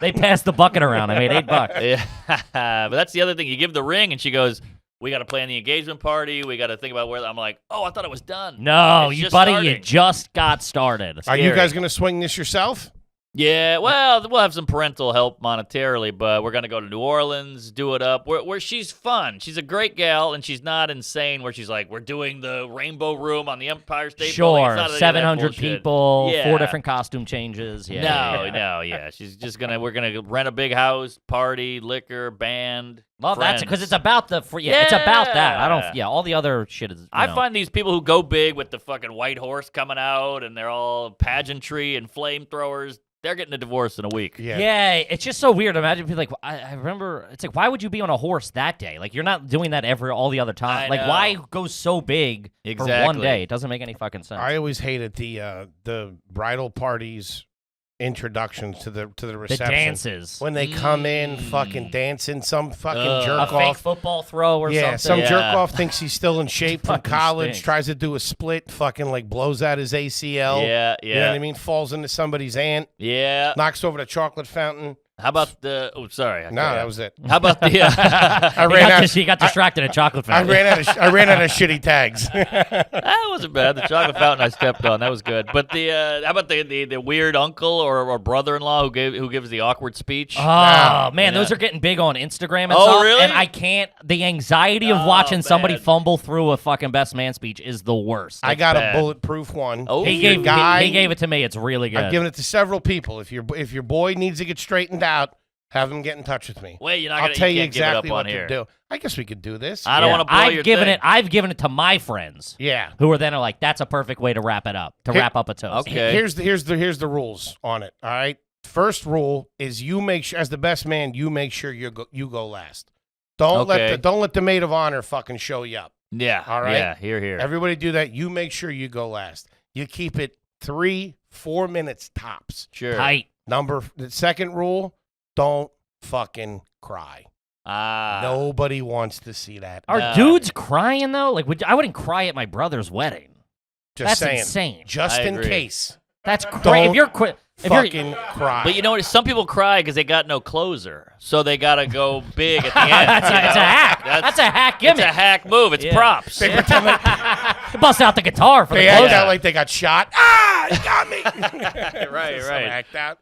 They passed the bucket around. I made $8. Yeah. But that's the other thing. You give the ring, and she goes, "We got to plan the engagement party. We got to think about where." I'm like, "Oh, I thought it was done." No, It's you just buddy, starting. you just got started. Are you Scary. guys going to swing this yourself? Yeah, well, we'll have some parental help monetarily, but we're gonna go to New Orleans, do it up. Where she's fun. She's a great gal, and she's not insane. Where she's like, we're doing the Rainbow Room on the Empire State Building. Sure, It's not any of that 700 bullshit. people, Yeah. 4 different costume changes. Yeah, No, yeah. She's just we're gonna rent a big house, party, liquor, band. Well, that's because friends. it's about the free. Yeah, it's about that. I don't. Yeah. Yeah, all the other shit is. I find these people who go big with the fucking white horse coming out, and they're all pageantry and flamethrowers. They're getting a divorce in a week. Yeah, it's just so weird. Imagine people like I remember. It's like, why would you be on a horse that day? Like you're not doing that all the other time. I Like know. why go so big for one Exactly. day? It doesn't make any fucking sense. I always hated the bridal parties introductions to the the reception. dances, When they come in fucking dancing, some fucking a jerk fake off. football throw or Yeah, some something. jerk off thinks he's still in shape from Fucking college, stinks. tries to do a split, fucking like blows out his ACL. Yeah, You know yeah, what I mean? Falls into somebody's aunt, yeah. knocks over the chocolate fountain. How about the? Oh, sorry. No, that was it. How about the? I He ran got, out. he got distracted at chocolate I fountain. ran out of shitty tags. That wasn't bad. The chocolate fountain I stepped on. That was good. But the how about the weird uncle or brother-in-law who gives the awkward speech? Oh man, Yeah. those are getting big on Instagram and Oh, stuff. really? And I can't. The anxiety of Oh, watching somebody man. fumble through a fucking best man speech is the worst. I got bad. a bulletproof one. Oh, he Your gave guy- he gave it to me. It's really good. I've given it to several people. If your boy needs to get straightened out, have him get in touch with me. Wait, you're not I'll gonna. tell you can't give it exactly up what on here. to do. I guess we could do this. I don't Yeah. want to blow your thing. I've given it to my friends Yeah. who are then like, that's a perfect way to wrap it up. To Here- wrap up a toast. Okay. Here's the rules on it. All right. First rule is you make sure, as the best man, you make sure you go last. Don't Okay. let the maid of honor fucking show you up. Yeah. All right. Yeah. Here. Everybody do that. You make sure you go last. You keep it 3-4 minutes tops. Sure. Tight. The second rule, don't fucking cry. Ah. Nobody wants to see that. Are No. dudes crying though? Like, I wouldn't cry at my brother's wedding. Just That's saying. insane. Just I in agree. case. That's crazy. Don't If you're Fucking cry. But you know what? Some people cry because they got no closer, so they gotta go big at the end. it's you a know? hack. That's a hack It's gimmick. a hack move. It's Yeah. props. They pretend like Bust out the guitar for they the act closer. out like they got shot. Ah, he got me. Right, Some right. Act out.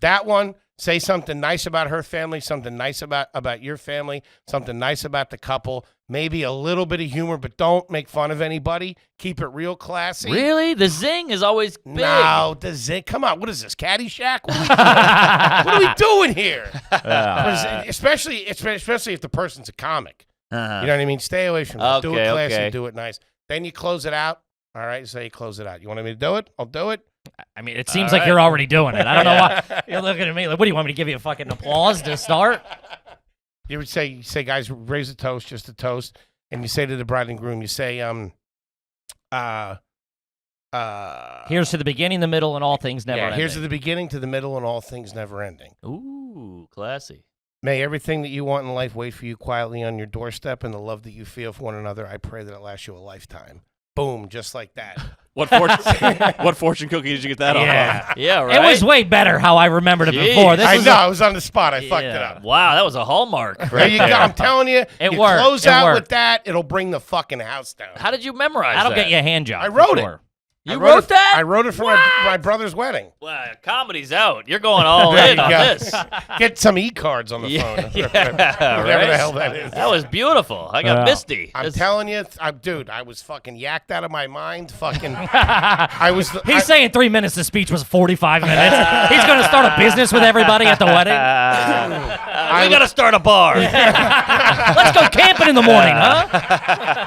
That one. Say something nice about her family, something nice about your family, something nice about the couple. Maybe a little bit of humor, but don't make fun of anybody. Keep it real classy. Really? The zing is always big. No, come on. What is this, Caddyshack? What are we doing here? Especially if the person's a comic. Uh-huh. You know what I mean? Stay away from that. Do it Okay, classy, okay. do it nice. Then you close it out. All right, so you close it out. You want me to do it? I'll do it. I mean, it seems like you're already doing it. I don't know why you're looking at me like, what do you want me to give you a fucking applause to start? You would say, guys, raise a toast, just a toast, and you say to the bride and groom, you say, Here's to the beginning, the middle, and all things never ending. Here's to the beginning, to the middle, and all things never ending. Ooh, classy. May everything that you want in life wait for you quietly on your doorstep, and the love that you feel for one another, I pray that it lasts you a lifetime. Boom, just like that. What fortune cookie did you get that off of? Yeah, right. It was way better how I remembered it before. This I was know, I was on the spot. I fucked it Yeah. up. Wow, that was a hallmark. There you go. I'm telling you, It you worked. close It out worked. with that, it'll bring the fucking house down. How did you memorize That'll that? get you a hand job. I wrote for it. sure. You I wrote that? I wrote it for my brother's wedding. Well, comedy's out. You're going all There in you on go. this. Get some e-cards on the phone. Yeah, Whatever right? the hell that is. That was beautiful. I got Yeah. misty. I'm This- telling you, dude, I was fucking yacked out of my mind. Fucking, I was. He's saying 3 minutes. The speech was 45 minutes. He's going to start a business with everybody at the wedding. we got to start a bar. Let's go camping in the morning, huh?